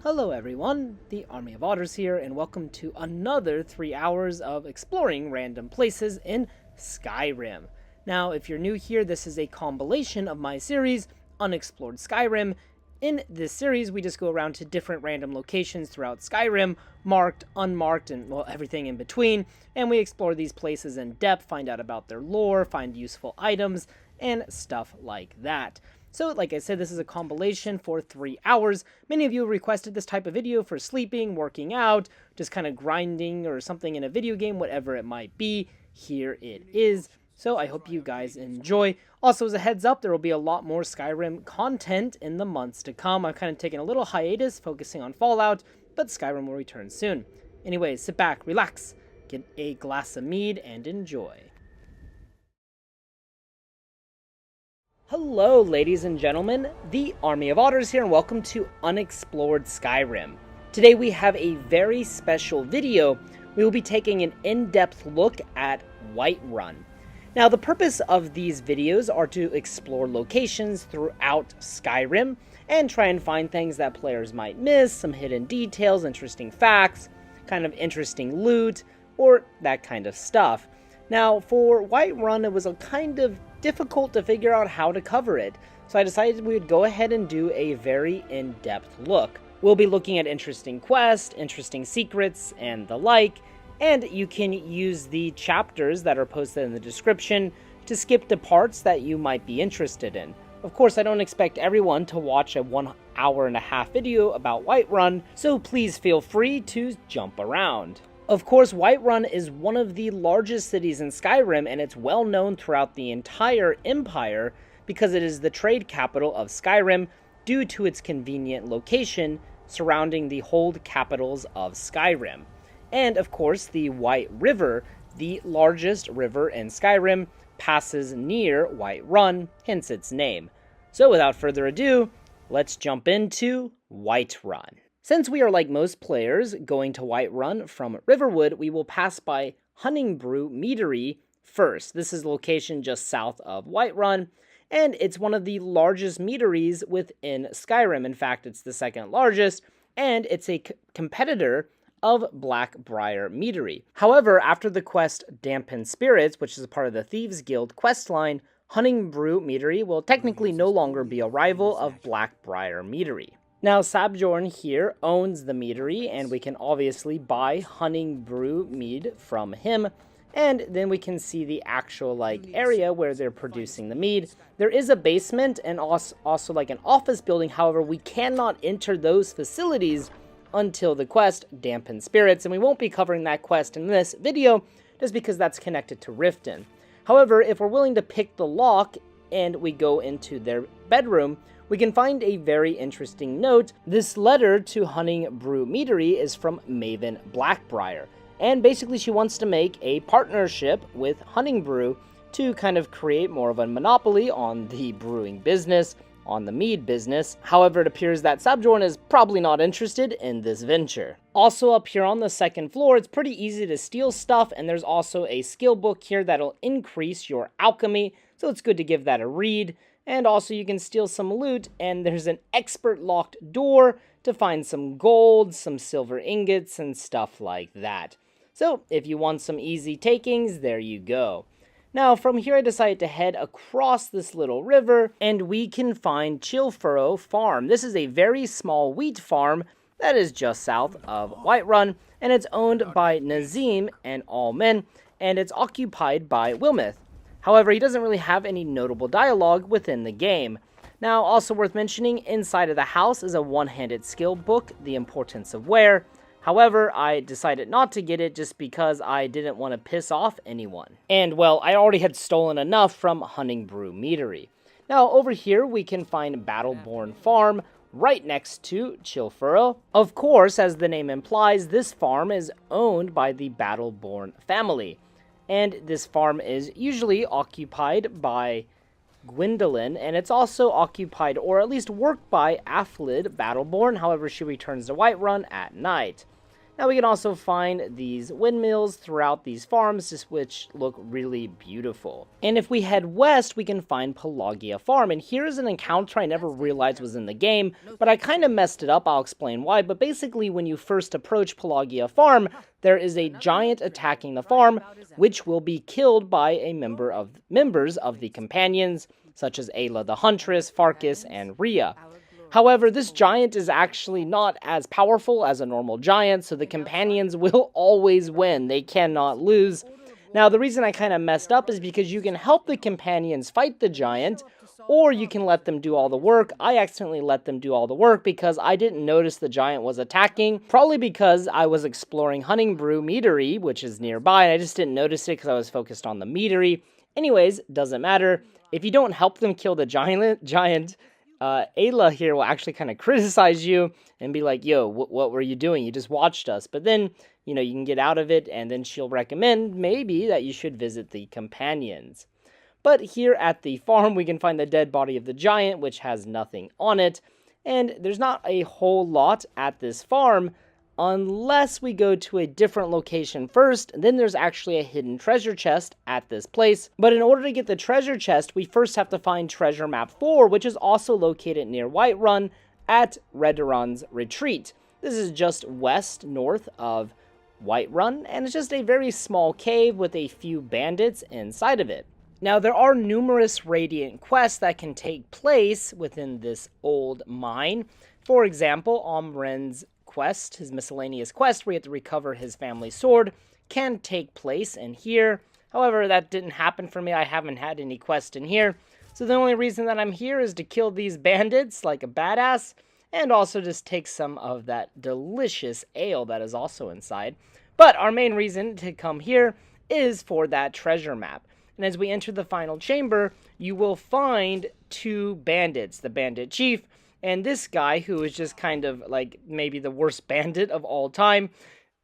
Hello everyone, the Army of Otters here, and welcome to another 3 hours of exploring random places in Skyrim. Now, if you're new here, this is a compilation of my series, Unexplored Skyrim. In this series, we just go around to different random locations throughout Skyrim, marked, unmarked, and, well, everything in between, and we explore these places in depth, find out about their lore, find useful items, and stuff like that. So, like I said, this is a compilation for 3 hours. Many of you requested this type of video for sleeping, working out, just kind of grinding or something in a video game, whatever it might be. Here it is. So I hope you guys enjoy. Also, as a heads up, there will be a lot more Skyrim content in the months to come. I'm kind of taking a little hiatus, focusing on Fallout, but Skyrim will return soon. Anyways, sit back, relax, get a glass of mead, and enjoy. Hello, ladies and gentlemen, the Army of Otters here, and welcome to Unexplored Skyrim. Today we have a very special video. We will be taking an in-depth look at Whiterun. Now, the purpose of these videos are to explore locations throughout Skyrim and try and find things that players might miss, some hidden details, interesting facts, kind of interesting loot, or that kind of stuff. Now, for Whiterun, it was a kind of difficult to figure out how to cover it, so I decided we would go ahead and do a very in-depth look. We'll be looking at interesting quests, interesting secrets, and the like, and you can use the chapters that are posted in the description to skip the parts that you might be interested in. Of course, I don't expect everyone to watch a 1 hour and a half video about Whiterun, so please feel free to jump around. Of course, Whiterun is one of the largest cities in Skyrim, and it's well known throughout the entire Empire because it is the trade capital of Skyrim due to its convenient location surrounding the hold capitals of Skyrim. And of course, the White River, the largest river in Skyrim, passes near Whiterun, hence its name. So without further ado, let's jump into Whiterun. Since we are, like most players, going to Whiterun from Riverwood, we will pass by Honningbrew Meadery first. This is a location just south of Whiterun, and it's one of the largest meaderies within Skyrim. In fact, it's the second largest, and it's a competitor of Blackbriar Meadery. However, after the quest Dampen Spirits, which is a part of the Thieves Guild questline, Honningbrew Meadery will technically no longer be a rival of Blackbriar Meadery. Now, Sabjorn here owns the meadery, and we can obviously buy Honningbrew mead from him, and then we can see the actual, area where they're producing the mead. There is a basement and also like an office building. However, we cannot enter those facilities until the quest Dampen Spirits, and we won't be covering that quest in this video, just because that's connected to Riften. However, if we're willing to pick the lock and we go into their bedroom, we can find a very interesting note. This letter to Honningbrew Meadery is from Maven Blackbriar, and basically she wants to make a partnership with Honningbrew to kind of create more of a monopoly on the brewing business, on the mead business. However, it appears that Sabjorn is probably not interested in this venture. Also up here on the second floor, it's pretty easy to steal stuff, and there's also a skill book here that'll increase your alchemy, so it's good to give that a read. And also you can steal some loot, and there's an expert locked door to find some gold, some silver ingots, and stuff like that. So if you want some easy takings, there you go. Now from here I decided to head across this little river, and we can find Chillfurrow Farm. This is a very small wheat farm that is just south of Whiterun, and it's owned by Nazim and all men, and it's occupied by Wilmeth. However, he doesn't really have any notable dialogue within the game. Now, also worth mentioning, inside of the house is a one-handed skill book, The Importance of Wear. However, I decided not to get it just because I didn't want to piss off anyone. And, well, I already had stolen enough from Honningbrew Meadery. Now, over here, we can find Battleborn Farm, right next to Chillfurrow. Of course, as the name implies, this farm is owned by the Battleborn family. And this farm is usually occupied by Gwendolyn, and it's also occupied, or at least worked by Athlid Battleborn. However, she returns to Whiterun at night. Now we can also find these windmills throughout these farms, just which look really beautiful. And if we head west, we can find Pelagia Farm. And here's an encounter I never realized was in the game, but I kind of messed it up. I'll explain why. But basically, when you first approach Pelagia Farm, there is a giant attacking the farm, which will be killed by members of the companions, such as Ayla the Huntress, Farkas, and Rhea. However, this giant is actually not as powerful as a normal giant, so the companions will always win. They cannot lose. Now, the reason I kind of messed up is because you can help the companions fight the giant, or you can let them do all the work. I accidentally let them do all the work because I didn't notice the giant was attacking, probably because I was exploring Hunting Brew Meadery, which is nearby, and I just didn't notice it because I was focused on the meadery. Anyways, doesn't matter. If you don't help them kill the giant, Ayla here will actually kind of criticize you and be like, yo, what were you doing? You just watched us. But then, you can get out of it, and then she'll recommend maybe that you should visit the companions. But here at the farm, we can find the dead body of the giant, which has nothing on it. And there's not a whole lot at this farm, unless we go to a different location first. Then there's actually a hidden treasure chest at this place. But in order to get the treasure chest, we first have to find treasure map 4, which is also located near Whiterun at Redurun's Retreat. This is just north of Whiterun, and it's just a very small cave with a few bandits inside of it. Now, there are numerous Radiant quests that can take place within this old mine. For example, Omren's quest, his miscellaneous quest, where you have to recover his family sword, can take place in here. However, that didn't happen for me. I haven't had any quest in here. So the only reason that I'm here is to kill these bandits like a badass, and also just take some of that delicious ale that is also inside. But our main reason to come here is for that treasure map. And as we enter the final chamber, you will find 2 bandits, the bandit chief, and this guy, who is just kind of like maybe the worst bandit of all time.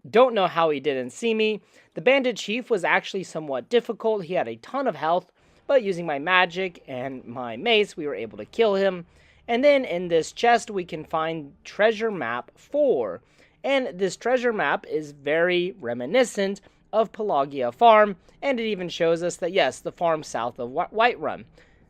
Don't know how he didn't see me. The bandit chief was actually somewhat difficult. He had a ton of health, but using my magic and my mace, we were able to kill him. And then in this chest, we can find treasure map 4. And this treasure map is very reminiscent of Pelagia Farm, and it even shows us that, yes, the farm south of Whiterun.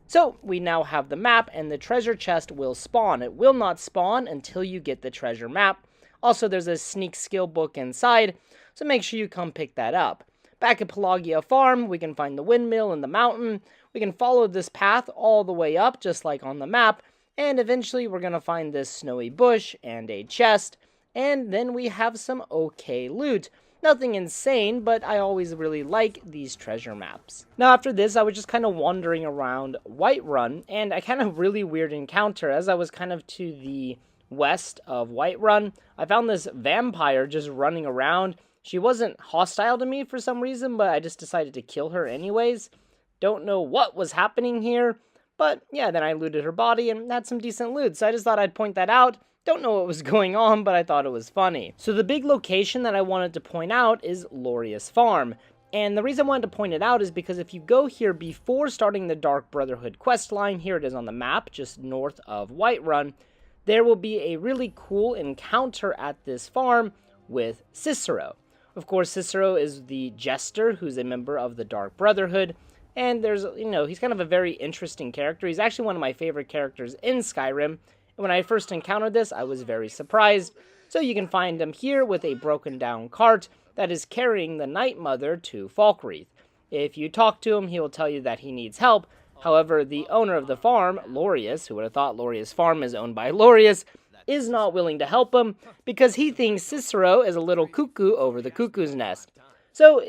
So, we now have the map, and the treasure chest will spawn. It will not spawn until you get the treasure map. Also, there's a sneak skill book inside, so make sure you come pick that up. Back at Pelagia Farm, we can find the windmill and the mountain. We can follow this path all the way up, just like on the map, and eventually we're going to find this snowy bush and a chest, and then we have some okay loot. Nothing insane, but I always really like these treasure maps. Now after this, I was just kind of wandering around Whiterun, and I kind of really weird encounter. As I was kind of to the west of Whiterun, I found this vampire just running around. She wasn't hostile to me for some reason, but I just decided to kill her anyways. Don't know what was happening here, but yeah, then I looted her body and had some decent loot, so I just thought I'd point that out. Don't know what was going on, but I thought it was funny. So the big location that I wanted to point out is Loria's Farm. And the reason I wanted to point it out is because if you go here before starting the Dark Brotherhood questline, here it is on the map, just north of Whiterun, there will be a really cool encounter at this farm with Cicero. Of course, Cicero is the jester who's a member of the Dark Brotherhood, and there's, he's kind of a very interesting character. He's actually one of my favorite characters in Skyrim. When I first encountered this, I was very surprised. So you can find him here with a broken down cart that is carrying the Night Mother to Falkreath. If you talk to him, he will tell you that he needs help. However, the owner of the farm, Lorius, who would have thought Lorius' farm is owned by Lorius, is not willing to help him because he thinks Cicero is a little cuckoo over the cuckoo's nest. So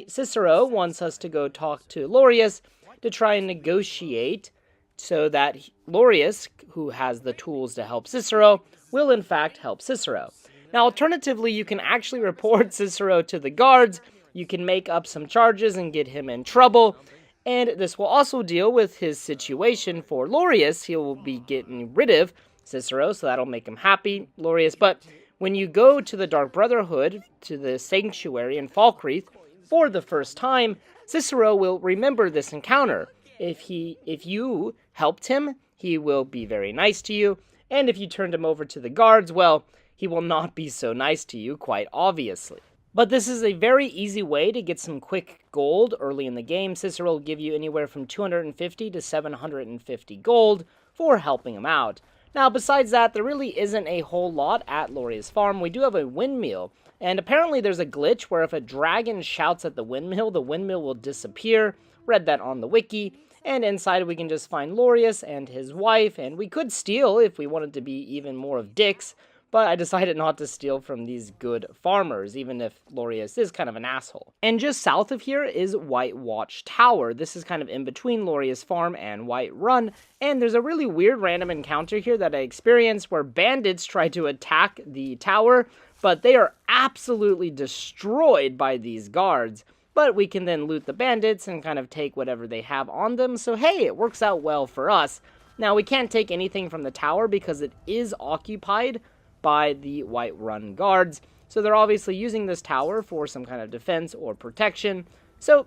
Cicero wants us to go talk to Lorius to try and negotiate so that Lorius, who has the tools to help Cicero, will in fact help Cicero. Now, alternatively, you can actually report Cicero to the guards. You can make up some charges and get him in trouble. And this will also deal with his situation for Lorius. He will be getting rid of Cicero, so that'll make him happy, Lorius. But when you go to the Dark Brotherhood, to the Sanctuary in Falkreath, for the first time, Cicero will remember this encounter. If you helped him, he will be very nice to you. And if you turned him over to the guards, well, he will not be so nice to you, quite obviously. But this is a very easy way to get some quick gold early in the game. Cicero will give you anywhere from 250 to 750 gold for helping him out. Now, besides that, there really isn't a whole lot at Loria's farm. We do have a windmill, and apparently there's a glitch where if a dragon shouts at the windmill will disappear. Read that on the wiki. And inside we can just find Lorius and his wife, and we could steal if we wanted to be even more of dicks, but I decided not to steal from these good farmers, even if Lorius is kind of an asshole. And just south of here is White Watch Tower. This is kind of in between Lorius Farm and Whiterun, and there's a really weird random encounter here that I experienced where bandits try to attack the tower, but they are absolutely destroyed by these guards. But we can then loot the bandits and kind of take whatever they have on them, so hey, it works out well for us. Now, we can't take anything from the tower because it is occupied by the Whiterun guards, so they're obviously using this tower for some kind of defense or protection. So,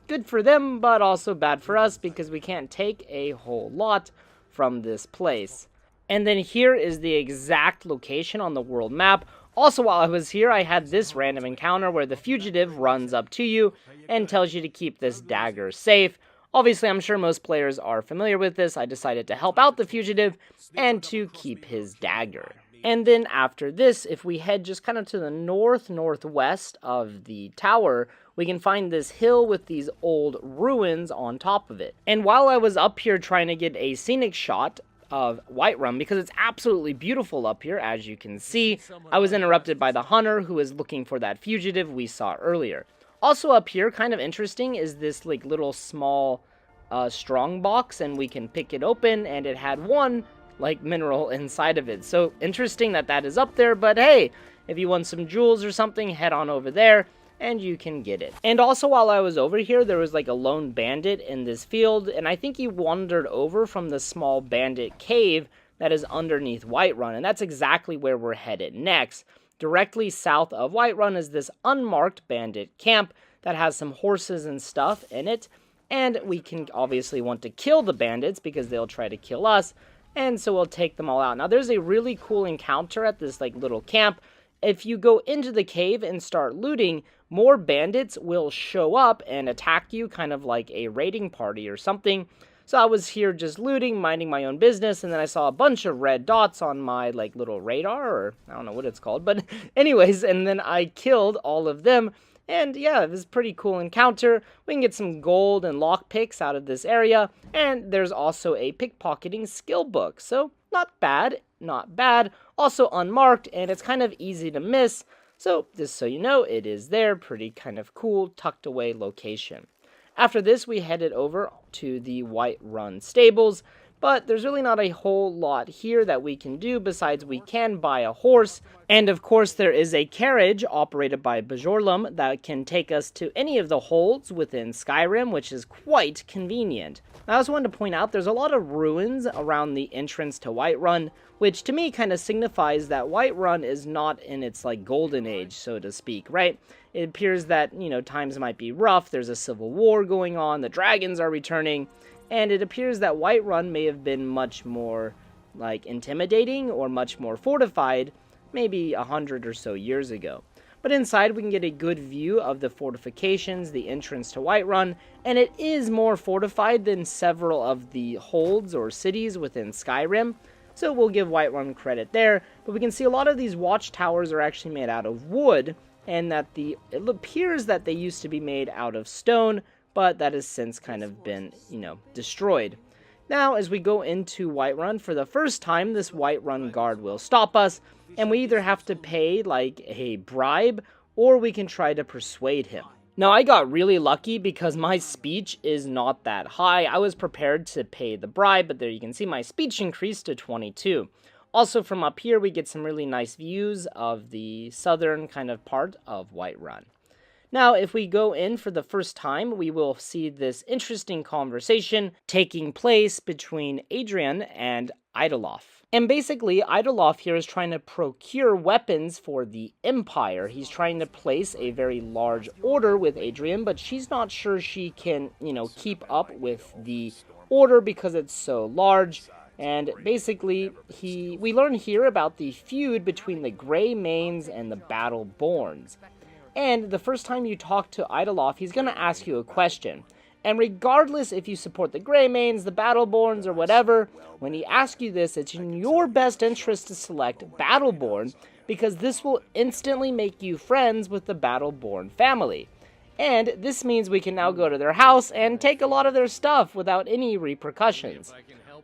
good for them, but also bad for us because we can't take a whole lot from this place. And then here is the exact location on the world map. Also, while I was here, I had this random encounter where the fugitive runs up to you and tells you to keep this dagger safe. Obviously, I'm sure most players are familiar with this. I decided to help out the fugitive and to keep his dagger. And then after this, if we head just kind of to the northwest of the tower, we can find this hill with these old ruins on top of it. And while I was up here trying to get a scenic shot of Whiterun, because it's absolutely beautiful up here, as you can see, I was interrupted by the hunter who is looking for that fugitive we saw earlier. Also up here, kind of interesting, is this like little small strong box, and we can pick it open, and it had one like mineral inside of it. So interesting that that is up there, but hey, if you want some jewels or something, head on over there and you can get it. And also while I was over here, there was like a lone bandit in this field, and I think he wandered over from the small bandit cave that is underneath Whiterun, and that's exactly where we're headed next. Directly south of Whiterun is this unmarked bandit camp that has some horses and stuff in it, and we can obviously want to kill the bandits because they'll try to kill us, and so we'll take them all out. Now there's a really cool encounter at this like little camp. If you go into the cave and start looting, more bandits will show up and attack you, kind of like a raiding party or something. So I was here just looting, minding my own business, and then I saw a bunch of red dots on my like little radar, or I don't know what it's called, but anyways, and then I killed all of them. And yeah, it was a pretty cool encounter. We can get some gold and lockpicks out of this area, and there's also a pickpocketing skill book, so not bad, not bad. Also unmarked, and it's kind of easy to miss, so just so you know, it is there, pretty kind of cool, tucked away location. After this, we headed over to the Whiterun stables, but there's really not a whole lot here that we can do besides we can buy a horse, and of course there is a carriage operated by Bajorlum that can take us to any of the holds within Skyrim, which is quite convenient. I also wanted to point out there's a lot of ruins around the entrance to Whiterun, which to me kind of signifies that Whiterun is not in its like golden age, so to speak, right? It appears that, times might be rough, there's a civil war going on, the dragons are returning, and it appears that Whiterun may have been much more, like, intimidating or much more fortified, maybe 100 or so years ago. But inside, we can get a good view of the fortifications, the entrance to Whiterun, and it is more fortified than several of the holds or cities within Skyrim, so we'll give Whiterun credit there. But we can see a lot of these watchtowers are actually made out of wood, and that it appears that they used to be made out of stone, but that has since kind of been, destroyed. Now, as we go into Whiterun, for the first time, this Whiterun guard will stop us, and we either have to pay, like, a bribe, or we can try to persuade him. Now, I got really lucky because my speech is not that high. I was prepared to pay the bribe, but there you can see my speech increased to 22. Also, from up here, we get some really nice views of the southern kind of part of Whiterun. Now, if we go in for the first time, we will see this interesting conversation taking place between Adrian and Idolof. And basically, Idolof here is trying to procure weapons for the Empire. He's trying to place a very large order with Adrian, but she's not sure she can, keep up with the order because it's so large. And basically, we learn here about the feud between the Greymanes and the Battleborns. And the first time you talk to Idoloff, he's going to ask you a question. And regardless if you support the Greymanes, the Battleborns, or whatever, when he asks you this, it's in your best interest to select Battleborn, because this will instantly make you friends with the Battleborn family. And this means we can now go to their house and take a lot of their stuff without any repercussions.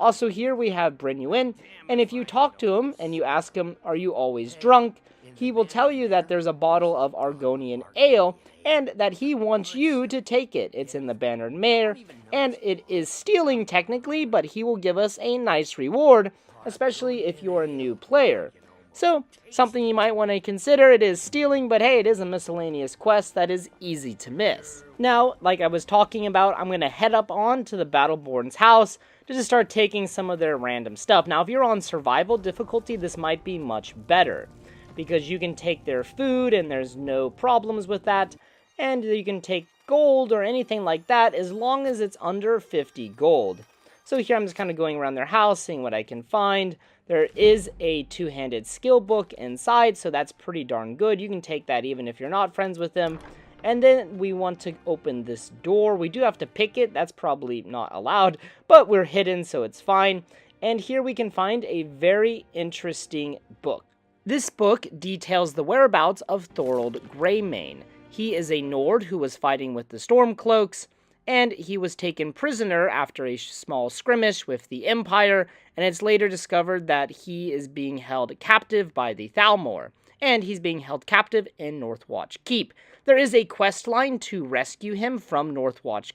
Also here we have Brenuin, and if you talk to him and you ask him, are you always drunk? He will tell you that there's a bottle of Argonian ale, and that he wants you to take it. It's in the Bannered Mare, and it is stealing technically, but he will give us a nice reward, especially if you're a new player. So, something you might want to consider. It is stealing, but hey, it is a miscellaneous quest that is easy to miss. Now, like I was talking about, I'm going to head up on to the Battleborn's house to just start taking some of their random stuff. Now, if you're on survival difficulty, this might be much better, because you can take their food and there's no problems with that, and you can take gold or anything like that as long as it's under 50 gold. So here I'm just kind of going around their house, seeing what I can find. There is a two-handed skill book inside, so that's pretty darn good. You can take that even if you're not friends with them. And then we want to open this door. We do have to pick it. That's probably not allowed, but we're hidden, so it's fine. And here we can find a very interesting book. This book details the whereabouts of Thorold Greymane. He is a Nord who was fighting with the Stormcloaks, and he was taken prisoner after a small skirmish with the Empire, and it's later discovered that he is being held captive by the Thalmor, and he's being held captive in Northwatch Keep. There is a quest line to rescue him from Northwatch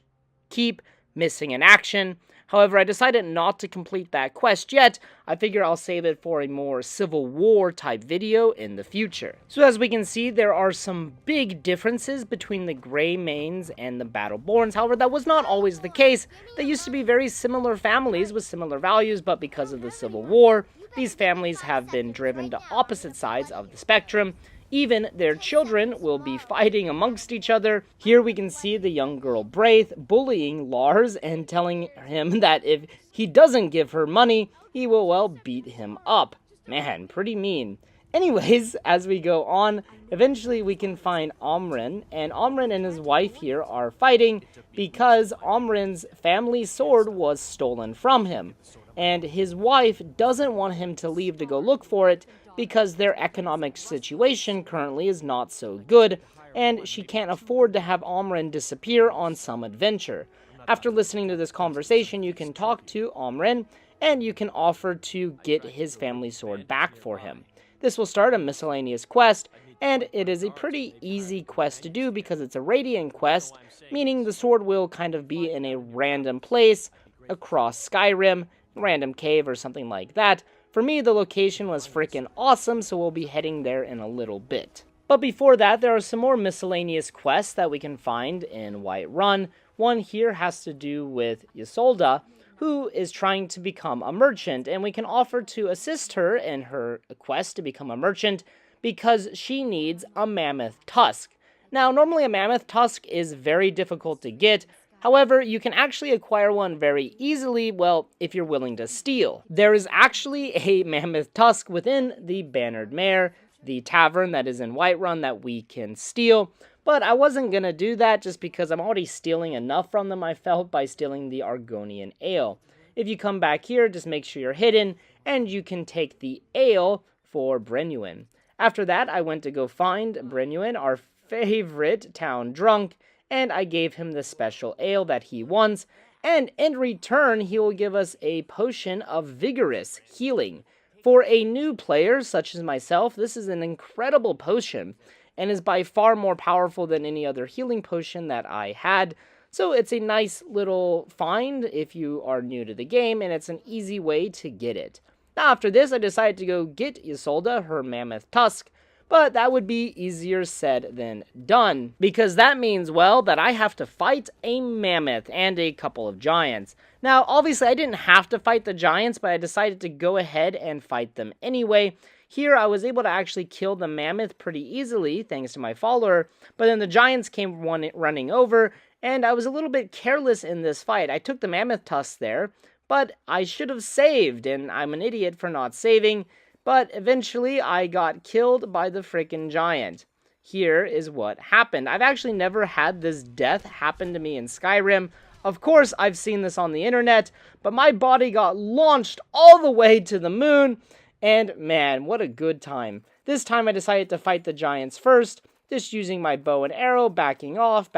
Keep, missing in action. However, I decided not to complete that quest yet. I figure I'll save it for a more Civil War type video in the future. So as we can see, there are some big differences between the Greymanes and the Battleborns. However, that was not always the case. They used to be very similar families with similar values, but because of the Civil War, these families have been driven to opposite sides of the spectrum. Even their children will be fighting amongst each other. Here we can see the young girl Braith bullying Lars and telling him that if he doesn't give her money, he will, well, beat him up. Man, pretty mean. Anyways, as we go on, eventually we can find Omrin, and Omrin and his wife here are fighting because Omrin's family sword was stolen from him. And his wife doesn't want him to leave to go look for it, because their economic situation currently is not so good, and she can't afford to have Omrin disappear on some adventure. After listening to this conversation, you can talk to Omrin, and you can offer to get his family sword back for him. This will start a miscellaneous quest, and it is a pretty easy quest to do because it's a radiant quest, meaning the sword will kind of be in a random place across Skyrim, random cave or something like that. For me, the location was freaking awesome, so we'll be heading there in a little bit. But before that, there are some more miscellaneous quests that we can find in Whiterun. One here has to do with Isolde, who is trying to become a merchant, and we can offer to assist her in her quest to become a merchant because she needs a mammoth tusk. Now, normally a mammoth tusk is very difficult to get. However, you can actually acquire one very easily, well, if you're willing to steal. There is actually a mammoth tusk within the Bannered Mare, the tavern that is in Whiterun, that we can steal. But I wasn't going to do that just because I'm already stealing enough from them, I felt, by stealing the Argonian ale. If you come back here, just make sure you're hidden, and you can take the ale for Brenuin. After that, I went to go find Brenuin, our favorite town drunk, and I gave him the special ale that he wants, and in return, he will give us a potion of vigorous healing. For a new player, such as myself, this is an incredible potion, and is by far more powerful than any other healing potion that I had, so it's a nice little find if you are new to the game, and it's an easy way to get it. Now, after this, I decided to go get Isolde her mammoth tusk, but that would be easier said than done, because that means, well, that I have to fight a mammoth and a couple of giants. Now, obviously, I didn't have to fight the giants, but I decided to go ahead and fight them anyway. Here, I was able to actually kill the mammoth pretty easily, thanks to my follower, but then the giants came running over, and I was a little bit careless in this fight. I took the mammoth tusk there, but I should have saved, and I'm an idiot for not saving, but eventually I got killed by the frickin' giant. Here is what happened. I've actually never had this death happen to me in Skyrim. Of course, I've seen this on the internet, but my body got launched all the way to the moon, and man, what a good time. This time I decided to fight the giants first, just using my bow and arrow, backing off,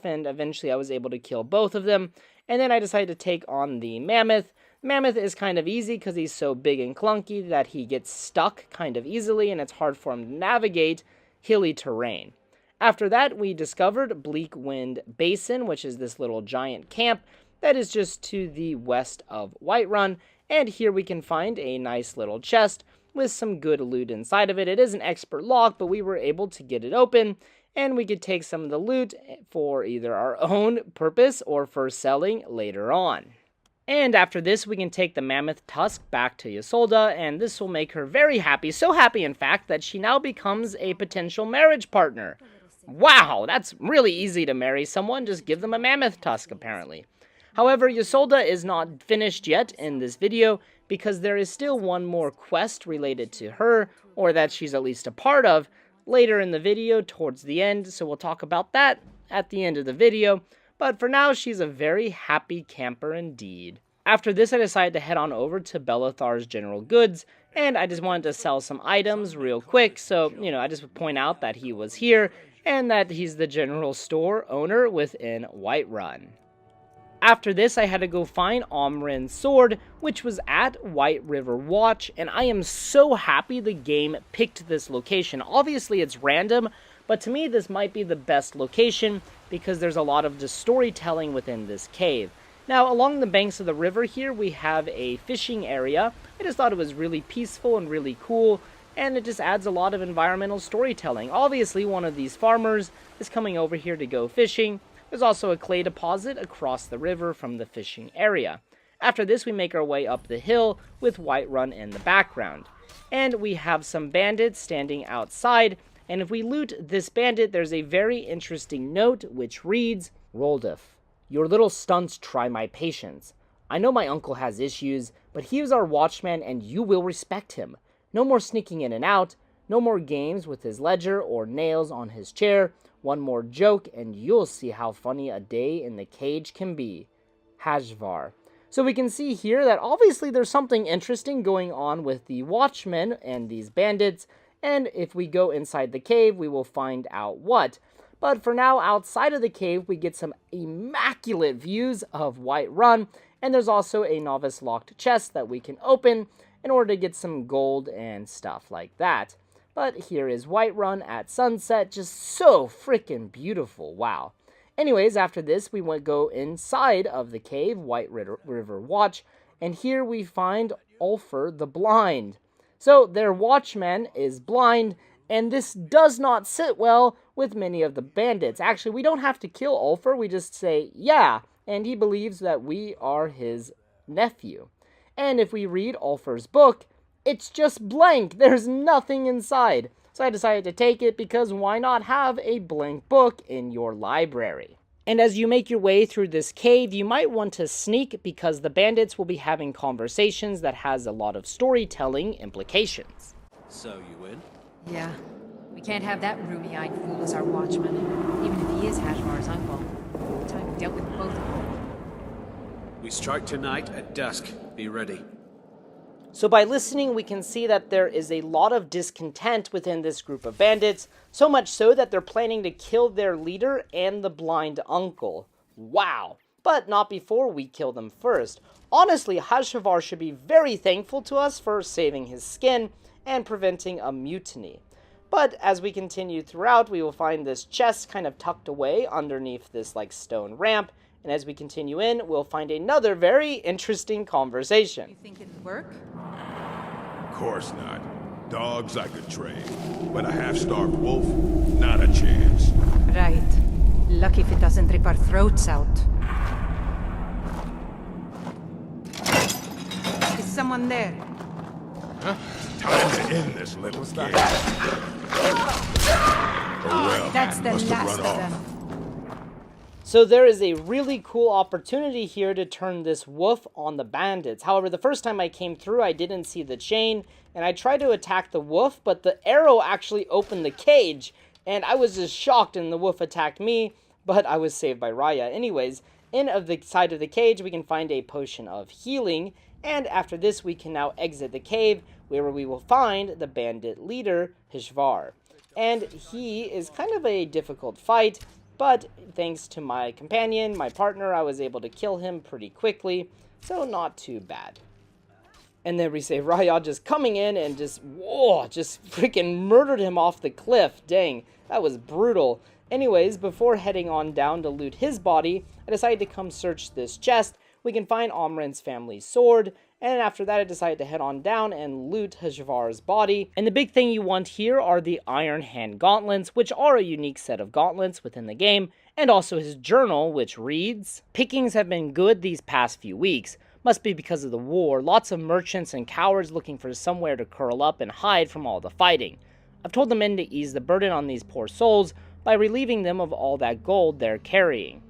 and eventually I was able to kill both of them. And then I decided to take on the mammoth. Mammoth is kind of easy because he's so big and clunky that he gets stuck kind of easily, and it's hard for him to navigate hilly terrain. After that, we discovered Bleak Wind Basin, which is this little giant camp that is just to the west of Whiterun, and here we can find a nice little chest with some good loot inside of it. It is an expert lock, but we were able to get it open, and we could take some of the loot for either our own purpose or for selling later on. And after this, we can take the mammoth tusk back to Ysolda, and this will make her very happy. So happy, in fact, that she now becomes a potential marriage partner. Wow, that's really easy to marry someone. Just give them a mammoth tusk, apparently. However, Ysolda is not finished yet in this video, because there is still one more quest related to her, or that she's at least a part of, later in the video towards the end, so we'll talk about that at the end of the video. But for now, she's a very happy camper indeed. After this, I decided to head on over to Belathar's General Goods, and I just wanted to sell some items real quick, so, I just would point out that he was here, and that he's the general store owner within Whiterun. After this, I had to go find Omrin's sword, which was at White River Watch, and I am so happy the game picked this location. Obviously, it's random, but to me, this might be the best location, because there's a lot of just storytelling within this cave. Now, along the banks of the river here, we have a fishing area. I just thought it was really peaceful and really cool, and it just adds a lot of environmental storytelling. Obviously, one of these farmers is coming over here to go fishing. There's also a clay deposit across the river from the fishing area. After this, we make our way up the hill with Whiterun in the background. And we have some bandits standing outside, and if we loot this bandit, there's a very interesting note which reads, "Roldiff, your little stunts try my patience. I know my uncle has issues, but he is our watchman and you will respect him. No more sneaking in and out, no more games with his ledger or nails on his chair. One more joke and you'll see how funny a day in the cage can be. Hajvar." So we can see here that obviously there's something interesting going on with the watchmen and these bandits, and if we go inside the cave, we will find out what. But for now, outside of the cave, we get some immaculate views of Whiterun, and there's also a novice locked chest that we can open in order to get some gold and stuff like that. But here is Whiterun at sunset, just so freaking beautiful, wow. Anyways, after this, we would go inside of the cave, White River Watch, and here we find Ulfr the Blind. So their watchman is blind, and this does not sit well with many of the bandits. Actually, we don't have to kill Ulfr, we just say, yeah, and he believes that we are his nephew. And if we read Ulfr's book, it's just blank. There's nothing inside. So I decided to take it because why not have a blank book in your library? And as you make your way through this cave, you might want to sneak because the bandits will be having conversations that has a lot of storytelling implications. So you win? Yeah. We can't have that roomy-eyed fool as our watchman, even if he is Hajvar's uncle. Time we dealt with both of them. We strike tonight at dusk. Be ready. So by listening, we can see that there is a lot of discontent within this group of bandits, so much so that they're planning to kill their leader and the blind uncle. Wow. But not before we kill them first. Honestly, Hajvar should be very thankful to us for saving his skin and preventing a mutiny. But as we continue throughout, we will find this chest kind of tucked away underneath this stone ramp, and as we continue in, we'll find another very interesting conversation. You think it'd work? Of course not. Dogs I could train, but a half-starved wolf, not a chance. Right. Lucky if it doesn't rip our throats out. Is someone there? Huh? Time to end this little game. Oh well, That's the must have last run of off. them. So there is a really cool opportunity here to turn this wolf on the bandits. However, the first time I came through, I didn't see the chain, and I tried to attack the wolf, but the arrow actually opened the cage, and I was just shocked, and the wolf attacked me, but I was saved by Raya. Anyways, in of the side of the cage, we can find a potion of healing, and after this, we can now exit the cave, where we will find the bandit leader, Hishvar. And he is kind of a difficult fight, but thanks to my companion, my partner, I was able to kill him pretty quickly, so not too bad. And then we save Raya just coming in and just freaking murdered him off the cliff. Dang, that was brutal. Anyways, before heading on down to loot his body, I decided to come search this chest. We can find Amren's family sword, and after that I decided to head on down and loot Hishvar's body. And the big thing you want here are the Iron Hand Gauntlets, which are a unique set of gauntlets within the game, and also his journal, which reads, "Pickings have been good these past few weeks. Must be because of the war. Lots of merchants and cowards looking for somewhere to curl up and hide from all the fighting. I've told the men to ease the burden on these poor souls by relieving them of all that gold they're carrying.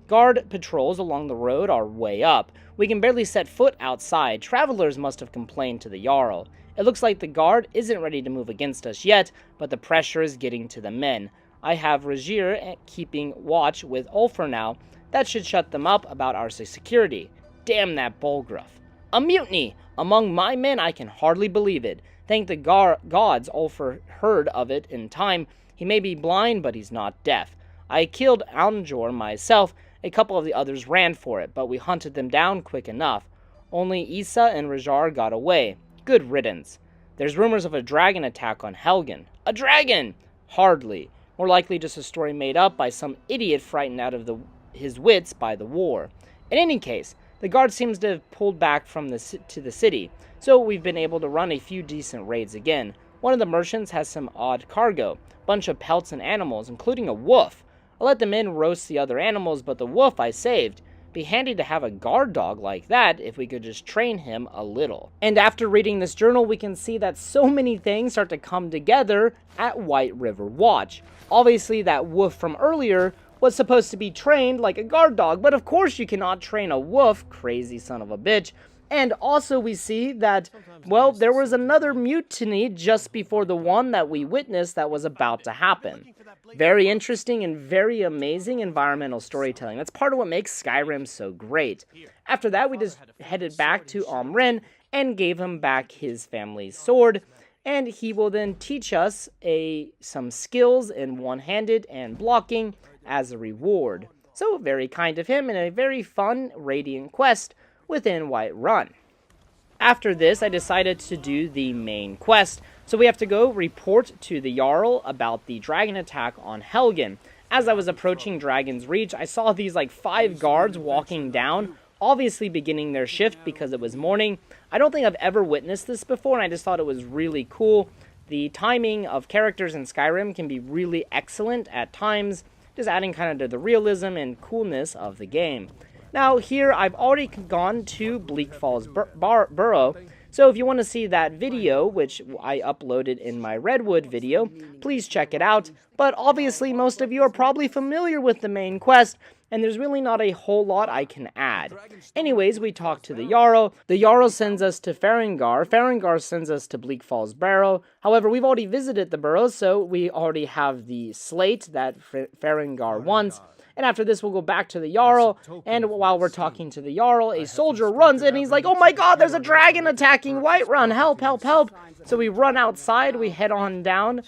Guard patrols along the road are way up. We can barely set foot outside. Travelers must have complained to the Jarl. It looks like the guard isn't ready to move against us yet, but the pressure is getting to the men. I have Rajir keeping watch with Ulfr now. That should shut them up about our security. Damn that Bolgruff. A mutiny! Among my men, I can hardly believe it. Thank the gods Ulfr heard of it in time. He may be blind, but he's not deaf. I killed Aunjor myself. A couple of the others ran for it, but we hunted them down quick enough. Only Issa and Rajar got away. Good riddance. There's rumors of a dragon attack on Helgen. A dragon! Hardly. More likely just a story made up by some idiot frightened out of his wits by the war. In any case, the guard seems to have pulled back from to the city, so we've been able to run a few decent raids again. One of the merchants has some odd cargo, bunch of pelts and animals, including a wolf. I let the men roast the other animals, but the wolf I saved. Be handy to have a guard dog like that if we could just train him a little. And after reading this journal, we can see that so many things start to come together at White River Watch. Obviously, that wolf from earlier was supposed to be trained like a guard dog, but of course you cannot train a wolf, crazy son of a bitch. And also we see that, well, there was another mutiny just before the one that we witnessed that was about to happen. Very interesting and very amazing environmental storytelling. That's part of what makes Skyrim so great. After that, we just headed back to Amren and gave him back his family's sword, and he will then teach us some skills in one-handed and blocking as a reward. So very kind of him and a very fun Radiant quest within Whiterun. After this, I decided to do the main quest. So we have to go report to the Jarl about the dragon attack on Helgen. As I was approaching Dragon's Reach, I saw these like 5 guards walking down, obviously beginning their shift because it was morning. I don't think I've ever witnessed this before, and I just thought it was really cool. The timing of characters in Skyrim can be really excellent at times, just adding kind of to the realism and coolness of the game. Now here, I've already gone to Bleak Falls Burrow, so if you want to see that video, which I uploaded in my Redwood video, please check it out. But obviously, most of you are probably familiar with the main quest, and there's really not a whole lot I can add. Anyways, we talk to the Jarl. The Jarl sends us to Farengar. Farengar sends us to Bleak Falls Burrow. However, we've already visited the burrows, so we already have the slate that Farengar wants. And after this, we'll go back to the Jarl, and while we're talking to the Jarl, a soldier runs in, and he's like, oh my god, there's a dragon attacking Whiterun, help, help, help. So we run outside, we head on down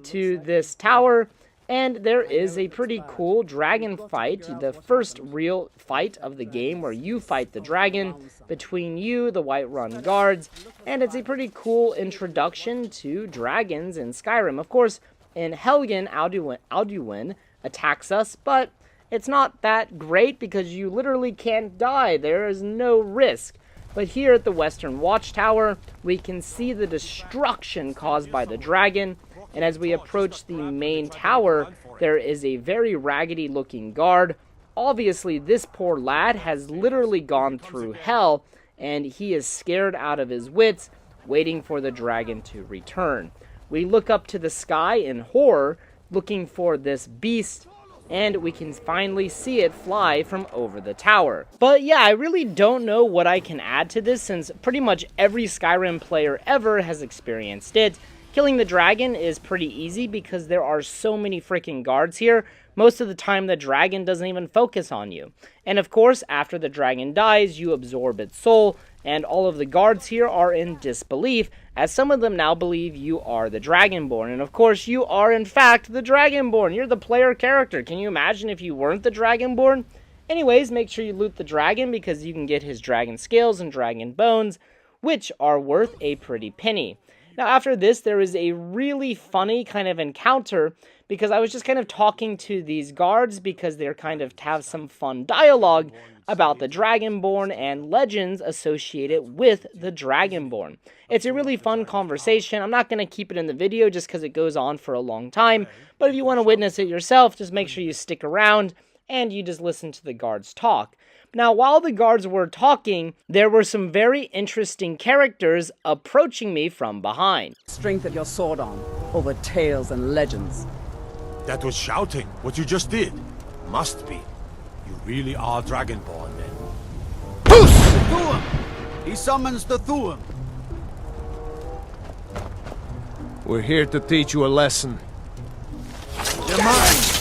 to this tower, and there is a pretty cool dragon fight, the first real fight of the game, where you fight the dragon between you, the Whiterun guards, and it's a pretty cool introduction to dragons in Skyrim. Of course, in Helgen, Alduin attacks us, but it's not that great because you literally can't die. There is no risk. But here at the Western Watchtower, we can see the destruction caused by the dragon. And as we approach the main tower, there is a very raggedy looking guard. Obviously, this poor lad has literally gone through hell, and he is scared out of his wits, waiting for the dragon to return. We look up to the sky in horror, looking for this beast, and we can finally see it fly from over the tower. But yeah, I really don't know what I can add to this, since pretty much every Skyrim player ever has experienced it. Killing the dragon is pretty easy because there are so many freaking guards here. Most of the time the dragon doesn't even focus on you. And of course, after the dragon dies, you absorb its soul, and all of the guards here are in disbelief, as some of them now believe you are the Dragonborn. And of course, you are in fact the Dragonborn. You're the player character. Can you imagine if you weren't the Dragonborn? Anyways, make sure you loot the dragon, because you can get his dragon scales and dragon bones, which are worth a pretty penny. Now after this, there is a really funny kind of encounter, because I was just kind of talking to these guards because they're kind of have some fun dialogue about the Dragonborn and legends associated with the Dragonborn. It's a really fun conversation. I'm not going to keep it in the video just because it goes on for a long time, but if you want to witness it yourself, just make sure you stick around and you just listen to the guards talk. Now, while the guards were talking, there were some very interesting characters approaching me from behind. Strength of your sword arm over tales and legends. That was shouting, what you just did. Must be. You really are Dragonborn, then. Puss! Thuum! He summons the Thuum. We're here to teach you a lesson. You're mine.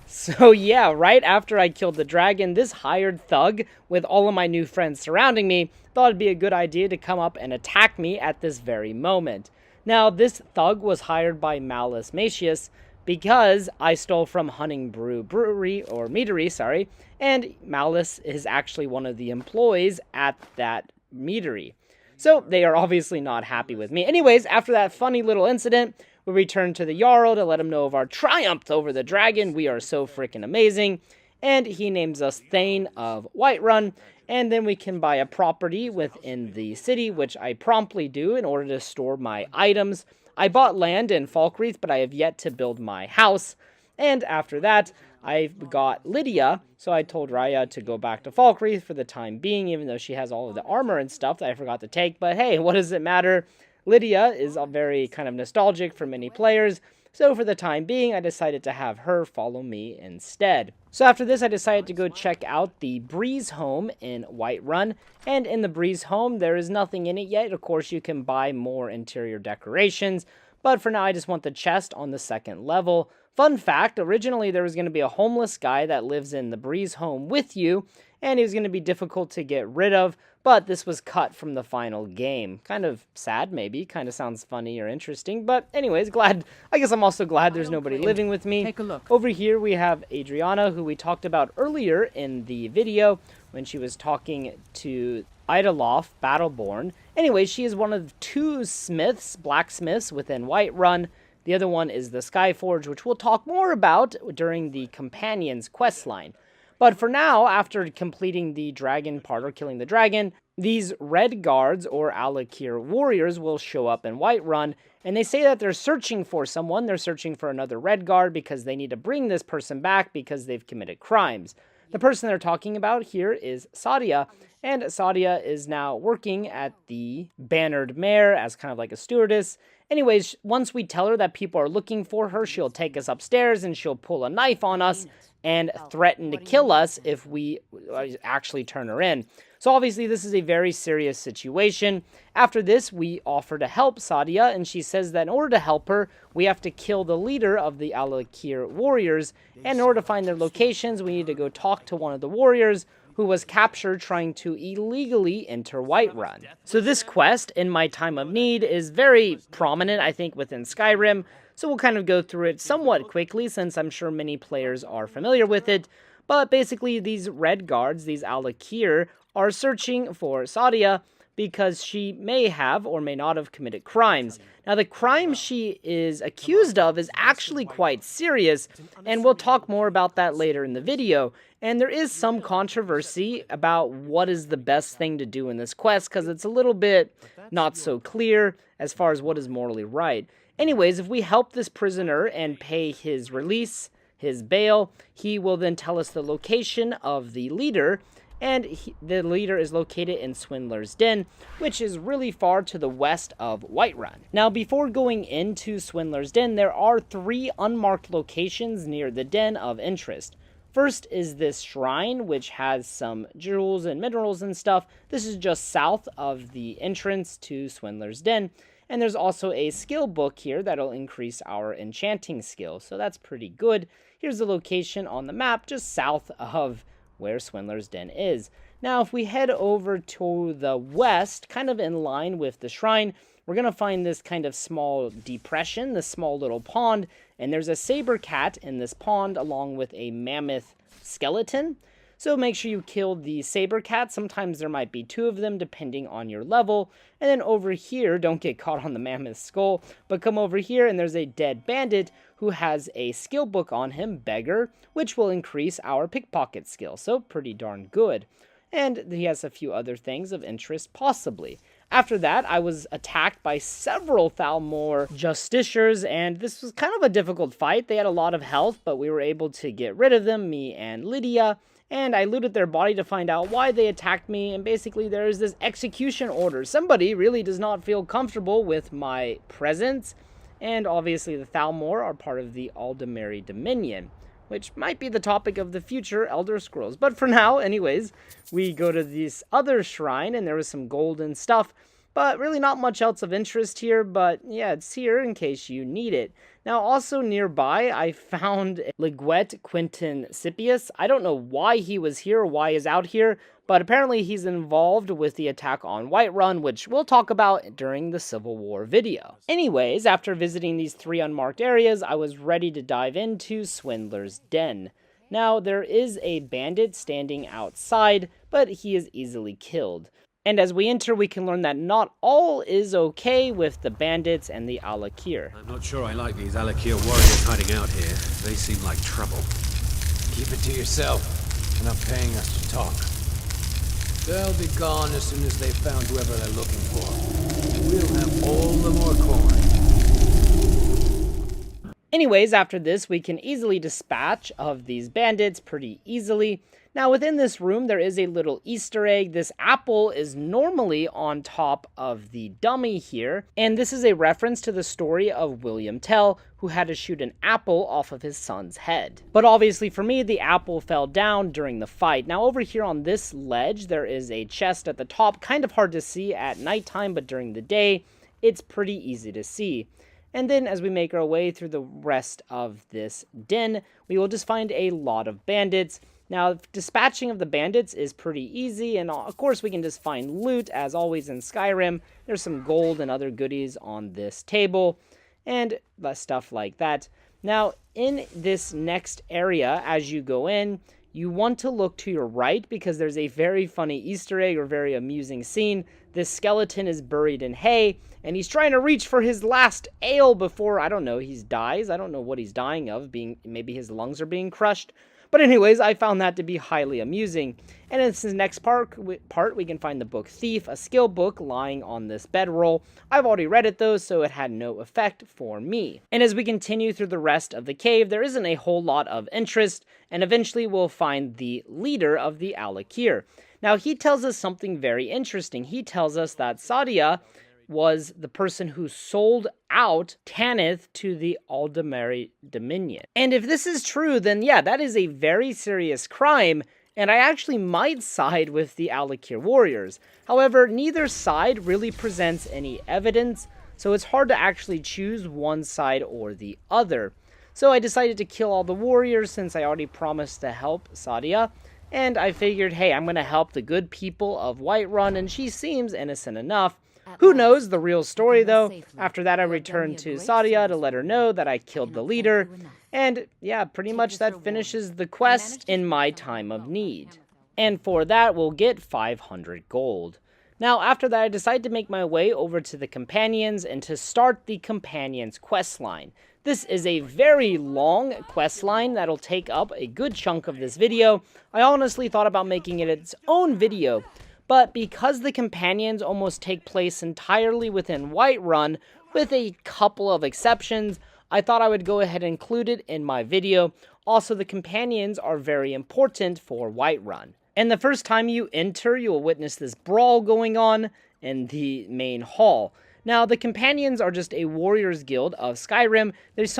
So yeah, right after I killed the dragon, this hired thug, with all of my new friends surrounding me, thought it'd be a good idea to come up and attack me at this very moment. Now, this thug was hired by Malus Macius because I stole from Hunting Brewery, or Meadery, sorry, and Malus is actually one of the employees at that meadery. So they are obviously not happy with me. Anyways, after that funny little incident, we return to the Jarl to let him know of our triumph over the dragon. We are so freaking amazing. And he names us Thane of Whiterun. And then we can buy a property within the city, which I promptly do in order to store my items. I bought land in Falkreath, but I have yet to build my house. And after that, I've got Lydia, so I told Raya to go back to Falkreath for the time being, even though she has all of the armor and stuff that I forgot to take. But hey, what does it matter? Lydia is very kind of nostalgic for many players, so for the time being, I decided to have her follow me instead. So after this, I decided to go check out the Breeze home in Whiterun, and in the Breeze home, there is nothing in it yet. Of course, you can buy more interior decorations, but for now, I just want the chest on the second level. Fun fact, originally there was going to be a homeless guy that lives in the Breeze home with you, and he was going to be difficult to get rid of, but this was cut from the final game. Kind of sad, maybe. Kind of sounds funny or interesting, but anyways, I guess I'm also glad there's nobody living with me. Take a look. Over here we have Adriana, who we talked about earlier in the video when she was talking to Idoloff, Battleborn. Anyways, she is one of two blacksmiths within Whiterun. The other one is the Skyforge, which we'll talk more about during the Companions questline. But for now, after completing the dragon part, or killing the dragon, these red guards, or Alakir warriors, will show up in Whiterun, and they say that they're searching for someone. They're searching for another red guard because they need to bring this person back because they've committed crimes. The person they're talking about here is Sadia, and Sadia is now working at the Bannered Mare as kind of like a stewardess. Anyways, once we tell her that people are looking for her, she'll take us upstairs and she'll pull a knife on us and threaten to kill us if we actually turn her in. So obviously this is a very serious situation. After this, we offer to help Sadia, and she says that in order to help her, we have to kill the leader of the Alakir warriors, and in order to find their locations, we need to go talk to one of the warriors who was captured trying to illegally enter Whiterun. So this quest, in my time of need, is very prominent, I think, within Skyrim, so we'll kind of go through it somewhat quickly, since I'm sure many players are familiar with it. But basically, these red guards, these Alakir, are searching for Sadia because she may have or may not have committed crimes. Now, the crime she is accused of is actually quite serious, and we'll talk more about that later in the video. And there is some controversy about what is the best thing to do in this quest, because it's a little bit not so clear as far as what is morally right. Anyways, if we help this prisoner and pay his release, his bail, he will then tell us the location of the leader, and the leader is located in Swindler's Den, which is really far to the west of Whiterun. Now, before going into Swindler's Den, there are 3 unmarked locations near the den of interest. First is this shrine, which has some jewels and minerals and stuff. This is just south of the entrance to Swindler's Den. And there's also a skill book here that'll increase our enchanting skill, so that's pretty good. Here's the location on the map, just south of where Swindler's Den is. Now, if we head over to the west, kind of in line with the shrine, we're going to find this kind of small depression, this small little pond, and there's a saber cat in this pond along with a mammoth skeleton. So make sure you kill the saber cat. Sometimes there might be 2 of them depending on your level. And then over here, don't get caught on the mammoth skull, but come over here and there's a dead bandit who has a skill book on him, Beggar, which will increase our pickpocket skill. So pretty darn good. And he has a few other things of interest, possibly. After that, I was attacked by several Thalmor justiciars, and this was kind of a difficult fight. They had a lot of health, but we were able to get rid of them, me and Lydia. And I looted their body to find out why they attacked me, and basically there is this execution order. Somebody really does not feel comfortable with my presence, and obviously the Thalmor are part of the Aldemary Dominion, which might be the topic of the future Elder Scrolls. But for now, anyways, we go to this other shrine, and there was some golden stuff, but really not much else of interest here, but yeah, it's here in case you need it. Now, also nearby, I found Liguet Quinton Scipius. I don't know why he was here or why he's out here, but apparently he's involved with the attack on Whiterun, which we'll talk about during the Civil War video. Anyways, after visiting these 3 unmarked areas, I was ready to dive into Swindler's Den. Now, there is a bandit standing outside, but he is easily killed. And as we enter, we can learn that not all is okay with the bandits and the Alakir. I'm not sure I like these Alakir warriors hiding out here. They seem like trouble. Keep it to yourself. They're not paying us to talk. They'll be gone as soon as they've found whoever they're looking for. We'll have all the more corn. Anyways, after this, we can easily dispatch of these bandits pretty easily. Now, within this room, there is a little Easter egg. This apple is normally on top of the dummy here, and this is a reference to the story of William Tell, who had to shoot an apple off of his son's head. But obviously for me, the apple fell down during the fight. Now, over here on this ledge, there is a chest at the top, kind of hard to see at nighttime, but during the day, it's pretty easy to see. And then as we make our way through the rest of this den, we will just find a lot of bandits. Now, dispatching of the bandits is pretty easy, and of course we can just find loot, as always in Skyrim. There's some gold and other goodies on this table, and stuff like that. Now, in this next area, as you go in, you want to look to your right, because there's a very funny Easter egg, or very amusing scene. This skeleton is buried in hay, and he's trying to reach for his last ale before, I don't know, he dies. I don't know what he's dying of, maybe his lungs are being crushed. But anyways, I found that to be highly amusing. And in this next part, we can find the book Thief, a skill book lying on this bedroll. I've already read it though, so it had no effect for me. And as we continue through the rest of the cave, there isn't a whole lot of interest, and eventually we'll find the leader of the Alakir. Now, he tells us something very interesting. He tells us that Sadia was the person who sold out Tanith to the Aldemary Dominion. And if this is true, then yeah, that is a very serious crime, and I actually might side with the Alakir warriors. However, neither side really presents any evidence, so it's hard to actually choose one side or the other. So I decided to kill all the warriors since I already promised to help Sadia, and I figured, hey, I'm going to help the good people of Whiterun, and she seems innocent enough. Who knows the real story, though? After that, I returned to Sadia to let her know that I killed the leader. And yeah, pretty much that finishes the quest in my time of need. And for that, we'll get 500 gold. Now, after that, I decided to make my way over to the Companions and to start the Companions quest line. This is a very long quest line that'll take up a good chunk of this video. I honestly thought about making it its own video, but because the Companions almost take place entirely within Whiterun, with a couple of exceptions, I thought I would go ahead and include it in my video. Also, the Companions are very important for Whiterun. And the first time you enter, you will witness this brawl going on in the main hall. Now, the Companions are just a warriors guild of Skyrim.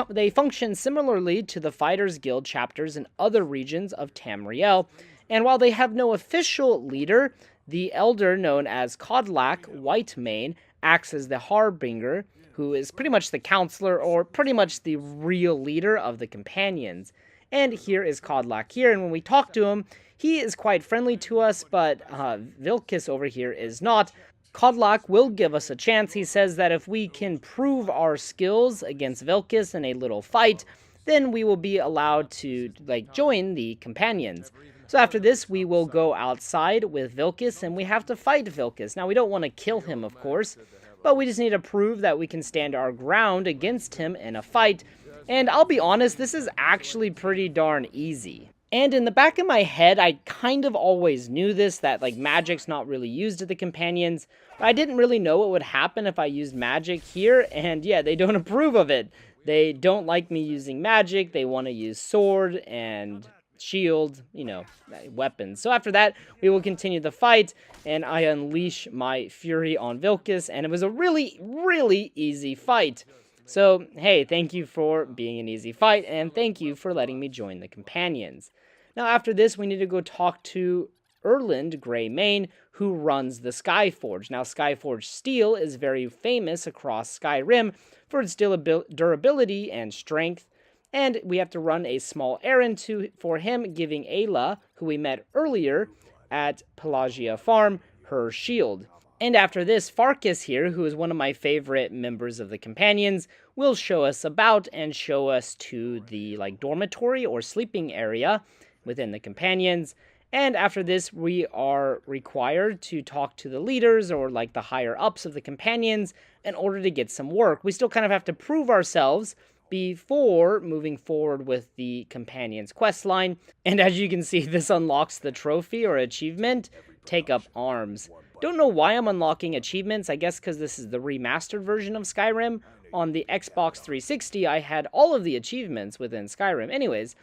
They function similarly to the Fighters Guild chapters in other regions of Tamriel. And while they have no official leader, the elder known as Kodlak Whitemane acts as the Harbinger, who is pretty much the counselor or pretty much the real leader of the Companions. And here is Kodlak here, and when we talk to him, he is quite friendly to us, but Vilkas over here is not. Kodlak will give us a chance. He says that if we can prove our skills against Vilkas in a little fight, then we will be allowed to join the Companions. So after this, we will go outside with Vilkas, and we have to fight Vilkas. Now, we don't want to kill him, of course, but we just need to prove that we can stand our ground against him in a fight. And I'll be honest, this is actually pretty darn easy. And in the back of my head, I kind of always knew this, that magic's not really used to the Companions, but I didn't really know what would happen if I used magic here, and yeah, they don't approve of it. They don't like me using magic. They want to use sword and shield, weapons. So after that, we will continue the fight, and I unleash my fury on Vilkas, and it was a really, really easy fight. So, hey, thank you for being an easy fight, and thank you for letting me join the Companions. Now, after this, we need to go talk to Erland Greymane, who runs the Skyforge. Now, Skyforge steel is very famous across Skyrim for its durability and strength, and we have to run a small errand for him, giving Ayla, who we met earlier at Pelagia Farm, her shield. And after this, Farkas here, who is one of my favorite members of the Companions, will show us about and show us to the dormitory or sleeping area within the Companions. And after this, we are required to talk to the leaders or the higher ups of the Companions in order to get some work. We still kind of have to prove ourselves before moving forward with the Companions questline. And as you can see, this unlocks the trophy or achievement, Take Up Arms. Don't know why I'm unlocking achievements. I guess because this is the remastered version of Skyrim. On the Xbox 360, I had all of the achievements within Skyrim. Anyways,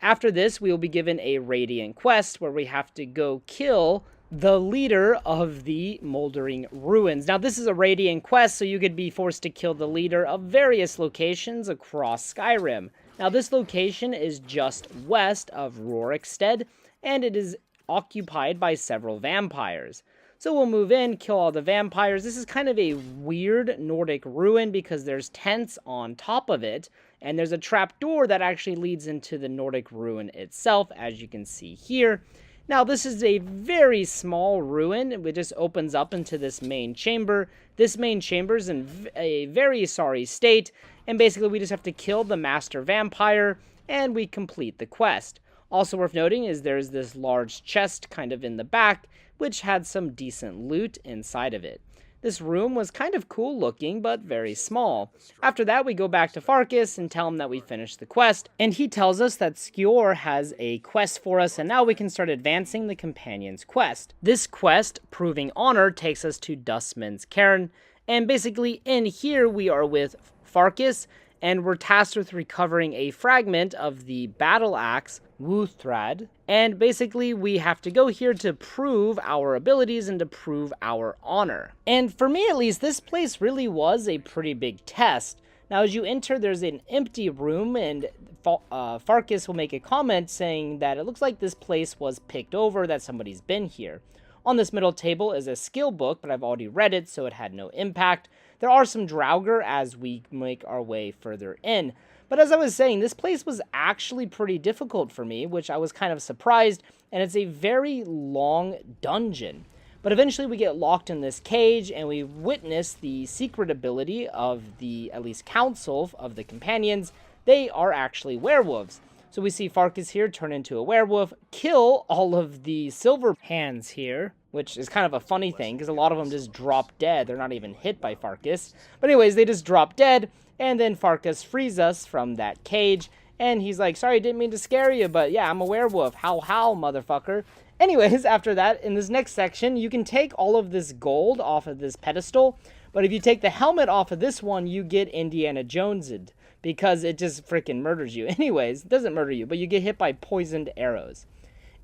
after this, we will be given a Radiant quest where we have to go kill the leader of the Moldering Ruins. Now, this is a Radiant quest, so you could be forced to kill the leader of various locations across Skyrim. Now, this location is just west of Rorikstead, and it is occupied by several vampires. So we'll move in, kill all the vampires. This is kind of a weird Nordic ruin because there's tents on top of it, and there's a trap door that actually leads into the Nordic ruin itself, as you can see here. Now, this is a very small ruin. It just opens up into this main chamber. This main chamber is in a very sorry state, and basically we just have to kill the master vampire, and we complete the quest. Also worth noting is there's this large chest kind of in the back, which had some decent loot inside of it. This room was kind of cool looking, but very small. After that, we go back to Farkas and tell him that we finished the quest, and he tells us that Skjor has a quest for us, and now we can start advancing the Companion's quest. This quest, Proving Honor, takes us to Dustman's Cairn, and basically in here we are with Farkas, and we're tasked with recovering a fragment of the battle axe, Wuthrad, and basically we have to go here to prove our abilities and to prove our honor. And for me at least, this place really was a pretty big test. Now as you enter, there's an empty room, and Farkas will make a comment saying that it looks like this place was picked over, that somebody's been here. On this middle table is a skill book, but I've already read it, so it had no impact. There are some Draugr as we make our way further in. But as I was saying, this place was actually pretty difficult for me, which I was kind of surprised, and it's a very long dungeon. But eventually we get locked in this cage, and we witness the secret ability of the, at least council of the Companions. They are actually werewolves. So we see Farkas here turn into a werewolf, kill all of the silver hands here, which is kind of a funny thing, because a lot of them just drop dead. They're not even hit by Farkas. But anyways, they just drop dead, and then Farkas frees us from that cage, and he's like, sorry, didn't mean to scare you, but yeah, I'm a werewolf. How, motherfucker. Anyways, after that, in this next section, you can take all of this gold off of this pedestal, but if you take the helmet off of this one, you get Indiana Jonesed, because it just freaking murders you. Anyways, it doesn't murder you, but you get hit by poisoned arrows.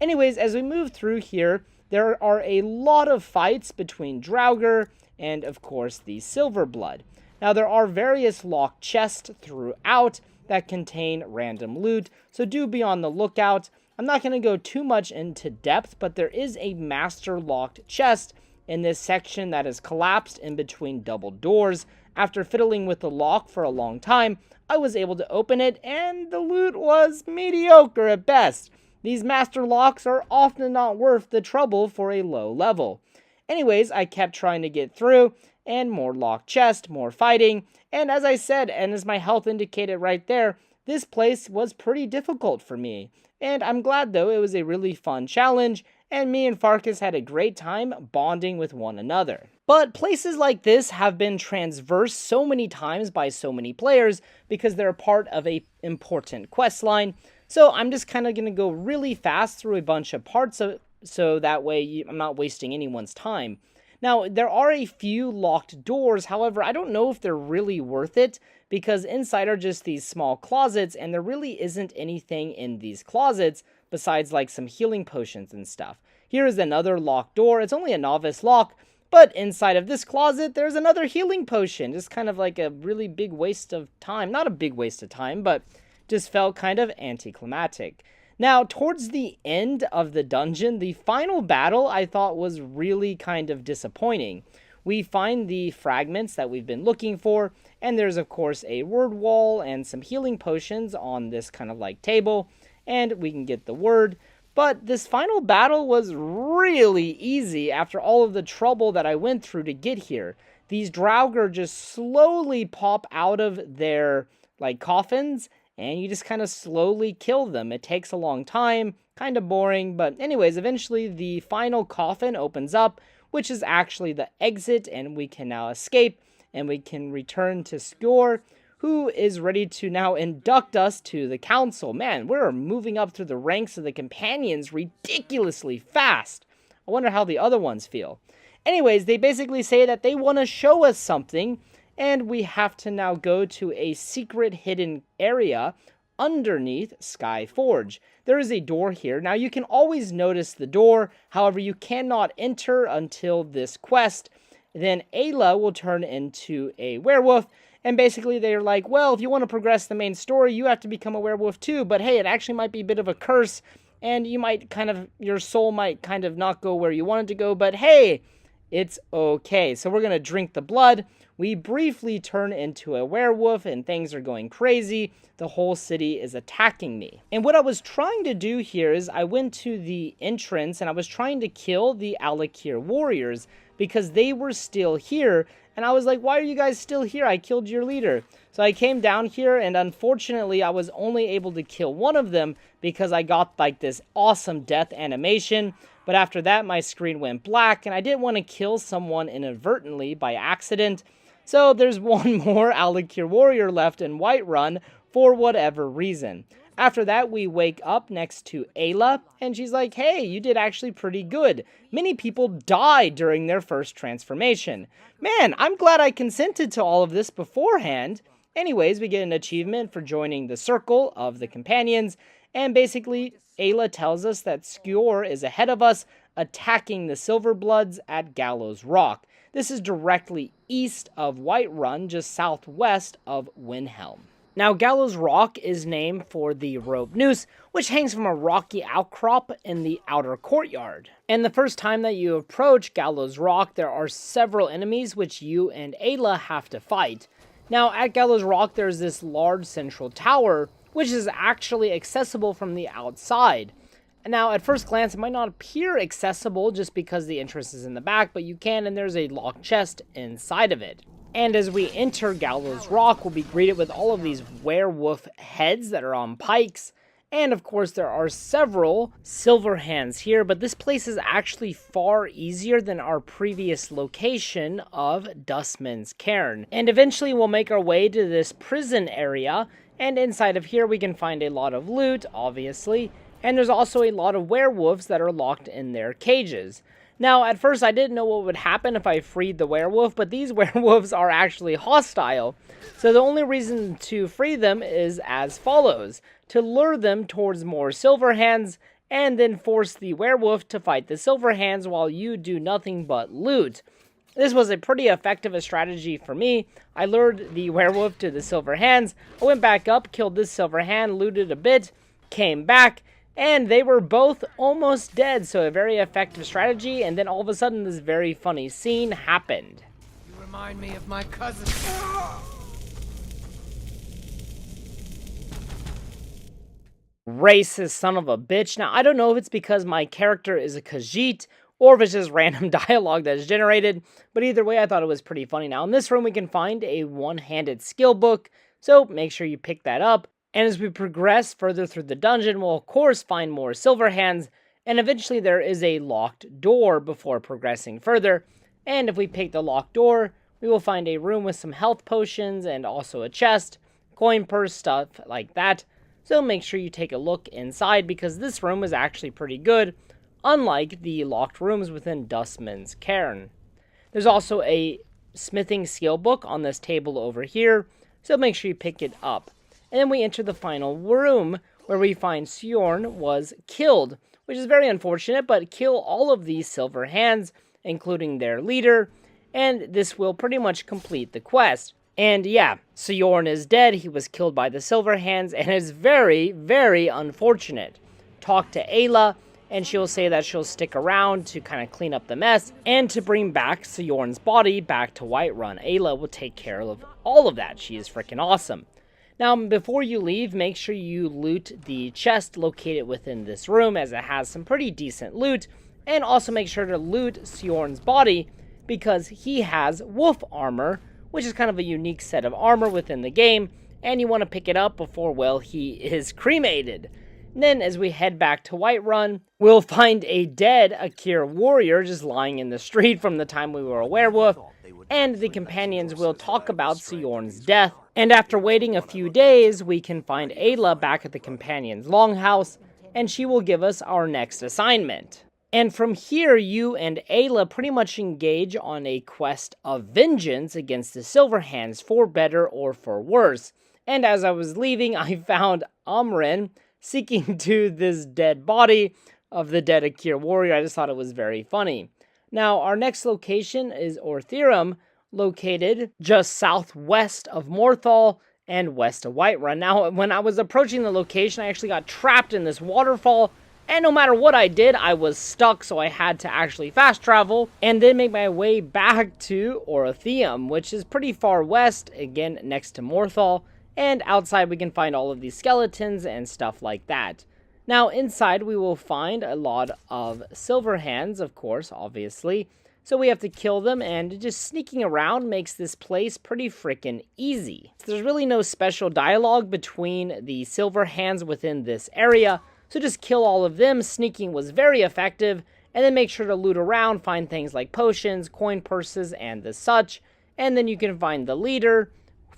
Anyways, as we move through here, there are a lot of fights between Draugr and, of course, the Silverblood. Now, there are various locked chests throughout that contain random loot, so do be on the lookout. I'm not going to go too much into depth, but there is a master locked chest in this section that is collapsed in between double doors. After fiddling with the lock for a long time, I was able to open it, and the loot was mediocre at best. These master locks are often not worth the trouble for a low level. Anyways, I kept trying to get through, and more locked chest, more fighting, and as I said, and as my health indicated right there, this place was pretty difficult for me. And I'm glad though, it was a really fun challenge, and me and Farkas had a great time bonding with one another. But places like this have been transversed so many times by so many players because they're part of a important quest line, so I'm just kind of going to go really fast through a bunch of parts of so that way I'm not wasting anyone's time. Now, there are a few locked doors, however, I don't know if they're really worth it, because inside are just these small closets, and there really isn't anything in these closets besides like some healing potions and stuff. Here is another locked door. It's only a novice lock, but inside of this closet, there's another healing potion. Just kind of like a really big waste of time. Not a big waste of time, but just felt kind of anticlimactic. Now, towards the end of the dungeon, the final battle I thought was really kind of disappointing. We find the fragments that we've been looking for, and there's of course a word wall and some healing potions on this kind of like table, and we can get the word. But this final battle was really easy after all of the trouble that I went through to get here. These Draugr just slowly pop out of their like coffins, and you just kind of slowly kill them. It takes a long time, kind of boring, but anyways, eventually the final coffin opens up, which is actually the exit, and we can now escape, and we can return to Sungard, who is ready to now induct us to the council. Man, we're moving up through the ranks of the companions ridiculously fast. I wonder how the other ones feel. Anyways, they basically say that they want to show us something, and we have to now go to a secret hidden area underneath Skyforge. There is a door here. Now, you can always notice the door. However, you cannot enter until this quest. Then Ayla will turn into a werewolf. And basically, they're like, well, if you want to progress the main story, you have to become a werewolf too. But hey, it actually might be a bit of a curse. And you might your soul might kind of not go where you want it to go. But hey, it's okay. So we're going to drink the blood. We briefly turn into a werewolf and things are going crazy. The whole city is attacking me. And what I was trying to do here is I went to the entrance and I was trying to kill the Alakir warriors because they were still here. And I was like, why are you guys still here? I killed your leader. So I came down here and unfortunately I was only able to kill one of them because I got like this awesome death animation. But after that, my screen went black and I didn't want to kill someone inadvertently by accident. So there's one more Alakir warrior left in Whiterun for whatever reason. After that, we wake up next to Ayla, and she's like, hey, you did actually pretty good. Many people died during their first transformation. Man, I'm glad I consented to all of this beforehand. Anyways, we get an achievement for joining the circle of the companions, and basically, Ayla tells us that Sungard is ahead of us, attacking the Silverbloods at Gallows Rock. This is directly east of Whiterun, just southwest of Windhelm. Now, Gallows Rock is named for the rope noose, which hangs from a rocky outcrop in the outer courtyard. And the first time that you approach Gallows Rock, there are several enemies which you and Ayla have to fight. Now, at Gallows Rock, there's this large central tower, which is actually accessible from the outside. Now, at first glance, it might not appear accessible just because the entrance is in the back, but you can, and there's a locked chest inside of it. And as we enter Gallows Rock, we'll be greeted with all of these werewolf heads that are on pikes. And of course, there are several silver hands here, but this place is actually far easier than our previous location of Dustman's Cairn. And eventually, we'll make our way to this prison area, and inside of here, we can find a lot of loot, obviously. And there's also a lot of werewolves that are locked in their cages. Now, at first, I didn't know what would happen if I freed the werewolf, but these werewolves are actually hostile. So the only reason to free them is as follows: to lure them towards more silver hands, and then force the werewolf to fight the silver hands while you do nothing but loot. This was a pretty effective strategy for me. I lured the werewolf to the silver hands, I went back up, killed this silver hand, looted a bit, came back, and they were both almost dead, so a very effective strategy, and then all of a sudden this very funny scene happened. You remind me of my cousin. Racist son of a bitch. Now, I don't know if it's because my character is a Khajiit, or if it's just random dialogue that is generated, but either way, I thought it was pretty funny. Now, in this room, we can find a one-handed skill book, so make sure you pick that up. And as we progress further through the dungeon, we'll of course find more silver hands, and eventually there is a locked door before progressing further. And if we pick the locked door, we will find a room with some health potions and also a chest, coin purse, stuff like that. So make sure you take a look inside because this room is actually pretty good, unlike the locked rooms within Dustman's Cairn. There's also a smithing skill book on this table over here, so make sure you pick it up. And then we enter the final room, where we find Sjorn was killed, which is very unfortunate, but kill all of these silver hands, including their leader, and this will pretty much complete the quest. And yeah, Sjorn is dead, he was killed by the silver hands, and it's very, very unfortunate. Talk to Ayla, and she'll say that she'll stick around to kind of clean up the mess, and to bring back Sjorn's body back to Whiterun. Ayla will take care of all of that, she is freaking awesome. Now, before you leave, make sure you loot the chest located within this room, as it has some pretty decent loot, and also make sure to loot Sjorn's body, because he has wolf armor, which is kind of a unique set of armor within the game, and you want to pick it up before, well, he is cremated. And then, as we head back to Whiterun, we'll find a dead Akir warrior just lying in the street from the time we were a werewolf, and the companions will talk about Sjorn's death. And after waiting a few days, we can find Ayla back at the companions' longhouse, and she will give us our next assignment. And from here, you and Ayla pretty much engage on a quest of vengeance against the Silverhands, for better or for worse. And as I was leaving, I found Amren seeking to this dead body of the dead Akir warrior. I just thought it was very funny. Now, our next location is Orthirum, located just southwest of Morthal and west of Whiterun. Now, when I was approaching the location, I actually got trapped in this waterfall, and no matter what I did, I was stuck, so I had to actually fast travel, and then make my way back to Orthium, which is pretty far west, again, next to Morthal, and outside we can find all of these skeletons and stuff like that. Now, inside we will find a lot of silver hands, of course, obviously, so we have to kill them, and just sneaking around makes this place pretty freaking easy. There's really no special dialogue between the silver hands within this area, so just kill all of them. Sneaking was very effective, and then make sure to loot around, find things like potions, coin purses, and the such, and then you can find the leader.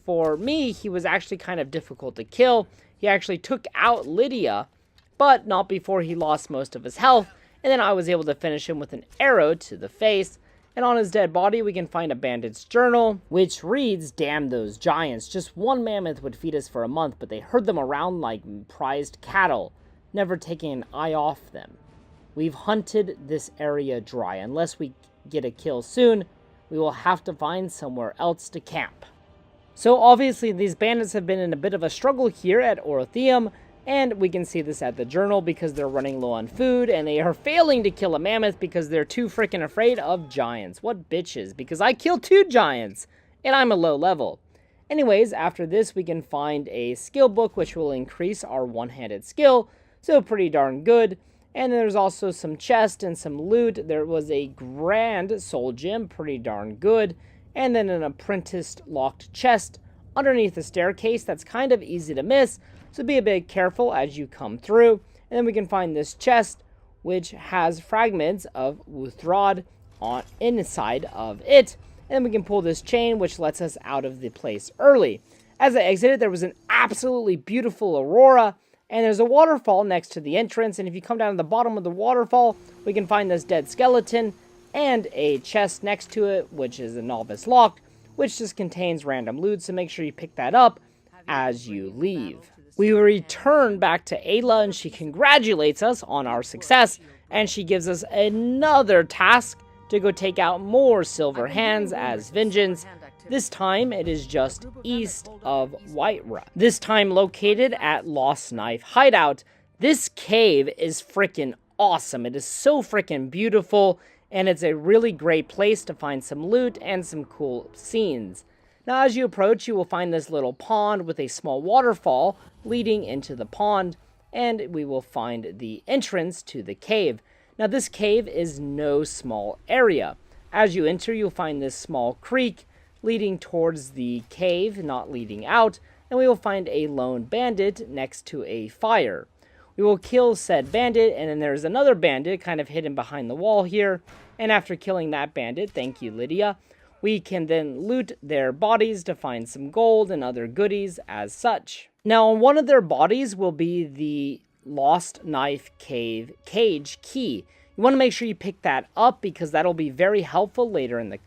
For me, he was actually kind of difficult to kill. He actually took out Lydia, but not before he lost most of his health, and then I was able to finish him with an arrow to the face. And on his dead body, we can find a bandit's journal, which reads, "Damn those giants. Just one mammoth would feed us for a month, but they herd them around like prized cattle, never taking an eye off them. We've hunted this area dry. Unless we get a kill soon, we will have to find somewhere else to camp." So obviously, these bandits have been in a bit of a struggle here at Orthium, and we can see this at the journal because they're running low on food, and they are failing to kill a mammoth because they're too freaking afraid of giants. What bitches, because I killed 2 giants, and I'm a low level. Anyways, after this, we can find a skill book, which will increase our one-handed skill, so pretty darn good. And there's also some chest and some loot. There was a grand soul gem, pretty darn good, and then an apprenticed locked chest underneath the staircase that's kind of easy to miss, so be a bit careful as you come through. And then we can find this chest, which has fragments of Wuthrod on inside of it. And then we can pull this chain, which lets us out of the place early. As I exited, there was an absolutely beautiful aurora, and there's a waterfall next to the entrance. And if you come down to the bottom of the waterfall, we can find this dead skeleton and a chest next to it, which is a novice locked, which just contains random loot, so make sure you pick that up as you leave. We return back to Ayla, and she congratulates us on our success, and she gives us another task to go take out more silver hands as vengeance. This time it is just east of Whiterun. This time located at Lost Knife Hideout. This cave is freaking awesome. It is so freaking beautiful, and it's a really great place to find some loot and some cool scenes. Now as you approach, you will find this little pond with a small waterfall leading into the pond, and we will find the entrance to the cave. Now this cave is no small area. As you enter, you'll find this small creek leading towards the cave, not leading out, and we will find a lone bandit next to a fire. We will kill said bandit, and then there's another bandit kind of hidden behind the wall here, and after killing that bandit, thank you Lydia, we can then loot their bodies to find some gold and other goodies as such. Now on one of their bodies will be the Lost Knife Cave Cage Key. You want to make sure you pick that up because that'll be very helpful later in the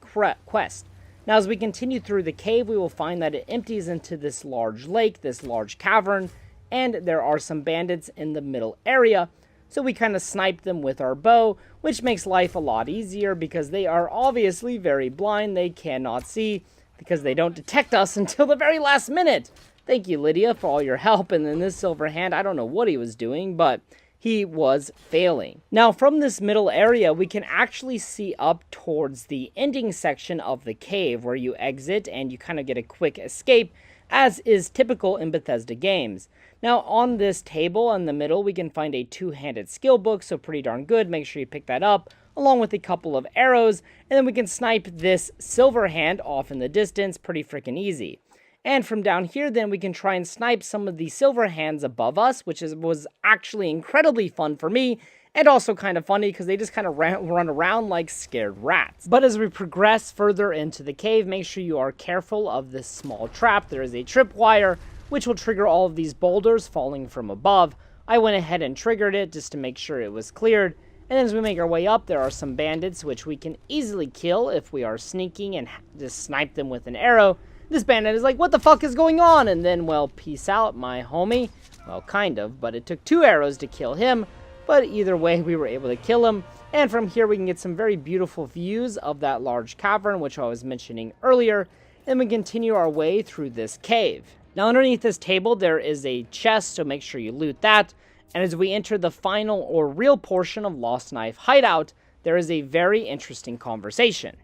quest. Now as we continue through the cave, we will find that it empties into this large lake, this large cavern, and there are some bandits in the middle area. So we kind of snipe them with our bow, which makes life a lot easier because they are obviously very blind. They cannot see because they don't detect us until the very last minute. Thank you, Lydia, for all your help. And then this silver hand, I don't know what he was doing, but he was failing. Now from this middle area, we can actually see up towards the ending section of the cave where you exit and you kind of get a quick escape, as is typical in Bethesda games. Now on this table in the middle, we can find a two-handed skill book, so pretty darn good. Make sure you pick that up, along with a couple of arrows, and then we can snipe this silver hand off in the distance, pretty freaking easy. And from down here, then, we can try and snipe some of the silver hands above us, which was actually incredibly fun for me, and also kind of funny because they just kind of run around like scared rats. But as we progress further into the cave, make sure you are careful of this small trap. There is a tripwire, which will trigger all of these boulders falling from above. I went ahead and triggered it just to make sure it was cleared. And as we make our way up, there are some bandits, which we can easily kill if we are sneaking and just snipe them with an arrow. This bandit is like, what the fuck is going on? And then, well, peace out, my homie. Well, kind of, but it took 2 arrows to kill him. But either way, we were able to kill him. And from here, we can get some very beautiful views of that large cavern, which I was mentioning earlier. And we continue our way through this cave. Now, underneath this table, there is a chest, so make sure you loot that. And as we enter the final or real portion of Lost Knife Hideout, there is a very interesting conversation.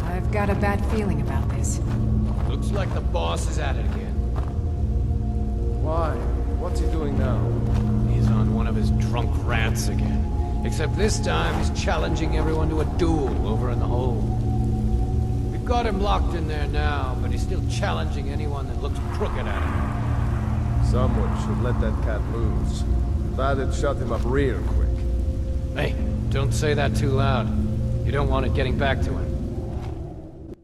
I've got a bad feeling about this. Looks like the boss is at it again. Why? What's he doing now? He's on one of his drunk rants again. Except this time he's challenging everyone to a duel over in the hole. We've got him locked in there now, but he's still challenging anyone that looks crooked at him. Someone should let that cat loose. That'd shut him up real quick. Hey, don't say that too loud. You don't want it getting back to him.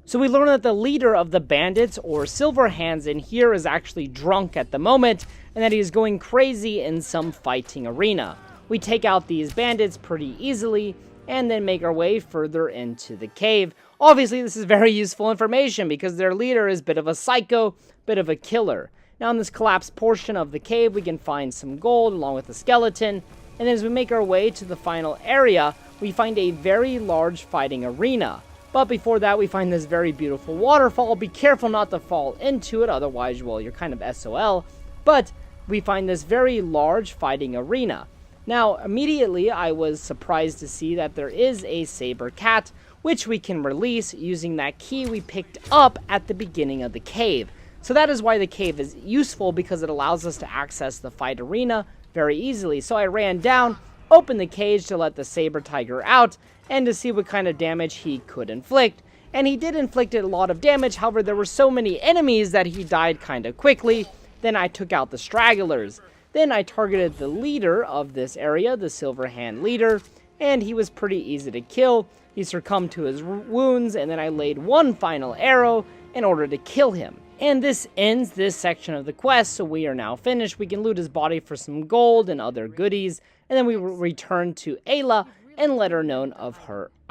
So we learn that the leader of the bandits, or silver hands in here, is actually drunk at the moment, and that he is going crazy in some fighting arena. We take out these bandits pretty easily, and then make our way further into the cave. Obviously, this is very useful information, because their leader is a bit of a psycho, bit of a killer. Now in this collapsed portion of the cave, we can find some gold, along with a skeleton, and as we make our way to the final area, we find a very large fighting arena. But before that, we find this very beautiful waterfall. Be careful not to fall into it, otherwise, well, you're kind of SOL. But we find this very large fighting arena. Now, immediately, I was surprised to see that there is a saber cat, which we can release using that key we picked up at the beginning of the cave. So that is why the cave is useful, because it allows us to access the fight arena very easily. So I ran down, opened the cage to let the saber tiger out, and to see what kind of damage he could inflict. And he did inflict a lot of damage, however there were so many enemies that he died kind of quickly. Then I took out the stragglers. Then I targeted the leader of this area, the silver hand leader, and he was pretty easy to kill. He succumbed to his wounds, and then I laid one final arrow in order to kill him. And this ends this section of the quest, so we are now finished. We can loot his body for some gold and other goodies, and then we will return to Ayla and let her know of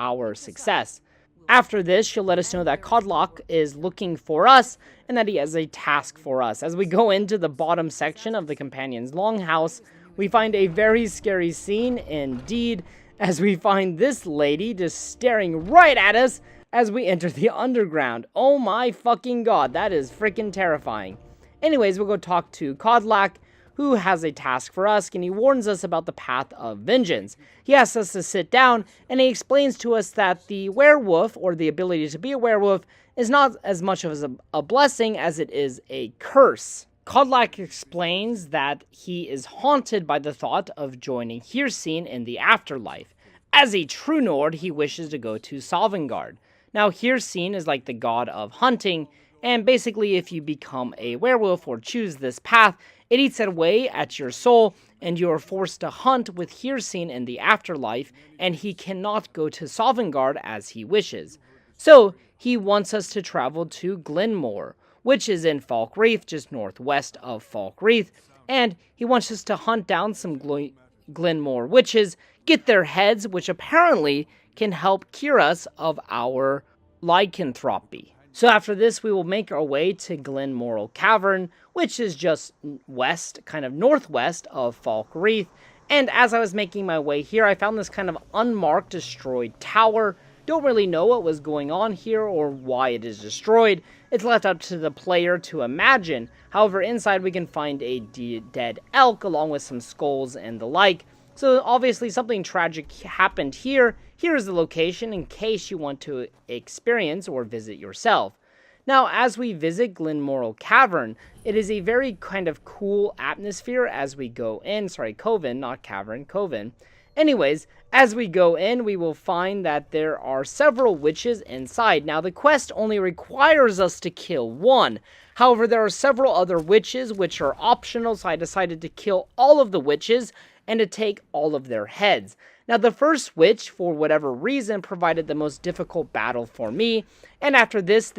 our success. After this, she'll let us know that Kodlak is looking for us and that he has a task for us. As we go into the bottom section of the companion's longhouse, we find a very scary scene indeed, as we find this lady just staring right at us as we enter the underground. Oh my fucking god, that is freaking terrifying. Anyways, we'll go talk to Kodlak, who has a task for us, and he warns us about the path of vengeance. He asks us to sit down, and he explains to us that the werewolf, or the ability to be a werewolf, is not as much of a blessing as it is a curse. Kodlak explains that he is haunted by the thought of joining Hircine in the afterlife. As a true Nord, he wishes to go to Sungard. Now, Hircine is like the god of hunting, and basically if you become a werewolf or choose this path, it eats away at your soul, and you are forced to hunt with Hircine in the afterlife, and he cannot go to Sungard as he wishes. So, he wants us to travel to Greymoor, which is in Falkreath, just northwest of Falkreath, and he wants us to hunt down some Greymoor witches, get their heads, which apparently can help cure us of our lycanthropy. So after this, we will make our way to Greymoor Cavern, which is just west, kind of northwest of Falkreath, and as I was making my way here, I found this kind of unmarked destroyed tower. Don't really know what was going on here or why it is destroyed. It's left up to the player to imagine. However, inside we can find a dead elk along with some skulls and the like. So obviously something tragic happened here. Here is the location in case you want to experience or visit yourself. Now, as we visit Greymoor Cavern, it is a very kind of cool atmosphere as we go in. Sorry, Coven, not Cavern, Coven. Anyways, as we go in, we will find that there are several witches inside. Now, the quest only requires us to kill one. However, there are several other witches which are optional, so I decided to kill all of the witches and to take all of their heads. Now, the first witch, for whatever reason, provided the most difficult battle for me, and after this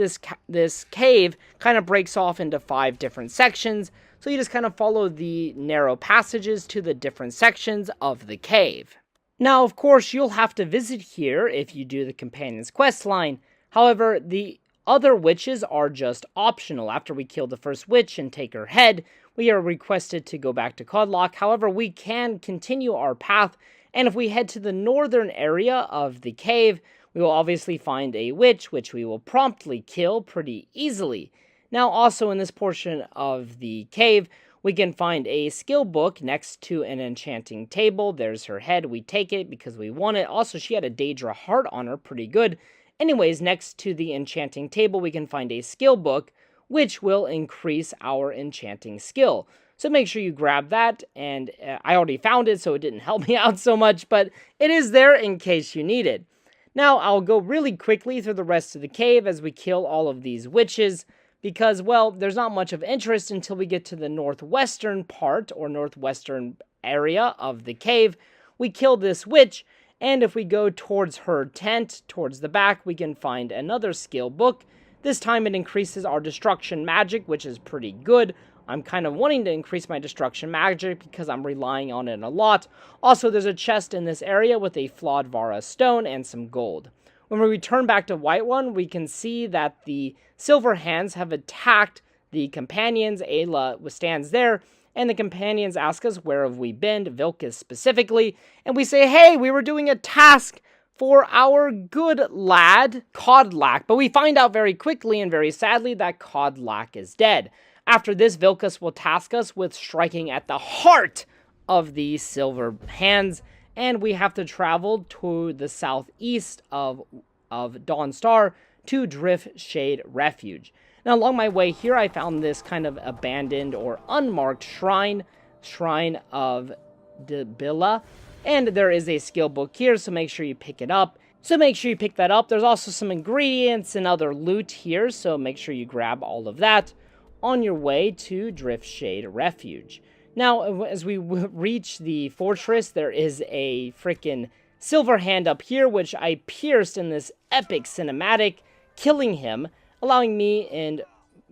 cave kind of breaks off into 5 different sections, so you just kind of follow the narrow passages to the different sections of the cave. Now, of course, you'll have to visit here if you do the companion's quest line. However, the other witches are just optional. After we kill the first witch and take her head, we are requested to go back to Kodlak. However, we can continue our path, and if we head to the northern area of the cave, we will obviously find a witch, which we will promptly kill pretty easily. Now, also in this portion of the cave, we can find a skill book next to an enchanting table. There's her head. We take it because we want it. Also, she had a Daedra heart on her, pretty good. Anyways, next to the enchanting table, we can find a skill book, which will increase our enchanting skill. So make sure you grab that, and I already found it, so it didn't help me out so much, but it is there in case you need it. Now, I'll go really quickly through the rest of the cave as we kill all of these witches, because, well, there's not much of interest until we get to the northwestern part, or northwestern area of the cave. We kill this witch, and if we go towards her tent, towards the back, we can find another skill book. This time it increases our destruction magic, which is pretty good. I'm kind of wanting to increase my destruction magic because I'm relying on it a lot. Also, there's a chest in this area with a flawed Vara stone and some gold. When we return back to Whiterun, we can see that the Silver Hands have attacked the companions. Ayla stands there, and the companions ask us where have we been, Vilkas specifically, and we say, hey, we were doing a task for our good lad, Kodlak, but we find out very quickly and very sadly that Kodlak is dead. After this, Vilkas will task us with striking at the heart of the Silver Hands, and we have to travel to the southeast of Dawnstar to Driftshade Refuge. Now, along my way here, I found this kind of abandoned or unmarked shrine of Debilla, and there is a skill book here, so make sure you pick it up. There's also some ingredients and other loot here, so make sure you grab all of that on your way to Driftshade Refuge. Now, as we reach the fortress, there is a freaking Silver Hand up here, which I pierced in this epic cinematic, killing him, allowing me and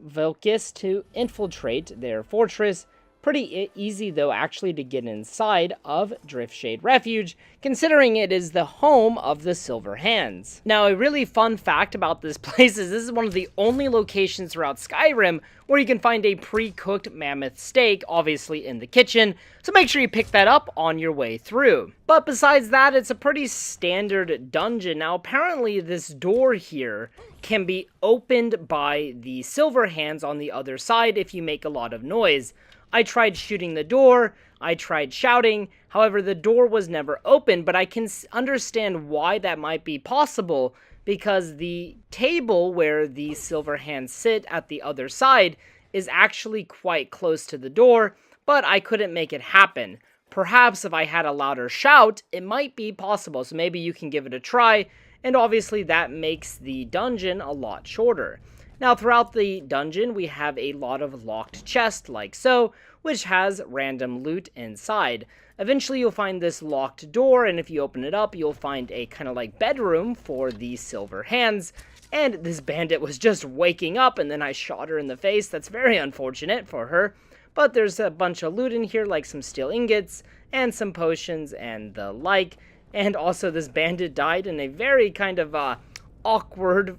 Vilkas to infiltrate their fortress Pretty easy, though, actually, to get inside of Driftshade Refuge, considering it is the home of the Silver Hands. Now, a really fun fact about this place is this is one of the only locations throughout Skyrim where you can find a pre-cooked mammoth steak, obviously in the kitchen, so make sure you pick that up on your way through. But besides that, it's a pretty standard dungeon. Now, apparently this door here can be opened by the Silver Hands on the other side if you make a lot of noise. I tried shooting the door, I tried shouting, however the door was never opened, but I can understand why that might be possible, because the table where the Silver Hands sit at the other side is actually quite close to the door, but I couldn't make it happen. Perhaps if I had a louder shout, it might be possible, so maybe you can give it a try, and obviously that makes the dungeon a lot shorter. Now, throughout the dungeon, we have a lot of locked chests, like so, which has random loot inside. Eventually, you'll find this locked door, and if you open it up, you'll find a kind of like bedroom for the Silver Hands. And this bandit was just waking up, and then I shot her in the face. That's very unfortunate for her. But there's a bunch of loot in here, like some steel ingots, and some potions, and the like. And also, this bandit died in a very kind of awkward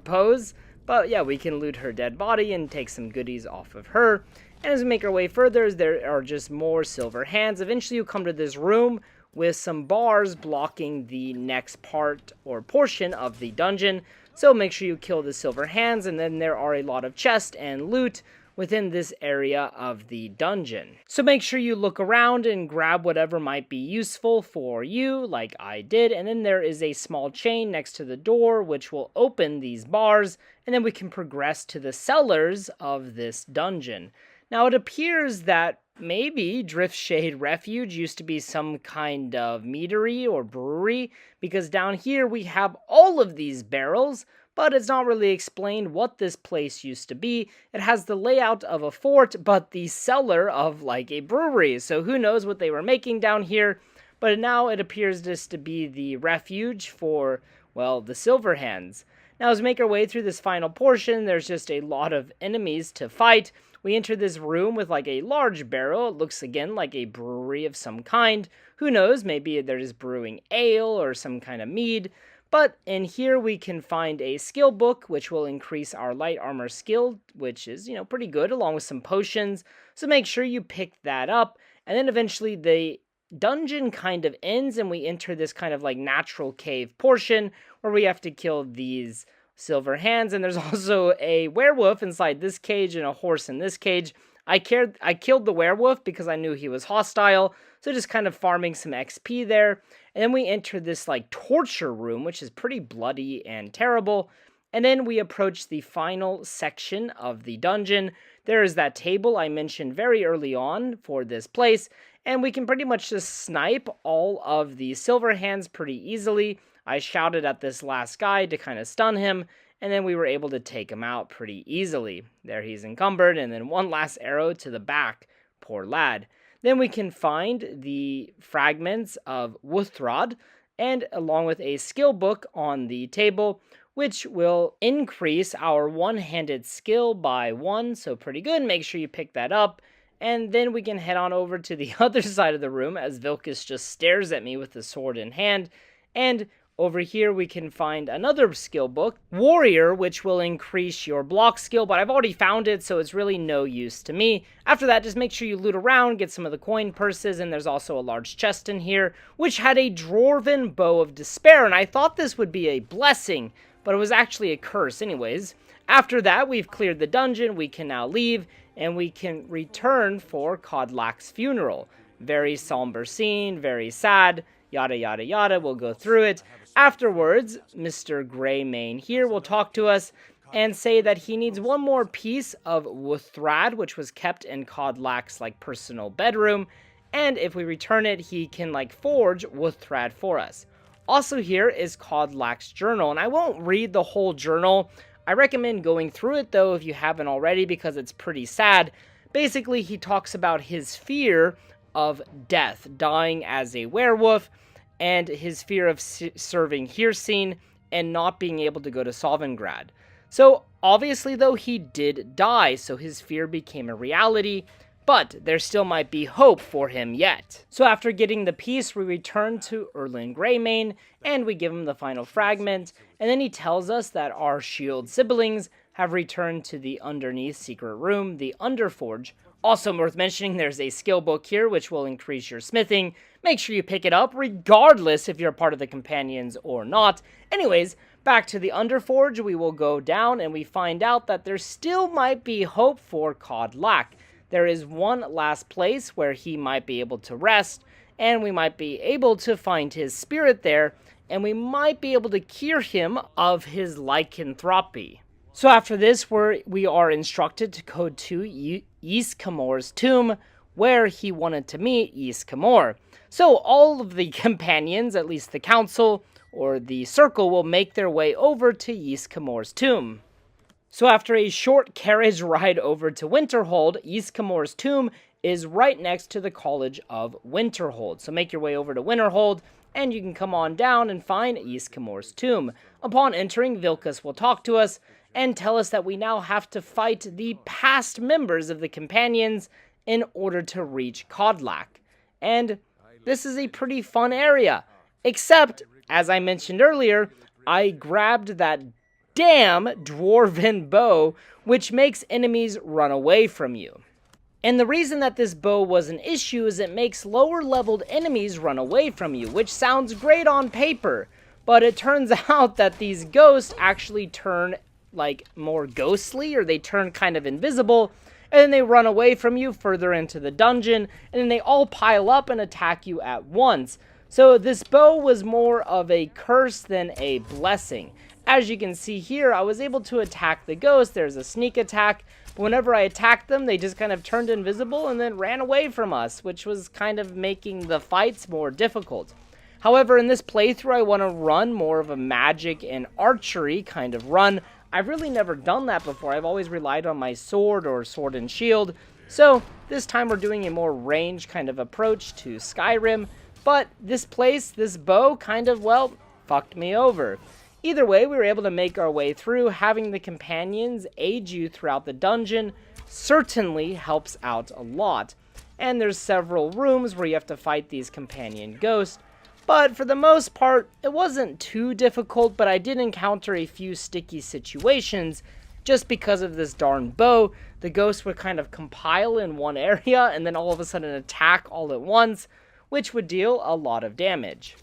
pose. But yeah, we can loot her dead body and take some goodies off of her. And as we make our way further, there are just more Silver Hands. Eventually you come to this room with some bars blocking the next part or portion of the dungeon. So make sure you kill the Silver Hands, and then there are a lot of chests and loot within this area of the dungeon. So make sure you look around and grab whatever might be useful for you, like I did, and then there is a small chain next to the door which will open these bars, and then we can progress to the cellars of this dungeon. Now, it appears that maybe Driftshade Refuge used to be some kind of meadery or brewery, because down here we have all of these barrels, but it's not really explained what this place used to be. It has the layout of a fort, but the cellar of like a brewery, so who knows what they were making down here, but now it appears just to be the refuge for, well, the Silver Hands. Now, as we make our way through this final portion, there's just a lot of enemies to fight. We enter this room with like a large barrel. It looks again like a brewery of some kind. Who knows, maybe they're just brewing ale or some kind of mead. But in here we can find a skill book, which will increase our light armor skill, which is, pretty good, along with some potions. So make sure you pick that up. And then eventually the dungeon kind of ends and we enter this kind of like natural cave portion where we have to kill these Silver Hands. And there's also a werewolf inside this cage and a horse in this cage. I killed the werewolf because I knew he was hostile, so just kind of farming some XP there. And then we enter this like torture room, which is pretty bloody and terrible. And then we approach the final section of the dungeon. There is that table I mentioned very early on for this place, and we can pretty much just snipe all of the Silver Hands pretty easily. I shouted at this last guy to kind of stun him, and then we were able to take him out pretty easily. There he's encumbered, and then one last arrow to the back. Poor lad. Then we can find the fragments of Wuthrad, and along with a skill book on the table, which will increase our one-handed skill by 1, so pretty good. Make sure you pick that up. And then we can head on over to the other side of the room as Vilkas just stares at me with the sword in hand. And over here we can find another skill book, Warrior, which will increase your block skill, but I've already found it, so it's really no use to me. After that, just make sure you loot around, get some of the coin purses, and there's also a large chest in here, which had a Dwarven Bow of Despair, and I thought this would be a blessing, but it was actually a curse anyways. After that, we've cleared the dungeon, we can now leave, and we can return for Kodlak's funeral. Very somber scene, very sad, yada yada yada, we'll go through it. Afterwards, Mr. Greymane here will talk to us and say that he needs one more piece of Wuthrad, which was kept in Kodlak's personal bedroom, and if we return it, he can forge Wuthrad for us. Also here is Kodlak's journal, and I won't read the whole journal. I recommend going through it though if you haven't already, because it's pretty sad. Basically, he talks about his fear of death, dying as a werewolf, and his fear of serving Hircine and not being able to go to Sovngrad. So, obviously, though, he did die, so his fear became a reality. but there still might be hope for him yet. So after getting the piece, we return to Erlen Greymane, and we give him the final fragment, and then he tells us that our shield siblings have returned to the underneath secret room, the Underforge. Also worth mentioning, there's a skill book here which will increase your smithing. Make sure you pick it up, regardless if you're part of the companions or not. Anyways, back to the Underforge, we will go down and we find out that there still might be hope for Kodlak. There is one last place where he might be able to rest, and we might be able to find his spirit there, and we might be able to cure him of his lycanthropy. So after this, we are instructed to go to Yskamor's tomb, where he wanted to meet Yskamor. So all of the companions, at least the council or the circle, will make their way over to Yskamor's tomb. So after a short carriage ride over to Winterhold, Yskamor's tomb is right next to the College of Winterhold. So make your way over to Winterhold, and you can come on down and find Yskamor's tomb. Upon entering, Vilkas will talk to us and tell us that we now have to fight the past members of the companions in order to reach Kodlak. And this is a pretty fun area, except, as I mentioned earlier, I grabbed that damn dwarven bow, which makes enemies run away from you. And the reason that this bow was an issue is it makes lower leveled enemies run away from you, which sounds great on paper, but it turns out that these ghosts actually turn like more ghostly, or they turn kind of invisible, and then they run away from you further into the dungeon, and then they all pile up and attack you at once. So this bow was more of a curse than a blessing. As you can see here, I was able to attack the ghost. There's a sneak attack, but whenever I attacked them, they just kind of turned invisible and then ran away from us, which was kind of making the fights more difficult. However, in this playthrough, I want to run more of a magic and archery kind of run. I've really never done that before. I've always relied on my sword or sword and shield. So this time we're doing a more range kind of approach to Skyrim. But this bow kind of, well, fucked me over. Either way, we were able to make our way through. Having the companions aid you throughout the dungeon certainly helps out a lot. And there's several rooms where you have to fight these companion ghosts. But for the most part, it wasn't too difficult, but I did encounter a few sticky situations just because of this darn bow. The ghosts would kind of compile in one area and then all of a sudden attack all at once, which would deal a lot of damage.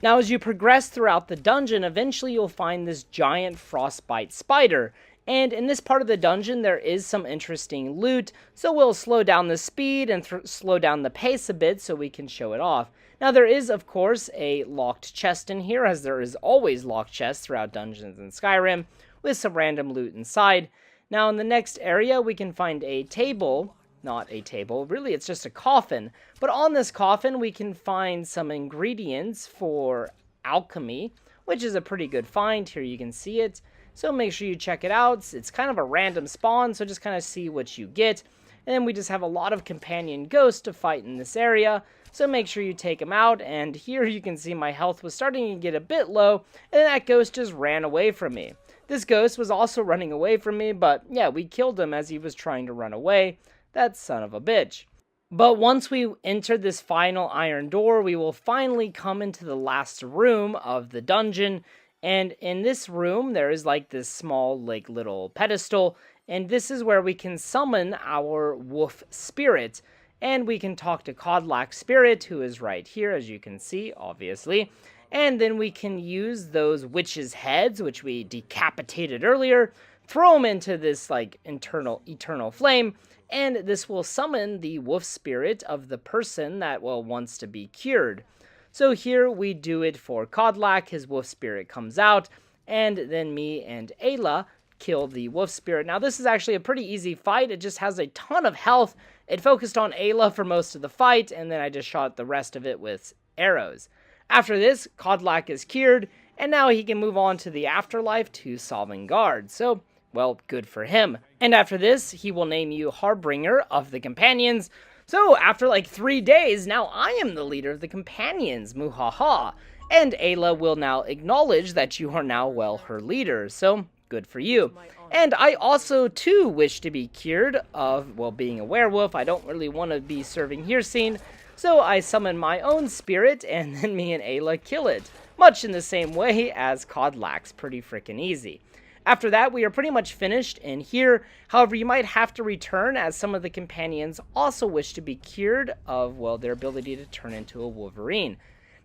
Now, as you progress throughout the dungeon, eventually you'll find this giant frostbite spider. And in this part of the dungeon, there is some interesting loot, so we'll slow down the speed and slow down the pace a bit so we can show it off. Now, there is, of course, a locked chest in here, as there is always locked chests throughout dungeons in Skyrim, with some random loot inside. Now, in the next area, we can find a table. Not a table, really, it's just a coffin. But on this coffin, we can find some ingredients for alchemy, which is a pretty good find. Here you can see it. So make sure you check it out. It's kind of a random spawn, so just kind of see what you get. And then we just have a lot of companion ghosts to fight in this area, so make sure you take them out. And here you can see my health was starting to get a bit low, and that ghost just ran away from me. This ghost was also running away from me, but yeah, we killed him as he was trying to run away. That son of a bitch. But once we enter this final iron door, we will finally come into the last room of the dungeon. And in this room, there is like this small, like little pedestal. And this is where we can summon our wolf spirit. And we can talk to Kodlak's spirit, who is right here, as you can see, obviously. And then we can use those witches' heads, which we decapitated earlier, throw them into this like eternal flame. And this will summon the wolf spirit of the person that, well, wants to be cured. So here we do it for Kodlak. His wolf spirit comes out, and then me and Ayla kill the wolf spirit. Now, this is actually a pretty easy fight. It just has a ton of health. It focused on Ayla for most of the fight, and then I just shot the rest of it with arrows. After this, Kodlak is cured, and now he can move on to the afterlife to Sungard. So, well, good for him. And after this, he will name you Harbinger of the Companions. So, after like 3 days, now I am the leader of the Companions, muhaha. And Ayla will now acknowledge that you are now, well, her leader. So, good for you. And I also, too, wish to be cured of, well, being a werewolf. I don't really want to be serving Hircine, so I summon my own spirit, and then me and Ayla kill it. Much in the same way as Codlax, pretty frickin' easy. After that, we are pretty much finished in here. However, you might have to return, as some of the companions also wish to be cured of, well, their ability to turn into a Wolverine.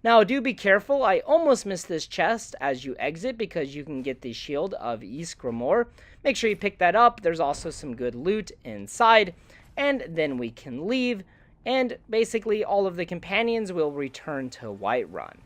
Now, do be careful. I almost missed this chest as you exit, because you can get the Shield of East Greymoor. Make sure you pick that up. There's also some good loot inside, and then we can leave, and basically all of the companions will return to Whiterun.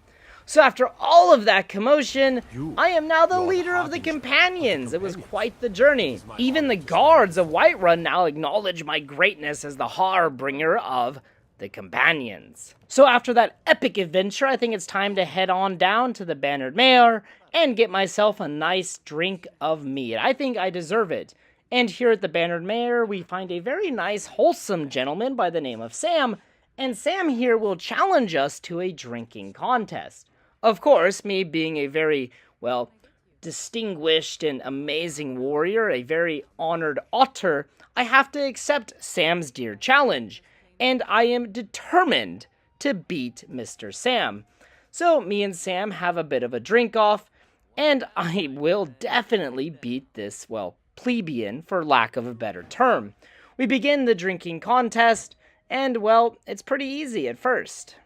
So after all of that commotion, I am now the leader of the companions. It was quite the journey. Even the guards of Whiterun now acknowledge my greatness as the harbinger of the companions. So after that epic adventure, I think it's time to head on down to the Bannered Mare and get myself a nice drink of mead. I think I deserve it. And here at the Bannered Mare, we find a very nice, wholesome gentleman by the name of Sam, and Sam here will challenge us to a drinking contest. Of course, me being a very, well, distinguished and amazing warrior, a very honored otter, I have to accept Sam's dear challenge, and I am determined to beat Mr. Sam. So me and Sam have a bit of a drink-off, and I will definitely beat this, well, plebeian, for lack of a better term. We begin the drinking contest, and, well, it's pretty easy at first.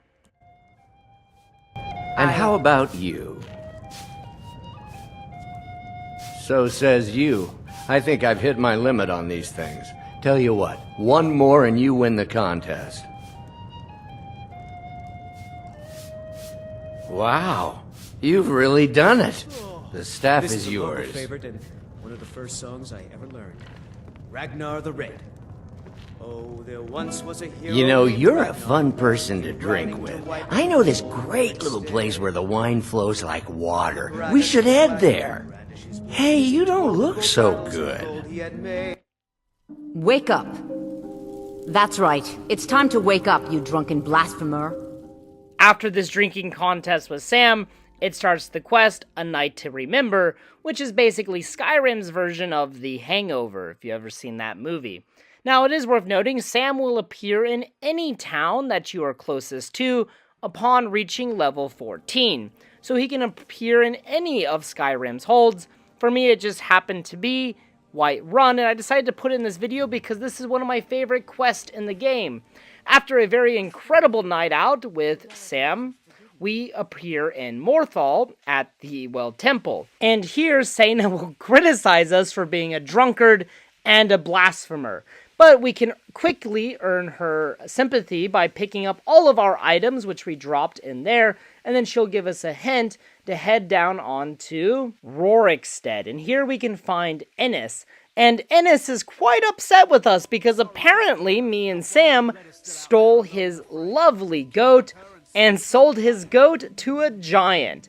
And how about you? So says you. I think I've hit my limit on these things. Tell you what, one more and you win the contest. Wow, you've really done it. The staff is yours. This is a favorite and one of the first songs I ever learned. Ragnar the Red. Oh, there once was a hero. You know, you're a fun person to drink with. I know this great little place where the wine flows like water. We should head there. Hey, you don't look so good. Wake up. That's right. It's time to wake up, you drunken blasphemer. After this drinking contest with Sam, it starts the quest, A Night to Remember, which is basically Skyrim's version of The Hangover, if you've ever seen that movie. Now, it is worth noting, Sam will appear in any town that you are closest to upon reaching level 14. So he can appear in any of Skyrim's holds. For me, it just happened to be Whiterun, and I decided to put in this video because this is one of my favorite quests in the game. After a very incredible night out with Sam, we appear in Morthal at the, well, temple. And here, Sena will criticize us for being a drunkard and a blasphemer. But we can quickly earn her sympathy by picking up all of our items, which we dropped in there, and then she'll give us a hint to head down onto Rorikstead. And here we can find Ennis. And Ennis is quite upset with us because apparently me and Sam stole his lovely goat and sold his goat to a giant.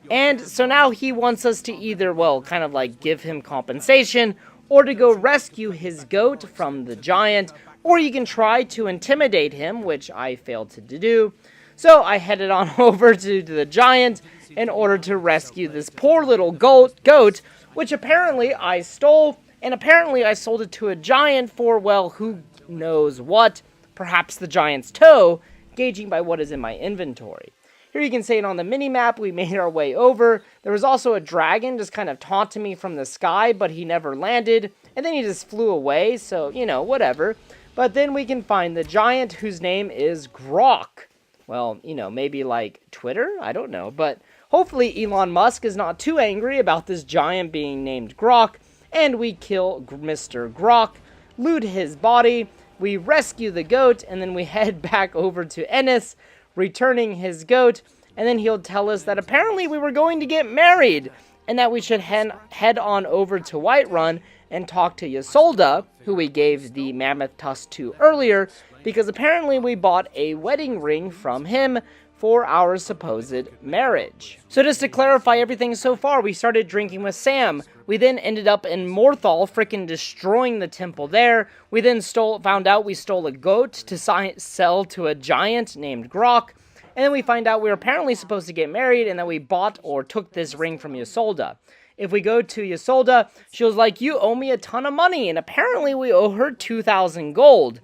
And so now he wants us to either, well, kind of like give him compensation, or to go rescue his goat from the giant, or you can try to intimidate him, which I failed to do. So I headed on over to the giant in order to rescue this poor little goat, which apparently I stole, and apparently I sold it to a giant for, well, who knows what, perhaps the giant's toe, gauging by what is in my inventory. Here you can see it on the mini-map. We made our way over. There was also a dragon just kind of taunting me from the sky, but he never landed. And then he just flew away, so, you know, whatever. But then we can find the giant whose name is Grok. Well, you know, maybe like Twitter? I don't know. But hopefully Elon Musk is not too angry about this giant being named Grok. And we kill Mr. Grok, loot his body, we rescue the goat, and then we head back over to Ennis, returning his goat, and then he'll tell us that apparently we were going to get married, and that we should head on over to Whiterun and talk to Ysolda, who we gave the mammoth tusk to earlier, because apparently we bought a wedding ring from him for our supposed marriage. So just to clarify everything so far, we started drinking with Sam. We then ended up in Morthal, frickin' destroying the temple there. We then found out we stole a goat to sell to a giant named Grok. And then we find out we were apparently supposed to get married, and that we bought or took this ring from Ysolda. if we go to Ysolda, she was like, you owe me a ton of money, and apparently we owe her 2,000 gold.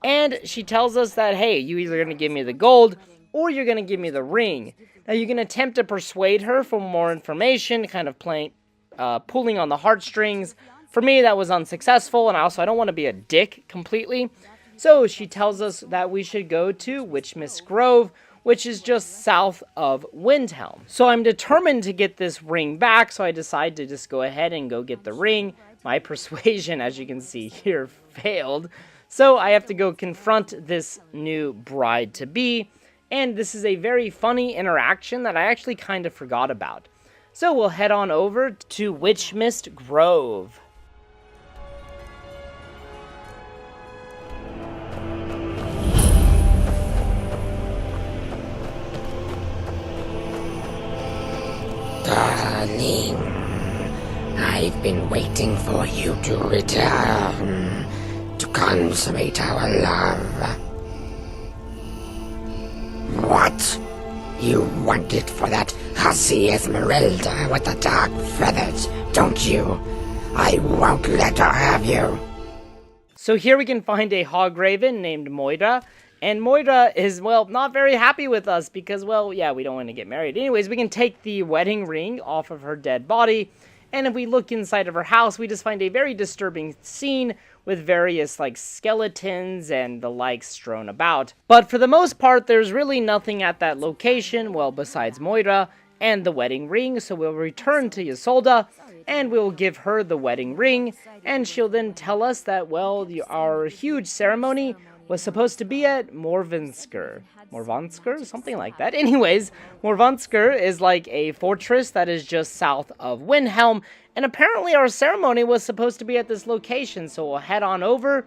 And she tells us that, hey, you either going to give me the gold, or you're going to give me the ring. Now, you can attempt to persuade her for more information, kind of pulling on the heartstrings. For me, that was unsuccessful, and I don't want to be a dick completely. So she tells us that we should go to Witchmist Grove, which is just south of Windhelm. So I'm determined to get this ring back, so I decide to just go ahead and go get the ring. My persuasion, as you can see here, failed. So I have to go confront this new bride-to-be, and this is a very funny interaction that I actually kind of forgot about. So we'll head on over to Witchmist Grove. Darling, I've been waiting for you to return to consummate our love. What? You want it for that hussy Esmeralda with the dark feathers, don't you? I won't let her have you. So here we can find a Hograven named Moira. And Moira is, well, not very happy with us because, well, yeah, we don't want to get married. Anyways, we can take the wedding ring off of her dead body. And if we look inside of her house, we just find a very disturbing scene with various, like, skeletons and the like strewn about. But for the most part, there's really nothing at that location, well, besides Moira and the wedding ring. So we'll return to Ysolda, and we'll give her the wedding ring. And she'll then tell us that, well, our huge ceremony was supposed to be at Morvunskar. Morvunskar? Something like that. Anyways, Morvunskar is like a fortress that is just south of Windhelm, and apparently our ceremony was supposed to be at this location, so we'll head on over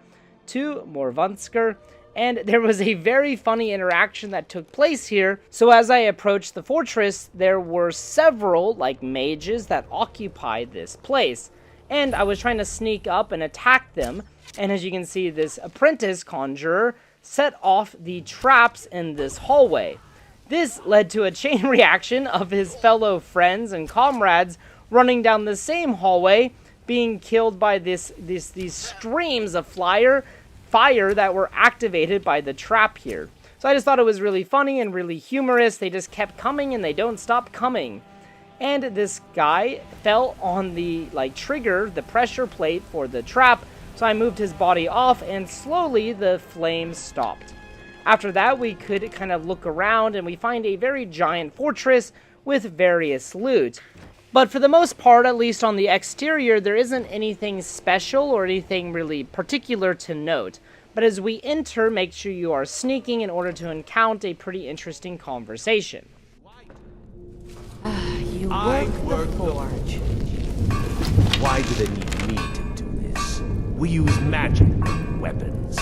to Morvunskar, and there was a very funny interaction that took place here. So as I approached the fortress, there were several, like, mages that occupied this place, and I was trying to sneak up and attack them. And as you can see, this apprentice conjurer set off the traps in this hallway. This led to a chain reaction of his fellow friends and comrades running down the same hallway, being killed by these streams of fire that were activated by the trap here. So I just thought it was really funny and really humorous. They just kept coming and they don't stop coming. And this guy fell on the, like, trigger, the pressure plate for the trap. So I moved his body off, and slowly the flames stopped. After that, we could kind of look around, and we find a very giant fortress with various loot. But for the most part, at least on the exterior, there isn't anything special or anything really particular to note. But as we enter, make sure you are sneaking in order to encounter a pretty interesting conversation. You work the forge. Why do they need me to do this? We use magic, weapons.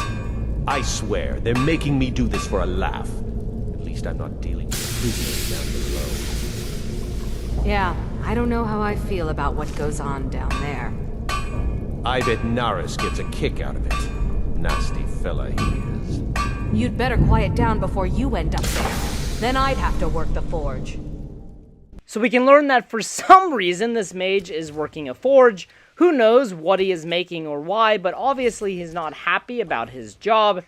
I swear, they're making me do this for a laugh. At least I'm not dealing with prisoners down below. Yeah, I don't know how I feel about what goes on down there. I bet Naris gets a kick out of it. Nasty fella he is. You'd better quiet down before you end up there. Then I'd have to work the forge. So we can learn that for some reason this mage is working a forge. Who knows what he is making or why, but obviously he's not happy about his job.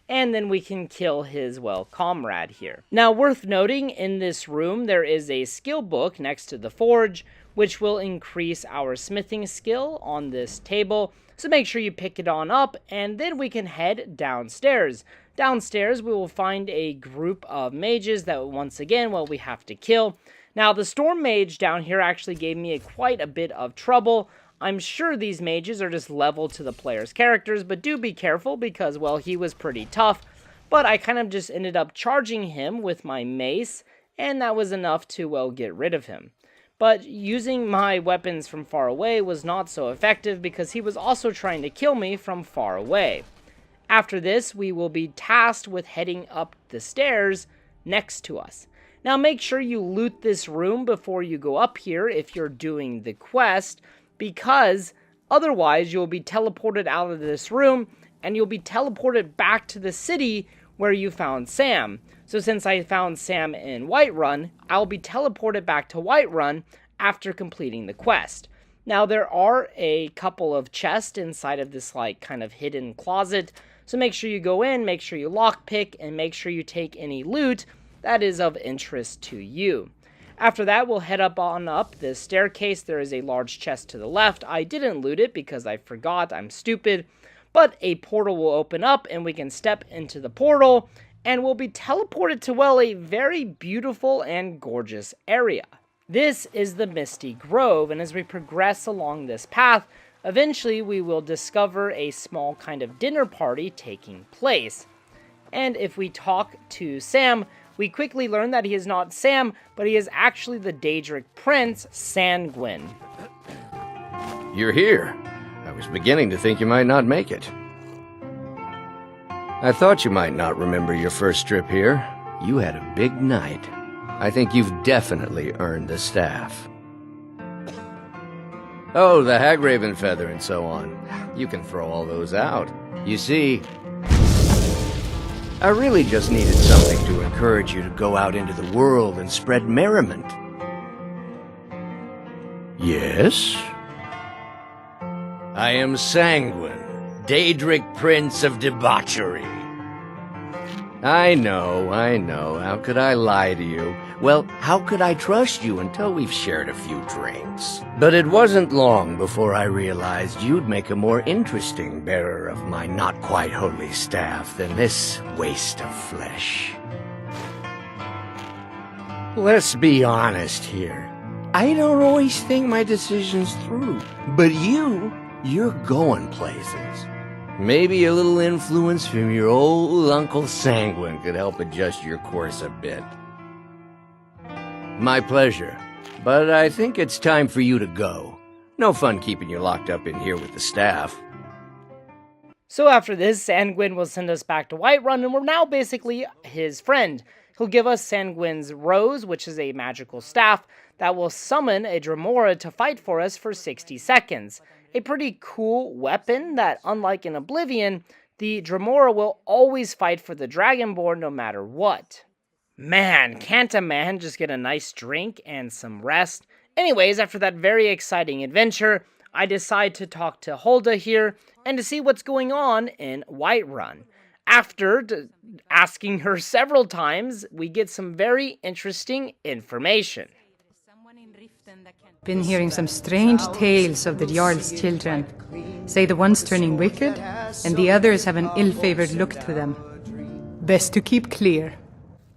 And then we can kill his, well, comrade here. Now, worth noting, in this room there is a skill book next to the forge, which will increase our smithing skill on this table. So make sure you pick it on up, and then we can head downstairs. Downstairs we will find a group of mages that, once again, well, we have to kill. Now, the Storm Mage down here actually gave me quite a bit of trouble. I'm sure these mages are just level to the player's characters, but do be careful because, well, he was pretty tough. But I kind of just ended up charging him with my mace, and that was enough to, well, get rid of him. But using my weapons from far away was not so effective because he was also trying to kill me from far away. After this, we will be tasked with heading up the stairs next to us. Now, make sure you loot this room before you go up here if you're doing the quest, because otherwise you'll be teleported out of this room and you'll be teleported back to the city where you found Sam. So since I found Sam in Whiterun, I'll be teleported back to Whiterun after completing the quest. Now, there are a couple of chests inside of this, like, kind of hidden closet, so make sure you go in, make sure you lockpick, and make sure you take any loot that is of interest to you. After that, we'll head up this staircase. There is a large chest to the left. I didn't loot it because I forgot, I'm stupid, but a portal will open up, and we can step into the portal, and we'll be teleported to, well, a very beautiful and gorgeous area. This is the Misty Grove, and as we progress along this path, eventually we will discover a small kind of dinner party taking place. And if we talk to Sam, we quickly learn that he is not Sam, but he is actually the Daedric Prince, Sanguine. You're here. I was beginning to think you might not make it. I thought you might not remember your first trip here. You had a big night. I think you've definitely earned the staff. Oh, the Hagraven feather and so on. You can throw all those out. You see, I really just needed something to encourage you to go out into the world and spread merriment. Yes? I am Sanguine, Daedric Prince of Debauchery. I know. How could I lie to you? Well, how could I trust you until we've shared a few drinks? But it wasn't long before I realized you'd make a more interesting bearer of my not-quite-holy staff than this waste of flesh. Let's be honest here. I don't always think my decisions through. But you're going places. Maybe a little influence from your old Uncle Sanguine could help adjust your course a bit. My pleasure, but I think it's time for you to go. No fun keeping you locked up in here with the staff. So after this, Sanguine will send us back to Whiterun, and we're now basically his friend. He'll give us Sanguine's Rose, which is a magical staff that will summon a Dremora to fight for us for 60 seconds. A pretty cool weapon that, unlike in Oblivion, the Dremora will always fight for the Dragonborn no matter what. Man, can't a man just get a nice drink and some rest? Anyways, after that very exciting adventure, I decide to talk to Hulda here and to see what's going on in Whiterun. After asking her several times, we get some very interesting information. Been hearing some strange tales of the Jarl's children. Say the one's turning wicked, and the others have an ill-favored look to them. Best to keep clear.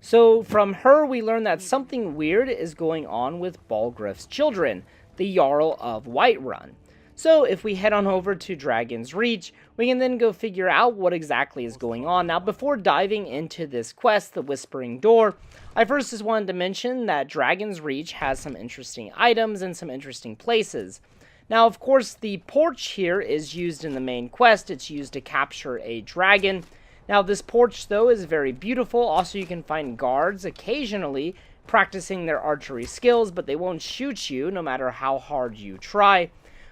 So from her, we learn that something weird is going on with Balgruuf's children, the Jarl of Whiterun. So if we head on over to Dragon's Reach, we can then go figure out what exactly is going on. Now, before diving into this quest, the Whispering Door, I first just wanted to mention that Dragon's Reach has some interesting items and some interesting places. Now, of course, the porch here is used in the main quest. It's used to capture a dragon. Now, this porch, though, is very beautiful. Also, you can find guards occasionally practicing their archery skills, but they won't shoot you no matter how hard you try.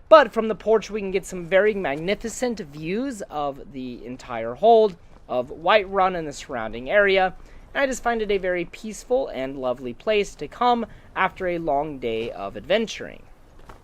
But from the porch, we can get some very magnificent views of the entire hold, of Whiterun and the surrounding area. And I just find it a very peaceful and lovely place to come after a long day of adventuring.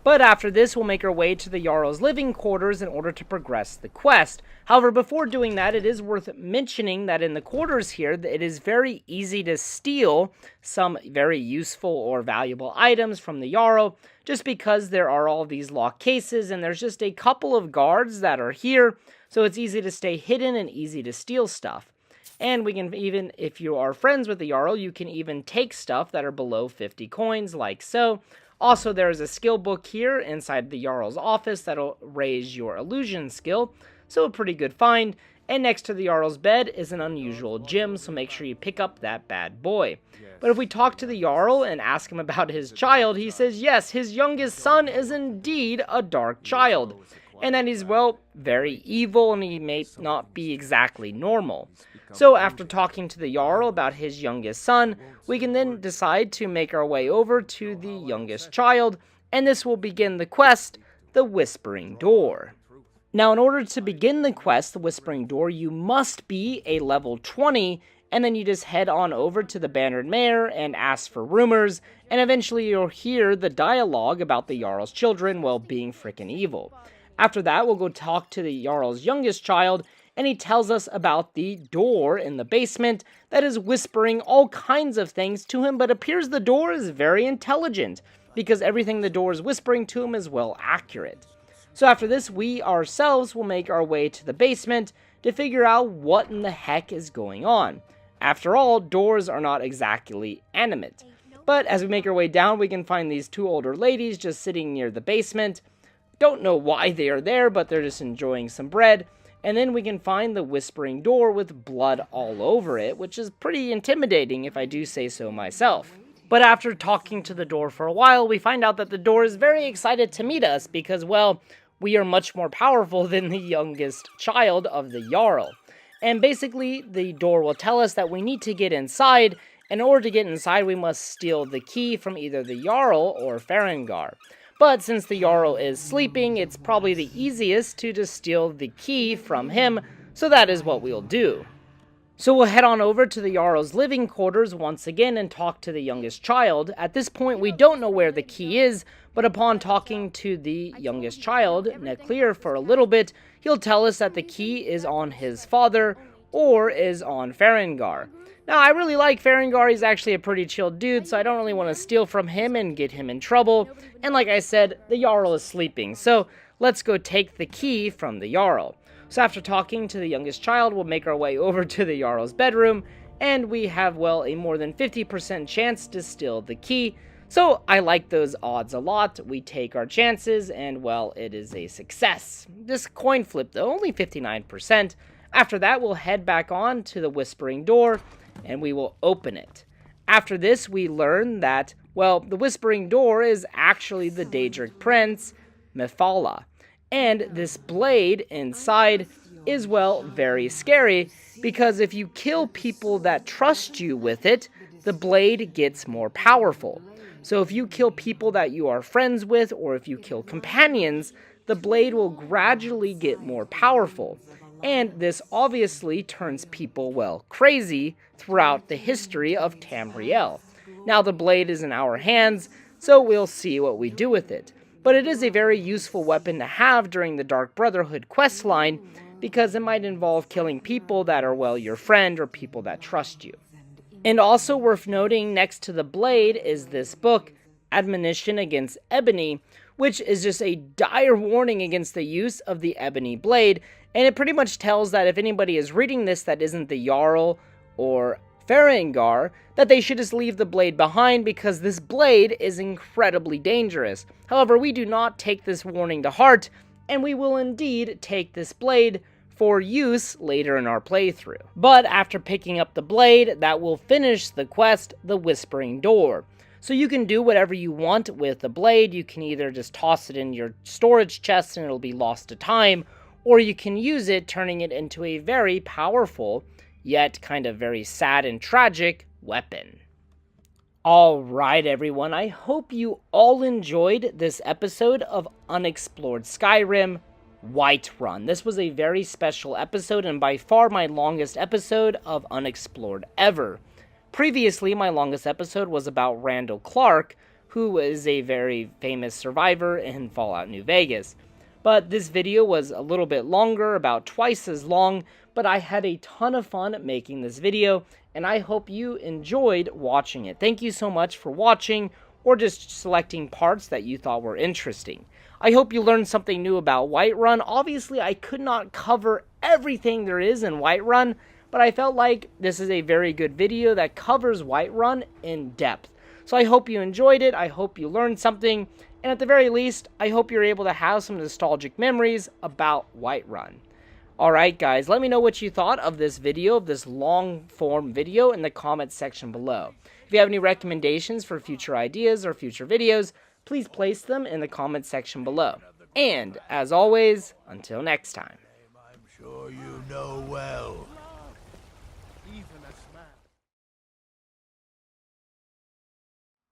But after this, we'll make our way to the Jarl's living quarters in order to progress the quest. However, before doing that, it is worth mentioning that in the quarters here, it is very easy to steal some very useful or valuable items from the Jarl, just because there are all these locked cases, and there's just a couple of guards that are here, so it's easy to stay hidden and easy to steal stuff. And we can even, if you are friends with the Jarl, you can even take stuff that are below 50 coins, like so. Also, there is a skill book here inside the Jarl's office that'll raise your illusion skill, so a pretty good find. And next to the Jarl's bed is an unusual gem, so make sure you pick up that bad boy. But if we talk to the Jarl and ask him about his child, he says yes, his youngest son is indeed a dark child, and that he's, well, very evil and he may not be exactly normal. So after talking to the Jarl about his youngest son, we can then decide to make our way over to the youngest child, and this will begin the quest, the Whispering Door. Now, in order to begin the quest, the Whispering Door, you must be a level 20, and then you just head on over to the Bannered Mare and ask for rumors, and eventually you'll hear the dialogue about the Jarl's children, well, being frickin' evil. After that, we'll go talk to the Jarl's youngest child, and he tells us about the door in the basement that is whispering all kinds of things to him, but appears the door is very intelligent, because everything the door is whispering to him is well accurate. So after this, we ourselves will make our way to the basement to figure out what in the heck is going on. After all, doors are not exactly animate. But as we make our way down, we can find these two older ladies just sitting near the basement. Don't know why they are there, but they're just enjoying some bread. And then we can find the whispering door with blood all over it, which is pretty intimidating if I do say so myself. But after talking to the door for a while, we find out that the door is very excited to meet us because, well, we are much more powerful than the youngest child of the Jarl. And basically, the door will tell us that we need to get inside. In order to get inside, we must steal the key from either the Jarl or Farengar. But since the Jarl is sleeping, it's probably the easiest to just steal the key from him, so that is what we'll do. So we'll head on over to the Jarl's living quarters once again and talk to the youngest child. At this point, we don't know where the key is, but upon talking to the youngest child, Neclear, for a little bit, he'll tell us that the key is on his father, or is on Farengar. Now, I really like Farengar. He's actually a pretty chill dude, so I don't really want to steal from him and get him in trouble. And like I said, the Jarl is sleeping, so let's go take the key from the Jarl. So after talking to the youngest child, we'll make our way over to the Jarl's bedroom, and we have, well, a more than 50% chance to steal the key. So I like those odds a lot. We take our chances, and, well, it is a success. This coin flip, though, only 59%. After that, we'll head back on to the Whispering Door, and we will open it. After this, we learn that, well, the Whispering Door is actually the Daedric Prince, Mephala. And this blade inside is, well, very scary, because if you kill people that trust you with it, the blade gets more powerful. So if you kill people that you are friends with, or if you kill companions, the blade will gradually get more powerful. And this obviously turns people, well, crazy throughout the history of Tamriel. Now the blade is in our hands, so we'll see what we do with it. But it is a very useful weapon to have during the Dark Brotherhood questline, because it might involve killing people that are, well, your friend or people that trust you. And also worth noting, next to the blade is this book, Admonition Against Ebony, which is just a dire warning against the use of the ebony blade, and it pretty much tells that if anybody is reading this that isn't the Jarl or Farengar, that they should just leave the blade behind because this blade is incredibly dangerous. However, we do not take this warning to heart, and we will indeed take this blade for use later in our playthrough. But after picking up the blade, that will finish the quest, the Whispering Door. So you can do whatever you want with the blade. You can either just toss it in your storage chest and it'll be lost to time, or you can use it, turning it into a very powerful, yet kind of very sad and tragic weapon. Alright everyone, I hope you all enjoyed this episode of Unexplored Skyrim, Whiterun. This was a very special episode and by far my longest episode of Unexplored ever. Previously, my longest episode was about Randall Clark, who is a very famous survivor in Fallout New Vegas. But this video was a little bit longer, about twice as long, but I had a ton of fun making this video, and I hope you enjoyed watching it. Thank you so much for watching, or just selecting parts that you thought were interesting. I hope you learned something new about Whiterun. Obviously, I could not cover everything there is in Whiterun, but I felt like this is a very good video that covers Whiterun in depth. So I hope you enjoyed it, I hope you learned something, and at the very least, I hope you're able to have some nostalgic memories about Whiterun. Alright guys, let me know what you thought of this video, of this long form video in the comments section below. If you have any recommendations for future ideas or future videos, please place them in the comments section below. And, as always, until next time. I'm sure you know well.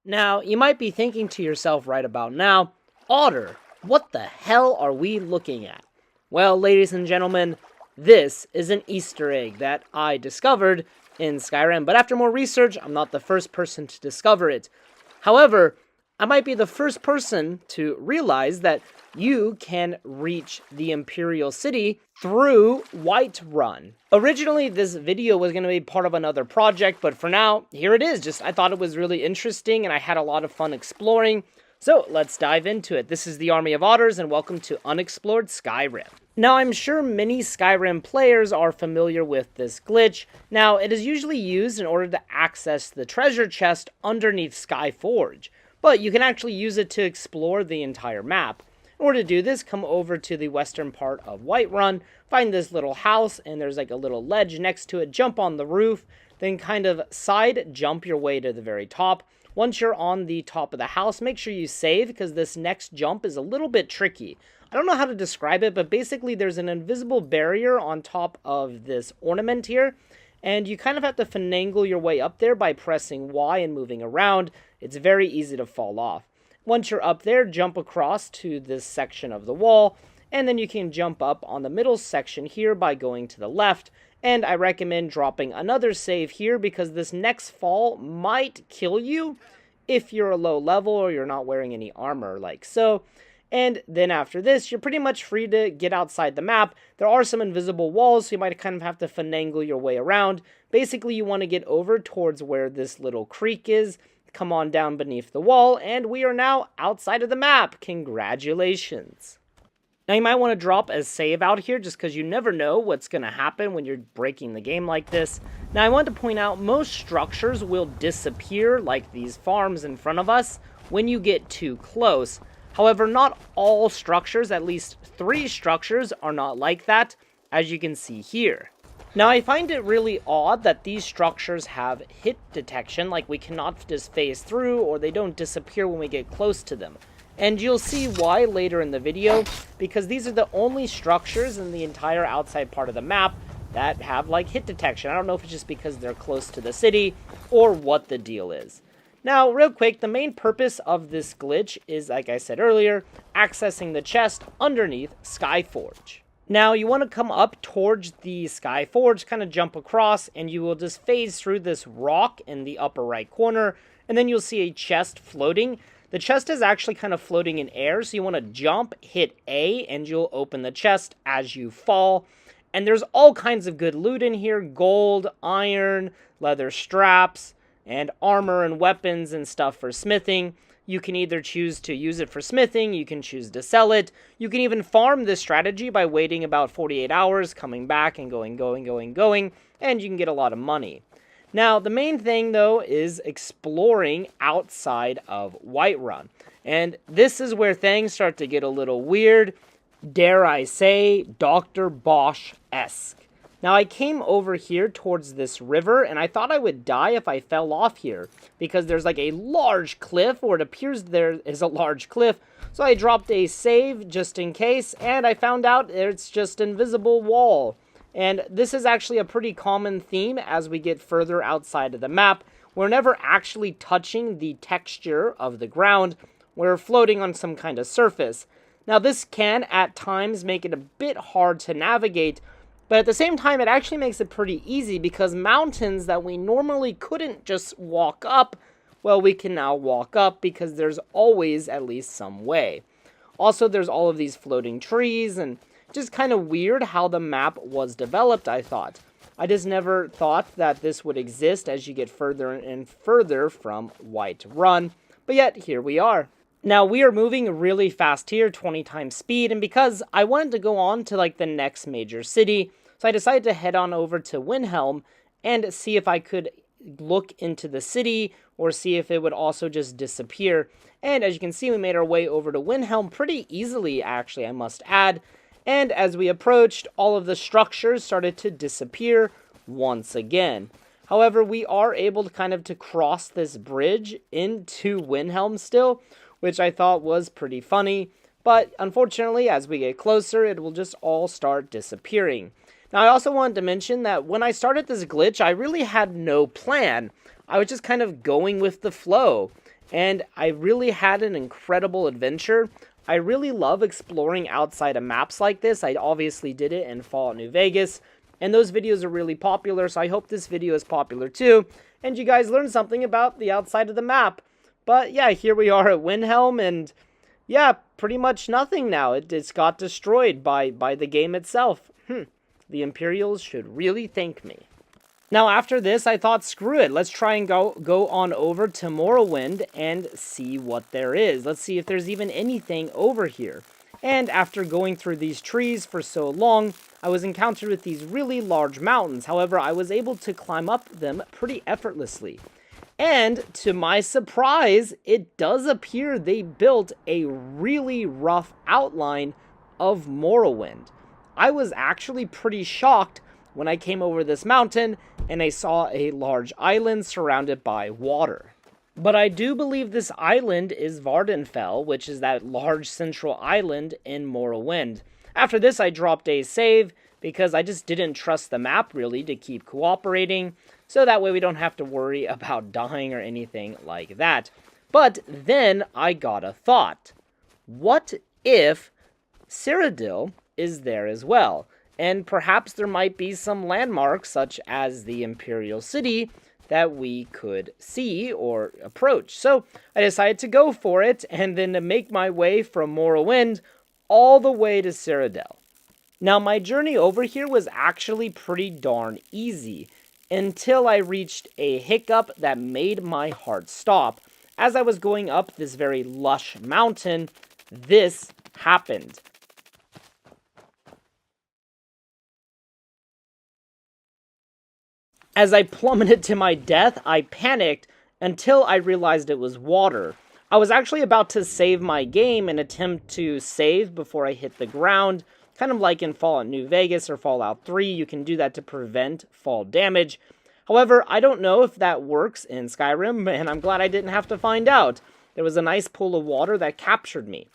Now, you might be thinking to yourself right about now, Otter, what the hell are we looking at? Well, ladies and gentlemen, this is an Easter egg that I discovered in Skyrim, but after more research, I'm not the first person to discover it. However, I might be the first person to realize that you can reach the Imperial City through Whiterun. Originally, this video was going to be part of another project, but for now, here it is. I thought it was really interesting, and I had a lot of fun exploring. So, let's dive into it. This is the Army of Otters, and welcome to Unexplored Skyrim. Now, I'm sure many Skyrim players are familiar with this glitch. Now, it is usually used in order to access the treasure chest underneath Skyforge, but you can actually use it to explore the entire map. In order to do this, come over to the western part of Whiterun, find this little house, and there's like a little ledge next to it. Jump on the roof, then kind of side jump your way to the very top. Once you're on the top of the house, make sure you save, because this next jump is a little bit tricky. I don't know how to describe it, but basically there's an invisible barrier on top of this ornament here, and you kind of have to finagle your way up there by pressing Y and moving around. It's very easy to fall off. Once you're up there, jump across to this section of the wall, and then you can jump up on the middle section here by going to the left. And I recommend dropping another save here, because this next fall might kill you if you're a low level or you're not wearing any armor like so. And then after this, you're pretty much free to get outside the map. There are some invisible walls, so you might kind of have to finagle your way around. Basically, you want to get over towards where this little creek is. Come on down beneath the wall, and we are now outside of the map. Congratulations. Now, you might want to drop a save out here, just because you never know what's going to happen when you're breaking the game like this. Now, I want to point out, most structures will disappear, like these farms in front of us, when you get too close. However, not all structures, at least 3 structures, are not like that, as you can see here. Now, I find it really odd that these structures have hit detection, like we cannot just phase through, or they don't disappear when we get close to them. And you'll see why later in the video, because these are the only structures in the entire outside part of the map that have, like, hit detection. I don't know if it's just because they're close to the city, or what the deal is. Now, real quick, the main purpose of this glitch is, like I said earlier, accessing the chest underneath Skyforge. Now, you want to come up towards the Skyforge, kind of jump across, and you will just phase through this rock in the upper right corner, and then you'll see a chest floating. The chest is actually kind of floating in air, so you want to jump, hit A, and you'll open the chest as you fall. And there's all kinds of good loot in here: gold, iron, leather straps, and armor and weapons and stuff for smithing. You can either choose to use it for smithing, you can choose to sell it. You can even farm this strategy by waiting about 48 hours, coming back and going, and you can get a lot of money. Now, the main thing, though, is exploring outside of Whiterun. And this is where things start to get a little weird, dare I say, Dr. Bosch-esque. Now, I came over here towards this river, and I thought I would die if I fell off here, because there's like a large cliff, or it appears there is a large cliff. So I dropped a save just in case, and I found out it's just an invisible wall. And this is actually a pretty common theme as we get further outside of the map. We're never actually touching the texture of the ground. We're floating on some kind of surface. Now, this can, at times, make it a bit hard to navigate, but at the same time, it actually makes it pretty easy, because mountains that we normally couldn't just walk up, well, we can now walk up, because there's always at least some way. Also, there's all of these floating trees, and just kind of weird how the map was developed, I thought. I just never thought that this would exist as you get further and further from Whiterun, but yet, here we are. Now, we are moving really fast here, 20 times speed, and because I wanted to go on to, like, the next major city, so I decided to head on over to Windhelm and see if I could look into the city, or see if it would also just disappear. And as you can see, we made our way over to Windhelm pretty easily, actually, I must add. And as we approached, all of the structures started to disappear once again. However, we are able to kind of cross this bridge into Windhelm still, which I thought was pretty funny. But unfortunately, as we get closer, it will just all start disappearing. Now, I also wanted to mention that when I started this glitch, I really had no plan. I was just kind of going with the flow, and I really had an incredible adventure. I really love exploring outside of maps like this. I obviously did it in Fallout New Vegas, and those videos are really popular, so I hope this video is popular too, and you guys learned something about the outside of the map. But yeah, here we are at Windhelm, and yeah, pretty much nothing now. It's got destroyed by the game itself. The Imperials should really thank me. Now after this, I thought, screw it. Let's try and go on over to Morrowind and see what there is. Let's see if there's even anything over here. And after going through these trees for so long, I was encountered with these really large mountains. However, I was able to climb up them pretty effortlessly. And to my surprise, it does appear they built a really rough outline of Morrowind. I was actually pretty shocked when I came over this mountain and I saw a large island surrounded by water. But I do believe this island is Vvardenfell, which is that large central island in Morrowind. After this, I dropped a save because I just didn't trust the map really to keep cooperating, so that way we don't have to worry about dying or anything like that. But then I got a thought. What if Cyrodiil is there as well? And perhaps there might be some landmarks, such as the Imperial City, that we could see or approach. So I decided to go for it, and then to make my way from Morrowind all the way to Cyrodiil. Now my journey over here was actually pretty darn easy, until I reached a hiccup that made my heart stop. As I was going up this very lush mountain, this happened. As I plummeted to my death, I panicked until I realized it was water. I was actually about to save my game and attempt to save before I hit the ground, kind of like in Fallout New Vegas or Fallout 3, you can do that to prevent fall damage. However, I don't know if that works in Skyrim, and I'm glad I didn't have to find out. There was a nice pool of water that captured me.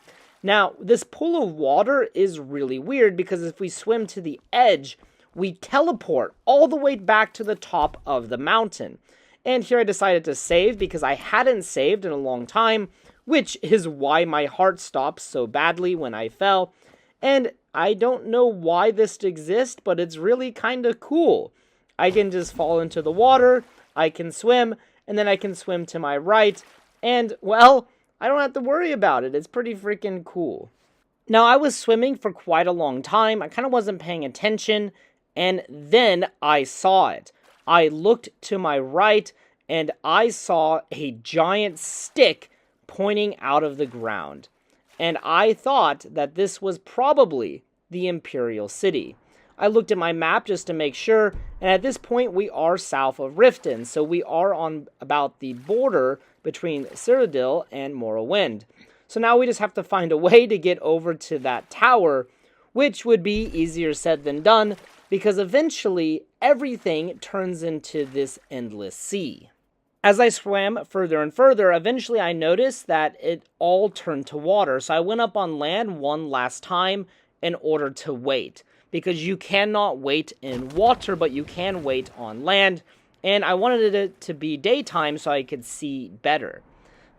Now, this pool of water is really weird because if we swim to the edge, we teleport all the way back to the top of the mountain. And here I decided to save because I hadn't saved in a long time, which is why my heart stopped so badly when I fell. And I don't know why this exists, but it's really kind of cool. I can just fall into the water, I can swim, and then I can swim to my right, and, well, I don't have to worry about it. It's pretty freaking cool. Now, I was swimming for quite a long time. I kind of wasn't paying attention, and then I saw it. I looked to my right, and I saw a giant stick pointing out of the ground. And I thought that this was probably the Imperial City. I looked at my map just to make sure, and at this point we are south of Riften, so we are on about the border between Cyrodiil and Morrowind. So now we just have to find a way to get over to that tower, which would be easier said than done, because eventually everything turns into this endless sea. As I swam further and further, eventually I noticed that it all turned to water, so I went up on land one last time in order to wait. Because you cannot wait in water, but you can wait on land, and I wanted it to be daytime so I could see better.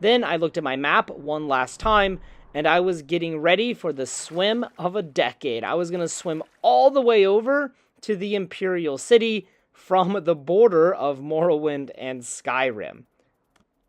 Then I looked at my map one last time, and I was getting ready for the swim of a decade. I was going to swim all the way over to the Imperial City from the border of Morrowind and Skyrim.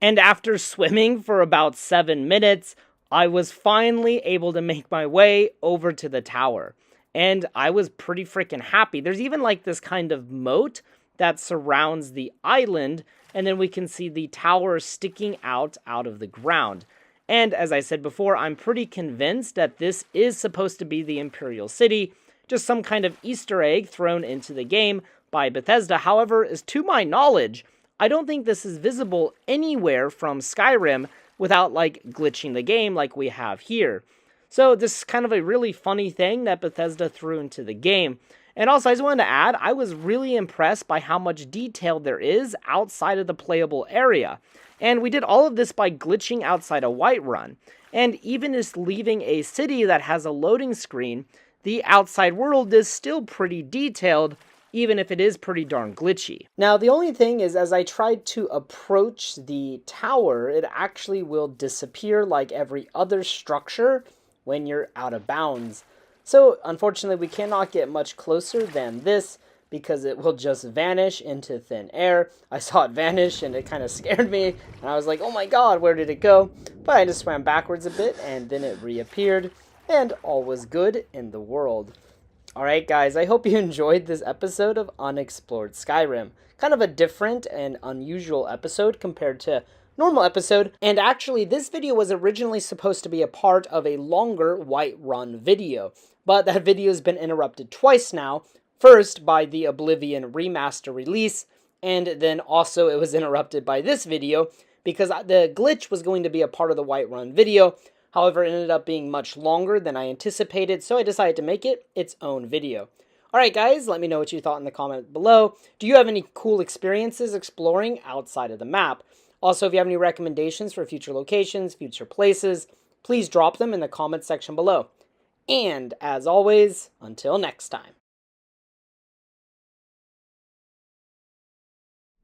And after swimming for about 7 minutes, I was finally able to make my way over to the tower. And I was pretty freaking happy. There's even like this kind of moat that surrounds the island, and then we can see the tower sticking out of the ground. And as I said before, I'm pretty convinced that this is supposed to be the Imperial City, just some kind of Easter egg thrown into the game by Bethesda. However, as to my knowledge, I don't think this is visible anywhere from Skyrim without like glitching the game like we have here. So this is kind of a really funny thing that Bethesda threw into the game. And also, I just wanted to add, I was really impressed by how much detail there is outside of the playable area. And we did all of this by glitching outside of Whiterun. And even just leaving a city that has a loading screen, the outside world is still pretty detailed, even if it is pretty darn glitchy. Now, the only thing is, as I tried to approach the tower, it actually will disappear like every other structure when you're out of bounds. So, unfortunately, we cannot get much closer than this, because it will just vanish into thin air. I saw it vanish and it kind of scared me, and I was like, oh my god, where did it go? But I just swam backwards a bit and then it reappeared, and all was good in the world. Alright guys, I hope you enjoyed this episode of Unexplored Skyrim. Kind of a different and unusual episode compared to normal episode, and actually this video was originally supposed to be a part of a longer Whiterun video, but that video has been interrupted twice now. First by the Oblivion remaster release, and then also it was interrupted by this video because the glitch was going to be a part of the Whiterun video. However, it ended up being much longer than I anticipated, so I decided to make it its own video. Alright guys, let me know what you thought in the comment below. Do you have any cool experiences exploring outside of the map? Also, if you have any recommendations for future locations, future places, please drop them in the comment section below. And as always, until next time.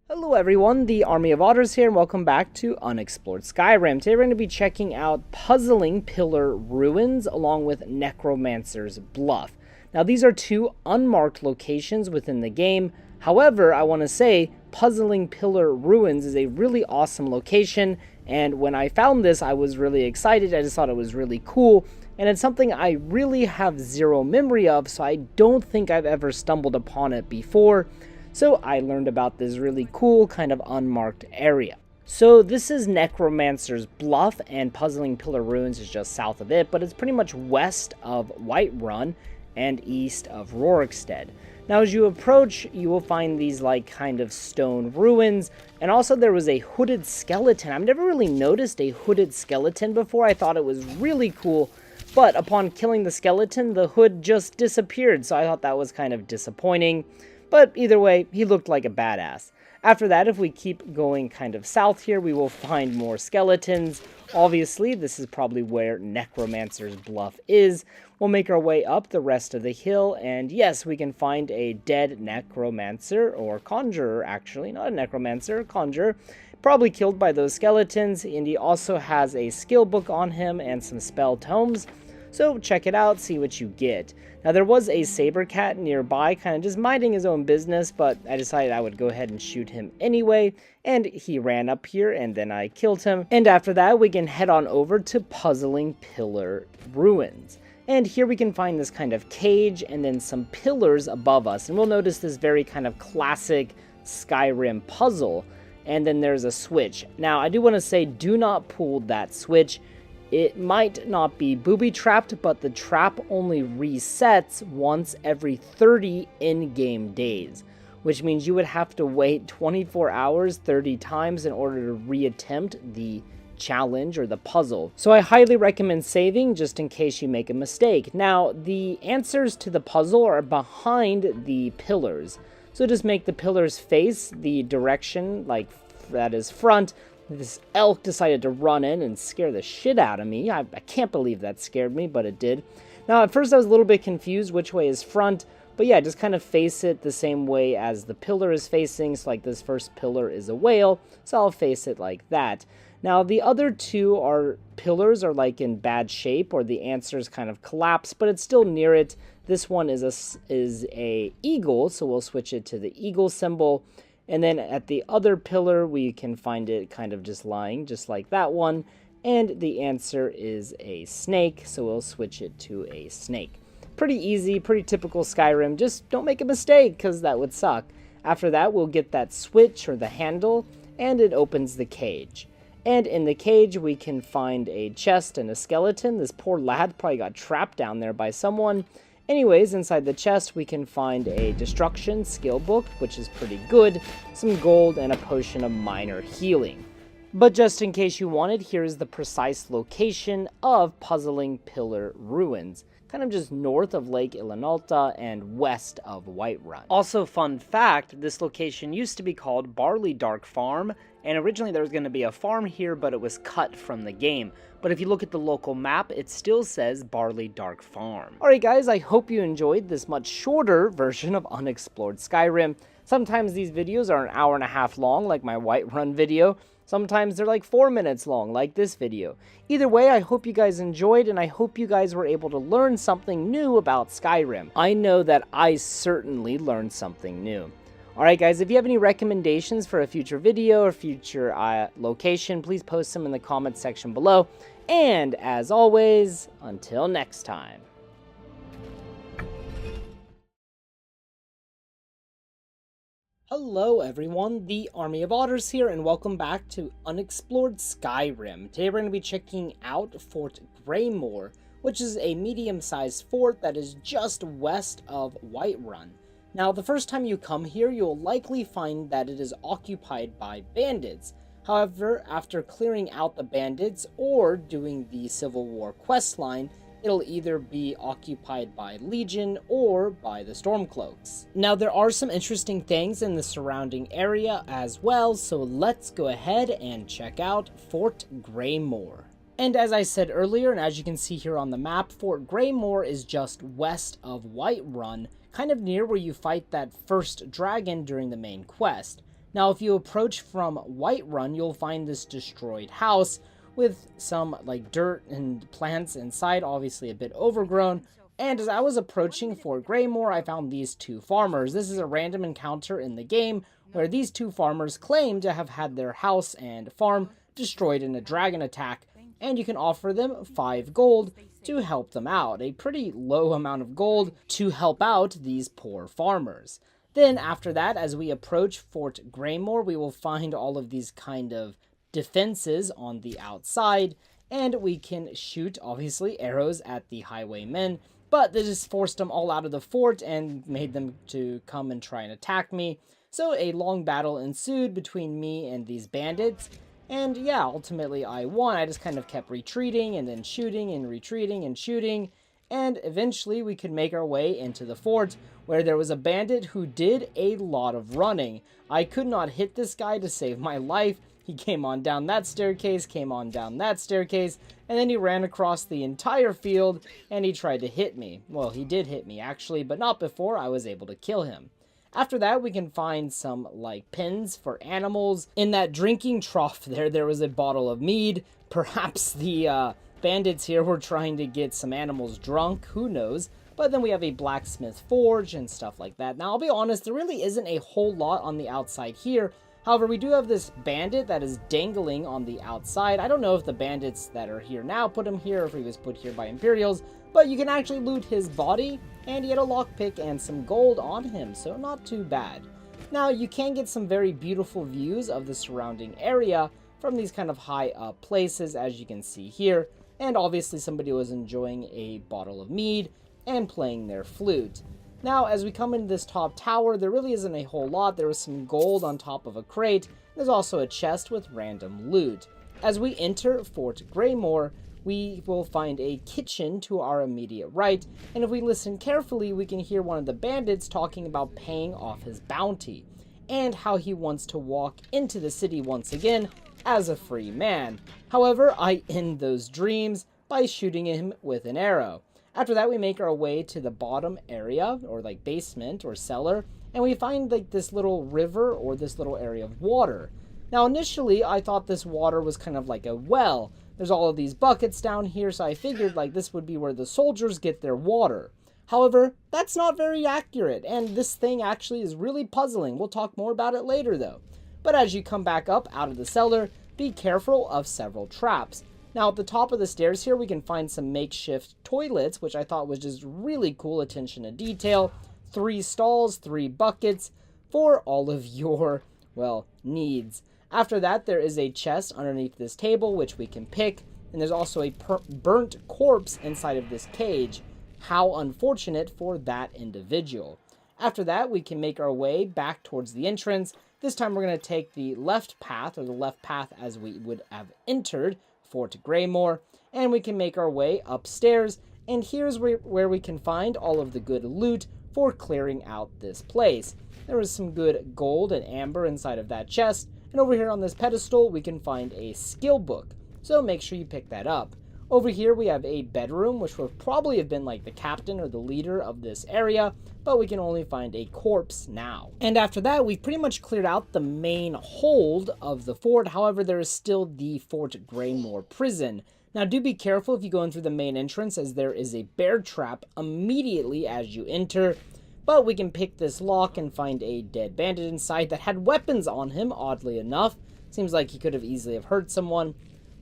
Hello everyone, the Army of Otters here, and welcome back to Unexplored Skyrim. Today we're going to be checking out Puzzling Pillar Ruins along with Necromancer's Bluff. Now these are two unmarked locations within the game. However, I want to say Puzzling Pillar Ruins is a really awesome location, and when I found this I was really excited. I just thought it was really cool, and it's something I really have zero memory of, so I don't think I've ever stumbled upon it before. So I learned about this really cool kind of unmarked area. So this is Necromancer's Bluff, and Puzzling Pillar Ruins is just south of it, but it's pretty much west of Whiterun and east of Rorikstead. Now as you approach, you will find these like kind of stone ruins, and also there was a hooded skeleton. I've never really noticed a hooded skeleton before. I thought it was really cool, but upon killing the skeleton, the hood just disappeared, so I thought that was kind of disappointing. But either way, he looked like a badass. After that, if we keep going kind of south here, we will find more skeletons. Obviously, this is probably where Necromancer's Bluff is. We'll make our way up the rest of the hill, and yes, we can find a dead necromancer, or conjurer actually, not a necromancer, conjurer, probably killed by those skeletons, and he also has a skill book on him and some spell tomes. So check it out, see what you get. Now there was a saber cat nearby, kind of just minding his own business, but I decided I would go ahead and shoot him anyway, and he ran up here and then I killed him. And after that we can head on over to Puzzling Pillar Ruins. And here we can find this kind of cage and then some pillars above us, and we'll notice this very kind of classic Skyrim puzzle. And then there's a switch. Now I do want to say, do not pull that switch. It might not be booby-trapped, but the trap only resets once every 30 in-game days, which means you would have to wait 24 hours 30 times in order to reattempt the challenge or the puzzle. So I highly recommend saving just in case you make a mistake. Now, the answers to the puzzle are behind the pillars. So just make the pillars face the direction, like that is front. This elk decided to run in and scare the shit out of me. I can't believe that scared me, but it did. Now, at first I was a little bit confused which way is front, but yeah, just kind of face it the same way as the pillar is facing. So like this first pillar is a whale, so I'll face it like that. Now, the other two pillars are like in bad shape, or the answers kind of collapse, but it's still near it. This one is a eagle, so we'll switch it to the eagle symbol. And then at the other pillar, we can find it kind of just lying, just like that one. And the answer is a snake, so we'll switch it to a snake. Pretty easy, pretty typical Skyrim. Just don't make a mistake, because that would suck. After that, we'll get that switch or the handle, and it opens the cage. And in the cage, we can find a chest and a skeleton. This poor lad probably got trapped down there by someone. Anyways, inside the chest, we can find a destruction skill book, which is pretty good, some gold, and a potion of minor healing. But just in case you wanted, here's the precise location of Puzzling Pillar Ruins, kind of just north of Lake Ilinalta and west of Whiterun. Also, fun fact, this location used to be called Barley Dark Farm, and originally there was going to be a farm here, but it was cut from the game. But if you look at the local map, it still says Barley Dark Farm. Alright guys, I hope you enjoyed this much shorter version of Unexplored Skyrim. Sometimes these videos are an hour and a half long, like my Whiterun video, Sometimes they're like 4 minutes long, like this video. Either way, I hope you guys enjoyed, and I hope you guys were able to learn something new about Skyrim. I know that I certainly learned something new. Alright guys, if you have any recommendations for a future video or future location, please post them in the comments section below. And as always, until next time. Hello everyone, the Army of Otters here, and welcome back to Unexplored Skyrim. Today we're going to be checking out Fort Greymoor, which is a medium-sized fort that is just west of Whiterun. Now, the first time you come here, you'll likely find that it is occupied by bandits. However, after clearing out the bandits or doing the Civil War questline, it'll either be occupied by Legion or by the Stormcloaks. Now, there are some interesting things in the surrounding area as well, so let's go ahead and check out Fort Greymoor. And as I said earlier, and as you can see here on the map, Fort Greymoor is just west of Whiterun, kind of near where you fight that first dragon during the main quest. Now, if you approach from Whiterun, you'll find this destroyed house with some like dirt and plants inside, obviously a bit overgrown. And as I was approaching Fort Greymoor, I found these two farmers. This is a random encounter in the game where these two farmers claim to have had their house and farm destroyed in a dragon attack, and you can offer them 5 gold to help them out. A pretty low amount of gold to help out these poor farmers. Then after that, as we approach Fort Greymoor, we will find all of these kind of defenses on the outside, and we can shoot, obviously, arrows at the highwaymen, but this just forced them all out of the fort and made them to come and try and attack me. So a long battle ensued between me and these bandits, and yeah, ultimately I won. I just kind of kept retreating and then shooting and retreating and shooting, and eventually we could make our way into the fort, where there was a bandit who did a lot of running. I could not hit this guy to save my life. He came on down that staircase, came on down that staircase, and then he ran across the entire field, and he tried to hit me. Well, he did hit me, actually, but not before I was able to kill him. After that, we can find some, like, pens for animals. In that drinking trough there was a bottle of mead. Perhaps the bandits here were trying to get some animals drunk, who knows? But then we have a blacksmith forge and stuff like that. Now, I'll be honest, there really isn't a whole lot on the outside here. However, we do have this bandit that is dangling on the outside. I don't know if the bandits that are here now put him here, or if he was put here by Imperials, but you can actually loot his body, and he had a lockpick and some gold on him, so not too bad. Now, you can get some very beautiful views of the surrounding area from these kind of high up places, as you can see here, and obviously somebody was enjoying a bottle of mead and playing their flute. Now, as we come into this top tower, there really isn't a whole lot. There was some gold on top of a crate. There's also a chest with random loot. As we enter Fort Greymoor, we will find a kitchen to our immediate right, and if we listen carefully, we can hear one of the bandits talking about paying off his bounty, and how he wants to walk into the city once again as a free man. However, I end those dreams by shooting him with an arrow. After that, we make our way to the bottom area, or like basement or cellar, and we find like this little river or this little area of water. Now, initially, I thought this water was kind of like a well. There's all of these buckets down here, so I figured like this would be where the soldiers get their water. However, that's not very accurate, and this thing actually is really puzzling. We'll talk more about it later, though. But as you come back up out of the cellar, be careful of several traps. Now, at the top of the stairs here, we can find some makeshift toilets, which I thought was just really cool attention to detail. 3 stalls, 3 buckets for all of your, well, needs. After that, there is a chest underneath this table, which we can pick, and there's also a burnt corpse inside of this cage. How unfortunate for that individual. After that, we can make our way back towards the entrance. This time, we're going to take the left path, or the left path as we would have entered Fort Greymoor, and we can make our way upstairs, and here's where we can find all of the good loot for clearing out this place. There is some good gold and amber inside of that chest, and over here on this pedestal we can find a skill book, so make sure you pick that up. Over here we have a bedroom, which would probably have been like the captain or the leader of this area, but we can only find a corpse now. And after that, we've pretty much cleared out the main hold of the fort. However, there is still the Fort Greymoor prison. Now do be careful if you go in through the main entrance, as there is a bear trap immediately as you enter. But we can pick this lock and find a dead bandit inside that had weapons on him, oddly enough. Seems like he could have easily have hurt someone.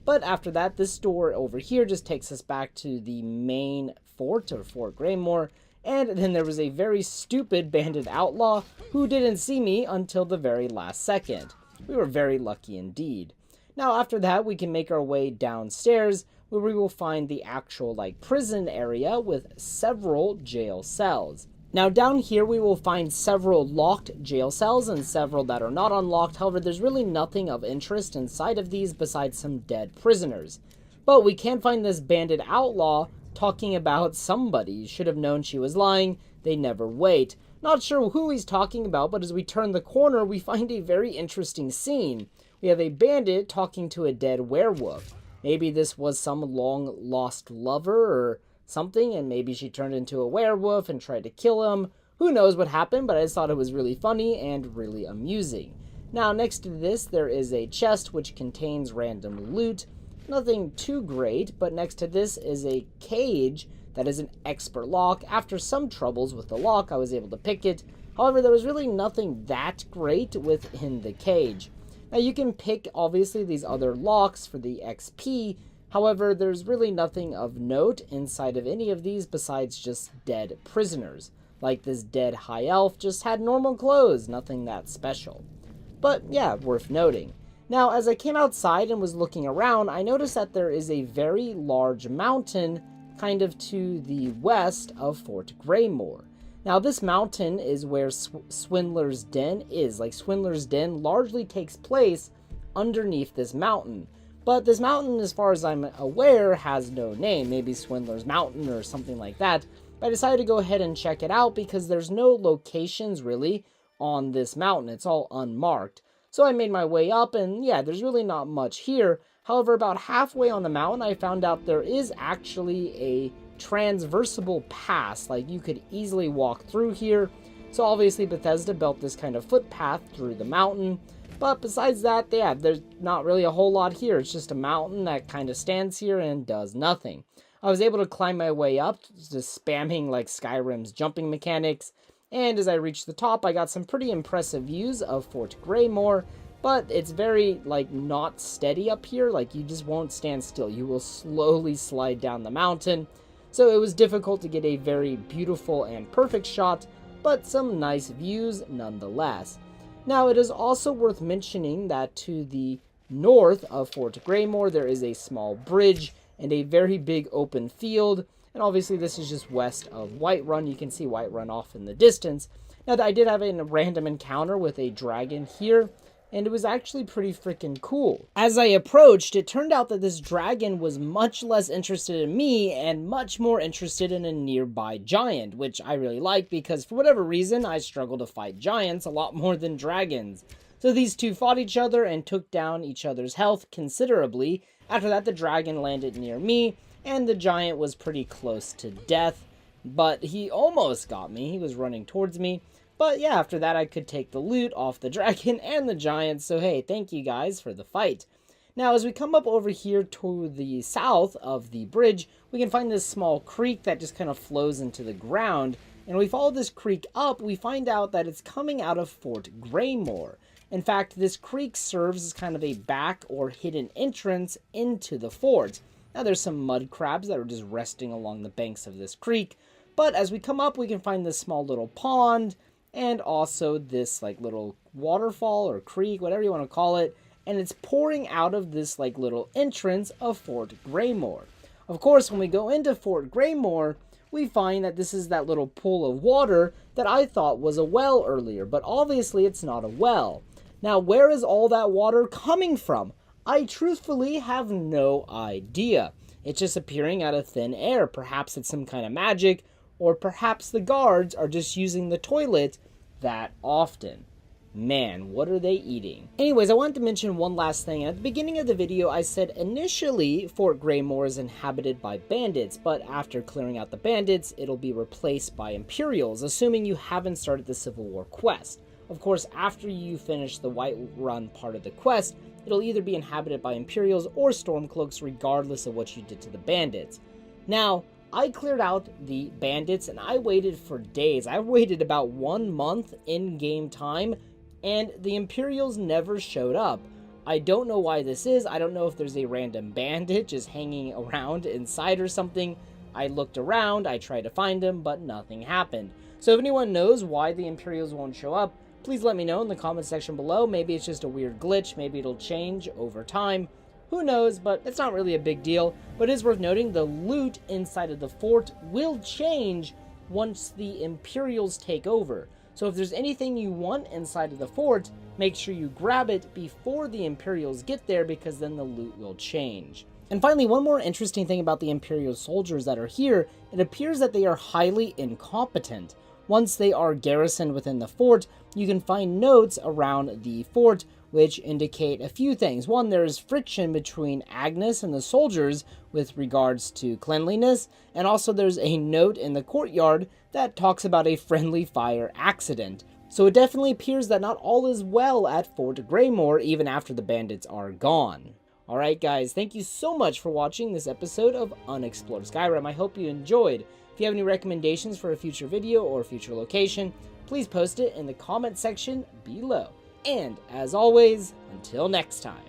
But after that, this door over here just takes us back to the main fort, or Fort Greymoor. And then there was a very stupid bandit outlaw who didn't see me until the very last second. We were very lucky indeed. Now after that, we can make our way downstairs, where we will find the actual prison area with several jail cells. Now down here we will find several locked jail cells and several that are not unlocked. However, there's really nothing of interest inside of these besides some dead prisoners. But we can find this bandit outlaw talking about somebody should have known she was lying, they never wait. Not sure who he's talking about, but as we turn the corner we find a very interesting scene. We have a bandit talking to a dead werewolf. Maybe this was some long lost lover or something, and maybe she turned into a werewolf and tried to kill him. Who knows what happened, but I just thought it was really funny and really amusing. Now next to this there is a chest which contains random loot. Nothing too great, but next to this is a cage that is an expert lock. After some troubles with the lock, I was able to pick it. However, there was really nothing that great within the cage. Now you can pick obviously these other locks for the XP. However, there's really nothing of note inside of any of these besides just dead prisoners. Like this dead high elf just had normal clothes, nothing that special. But yeah, worth noting. Now, as I came outside and was looking around, I noticed that there is a very large mountain kind of to the west of Fort Greymoor. Now, this mountain is where Swindler's Den is. Swindler's Den largely takes place underneath this mountain. But this mountain, as far as I'm aware, has no name. Maybe Swindler's Mountain or something like that. But I decided to go ahead and check it out because there's no locations really on this mountain. It's all unmarked. So I made my way up, and yeah, there's really not much here. However, about halfway on the mountain, I found out there is actually a transversable pass. You could easily walk through here. So obviously Bethesda built this kind of footpath through the mountain. But besides that, yeah, there's not really a whole lot here. It's just a mountain that kind of stands here and does nothing. I was able to climb my way up, just spamming Skyrim's jumping mechanics. And as I reached the top, I got some pretty impressive views of Fort Greymoor. But it's very, not steady up here. You just won't stand still. You will slowly slide down the mountain. So it was difficult to get a very beautiful and perfect shot, but some nice views nonetheless. Now, it is also worth mentioning that to the north of Fort Greymoor, there is a small bridge and a very big open field. And obviously, this is just west of Whiterun. You can see Whiterun off in the distance. Now, I did have a random encounter with a dragon here, and it was actually pretty freaking cool. As I approached, it turned out that this dragon was much less interested in me and much more interested in a nearby giant, which I really like because for whatever reason, I struggle to fight giants a lot more than dragons. So these two fought each other and took down each other's health considerably. After that, the dragon landed near me, and the giant was pretty close to death, but he almost got me. He was running towards me. But yeah, after that I could take the loot off the dragon and the giant, so hey, thank you guys for the fight. Now, as we come up over here to the south of the bridge, we can find this small creek that just kind of flows into the ground, and we follow this creek up, we find out that it's coming out of Fort Greymoor. In fact, this creek serves as kind of a back or hidden entrance into the fort. Now, there's some mud crabs that are just resting along the banks of this creek, but as we come up, we can find this small little pond, and also this little waterfall or creek, whatever you want to call it, and it's pouring out of this little entrance of Fort Greymoor. Of course, when we go into Fort Greymoor, we find that this is that little pool of water that I thought was a well earlier, but obviously it's not a well. Now, where is all that water coming from? I truthfully have no idea. It's just appearing out of thin air. Perhaps it's some kind of magic, or perhaps the guards are just using the toilet that often. Man, what are they eating? Anyways, I wanted to mention one last thing. At the beginning of the video, I said initially Fort Greymoor is inhabited by bandits, but after clearing out the bandits, it'll be replaced by Imperials, assuming you haven't started the Civil War quest. Of course, after you finish the Whiterun part of the quest, it'll either be inhabited by Imperials or Stormcloaks, regardless of what you did to the bandits. Now, I cleared out the bandits and I waited for days. I waited about 1 month in-game time, and the Imperials never showed up. I don't know why this is. I don't know if there's a random bandit just hanging around inside or something. I looked around, I tried to find them, but nothing happened. So if anyone knows why the Imperials won't show up, please let me know in the comment section below. Maybe it's just a weird glitch, maybe it'll change over time. Who knows, but it's not really a big deal. But it is worth noting the loot inside of the fort will change once the Imperials take over. So if there's anything you want inside of the fort, make sure you grab it before the Imperials get there, because then the loot will change. And finally, one more interesting thing about the Imperial soldiers that are here, it appears that they are highly incompetent. Once they are garrisoned within the fort, you can find notes around the fort which indicate a few things. One, there's friction between Agnes and the soldiers with regards to cleanliness, and also there's a note in the courtyard that talks about a friendly fire accident. So it definitely appears that not all is well at Fort Greymoor even after the bandits are gone. Alright guys, thank you so much for watching this episode of Unexplored Skyrim. I hope you enjoyed. If you have any recommendations for a future video or future location, please post it in the comment section below. And as always, until next time.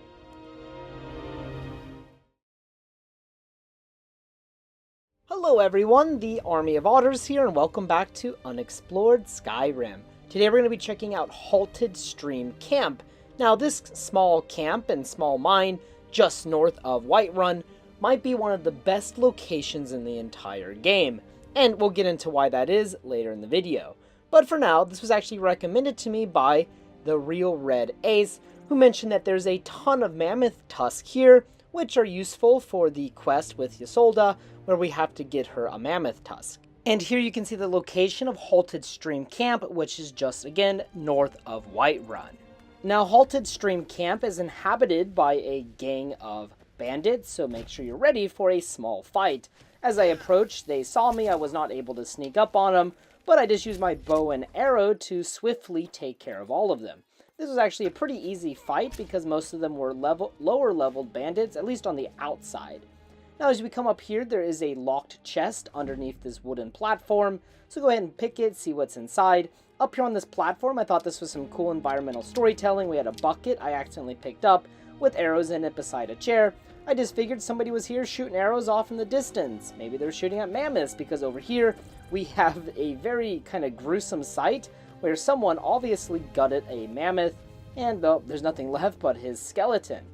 Hello everyone, the Army of Otters here, and welcome back to Unexplored Skyrim. Today we're going to be checking out Halted Stream Camp. Now this small camp and small mine just north of Whiterun might be one of the best locations in the entire game, and we'll get into why that is later in the video. But for now, this was actually recommended to me by the Real Red Ace, who mentioned that there's a ton of mammoth tusk here, which are useful for the quest with Ysolda, where we have to get her a mammoth tusk. And here you can see the location of Halted Stream Camp, which is just, again, north of Whiterun. Now, Halted Stream Camp is inhabited by a gang of bandits, so make sure you're ready for a small fight. As I approached, they saw me. I was not able to sneak up on them, but I just used my bow and arrow to swiftly take care of all of them. This was actually a pretty easy fight because most of them were lower leveled bandits, at least on the outside. Now as we come up here, there is a locked chest underneath this wooden platform, so go ahead and pick it, see what's inside. Up here on this platform, I thought this was some cool environmental storytelling. We had a bucket I accidentally picked up with arrows in it beside a chair. I just figured somebody was here shooting arrows off in the distance. Maybe they're shooting at mammoths, because over here we have a very kind of gruesome sight where someone obviously gutted a mammoth, and well, there's nothing left but his skeleton.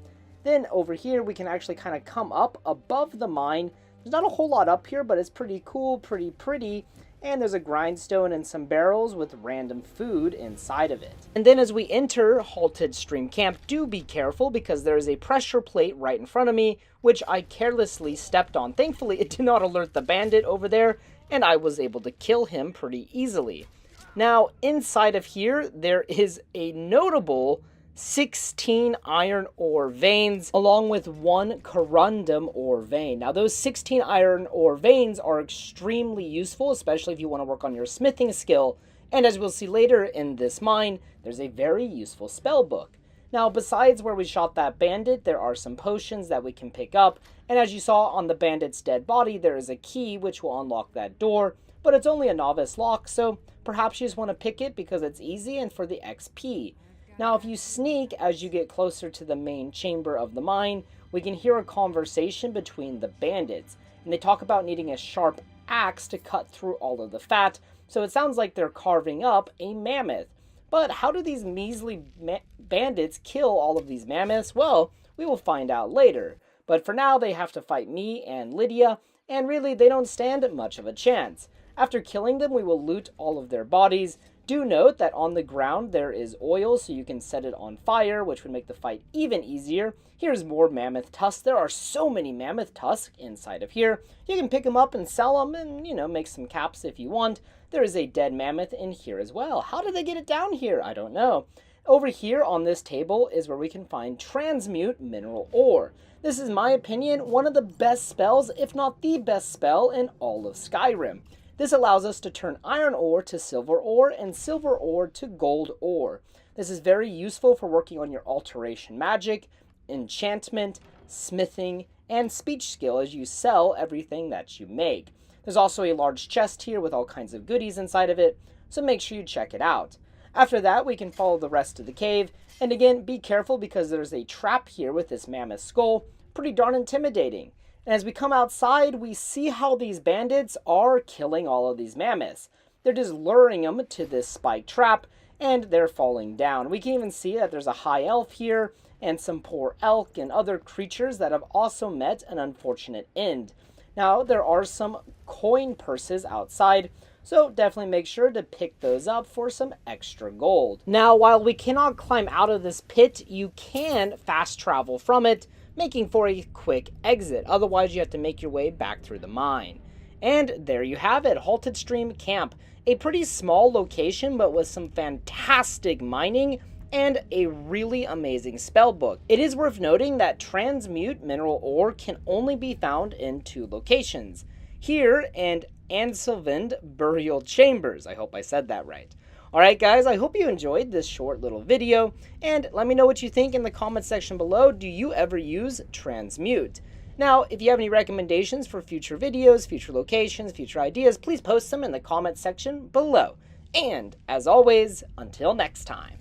Then over here we can actually kind of come up above the mine. There's not a whole lot up here, but it's pretty cool, pretty, and there's a grindstone and some barrels with random food inside of it. And then as we enter Halted Stream Camp, do be careful because there is a pressure plate right in front of me, which I carelessly stepped on. Thankfully, it did not alert the bandit over there, and I was able to kill him pretty easily. Now, inside of here, there is a notable 16 iron ore veins, along with 1 corundum ore vein. Now, those 16 iron ore veins are extremely useful, especially if you want to work on your smithing skill. And as we'll see later in this mine, there's a very useful spell book. Now, besides where we shot that bandit, there are some potions that we can pick up. And as you saw on the bandit's dead body, there is a key which will unlock that door. But it's only a novice lock, so perhaps you just want to pick it because it's easy and for the XP. Now, if you sneak as you get closer to the main chamber of the mine, we can hear a conversation between the bandits. And they talk about needing a sharp axe to cut through all of the fat, so it sounds like they're carving up a mammoth. But how do these measly bandits kill all of these mammoths? Well, we will find out later. But for now, they have to fight me and Lydia, and really, they don't stand much of a chance. After killing them, we will loot all of their bodies. Do note that on the ground there is oil, so you can set it on fire, which would make the fight even easier. Here's more mammoth tusks. There are so many mammoth tusks inside of here. You can pick them up and sell them and, you know, make some caps if you want. There is a dead mammoth in here as well. How did they get it down here? I don't know. Over here on this table is where we can find transmute mineral ore. This is, in my opinion, one of the best spells, if not the best spell, in all of Skyrim. This allows us to turn iron ore to silver ore and silver ore to gold ore. This is very useful for working on your alteration magic, enchantment, smithing, and speech skill as you sell everything that you make. There's also a large chest here with all kinds of goodies inside of it, so make sure you check it out. After that, we can follow the rest of the cave, and again, be careful because there's a trap here with this mammoth skull, pretty darn intimidating. And as we come outside, we see how these bandits are killing all of these mammoths. They're just luring them to this spike trap, and they're falling down. We can even see that there's a high elf here, and some poor elk and other creatures that have also met an unfortunate end. Now, there are some coin purses outside, so definitely make sure to pick those up for some extra gold. Now, while we cannot climb out of this pit, you can fast travel from it, making for a quick exit. Otherwise, you have to make your way back through the mine. And there you have it, Halted Stream Camp. A pretty small location, but with some fantastic mining and a really amazing spell book. It is worth noting that transmute mineral ore can only be found in 2 locations. Here and Ansylvand Burial Chambers. I hope I said that right. Alright guys, I hope you enjoyed this short little video, and let me know what you think in the comment section below. Do you ever use transmute? Now, if you have any recommendations for future videos, future locations, future ideas, please post them in the comment section below. And, as always, until next time.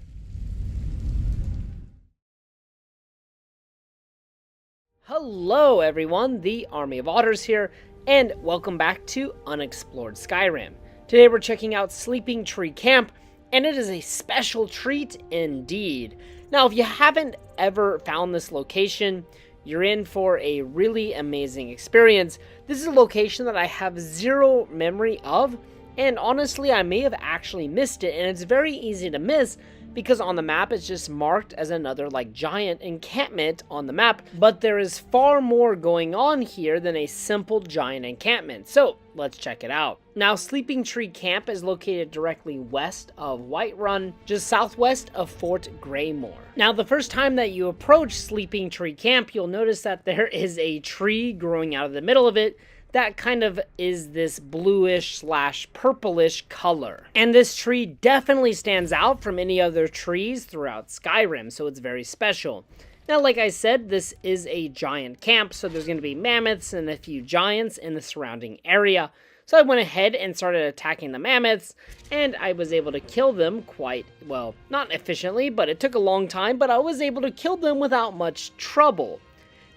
Hello everyone, the Army of Otters here, and welcome back to Unexplored Skyrim. Today we're checking out Sleeping Tree Camp, and it is a special treat indeed. Now, if you haven't ever found this location, you're in for a really amazing experience. This is a location that I have zero memory of, and honestly, I may have actually missed it, and it's very easy to miss because on the map it's just marked as another giant encampment on the map, but there is far more going on here than a simple giant encampment, so let's check it out. Now, Sleeping Tree Camp is located directly west of Whiterun, just southwest of Fort Greymoor. Now, the first time that you approach Sleeping Tree Camp, you'll notice that there is a tree growing out of the middle of it that kind of is this bluish / purplish color. And this tree definitely stands out from any other trees throughout Skyrim, so it's very special. Now, like I said, this is a giant camp, so there's going to be mammoths and a few giants in the surrounding area. So I went ahead and started attacking the mammoths, and I was able to kill them quite, well, not efficiently, but it took a long time, but I was able to kill them without much trouble.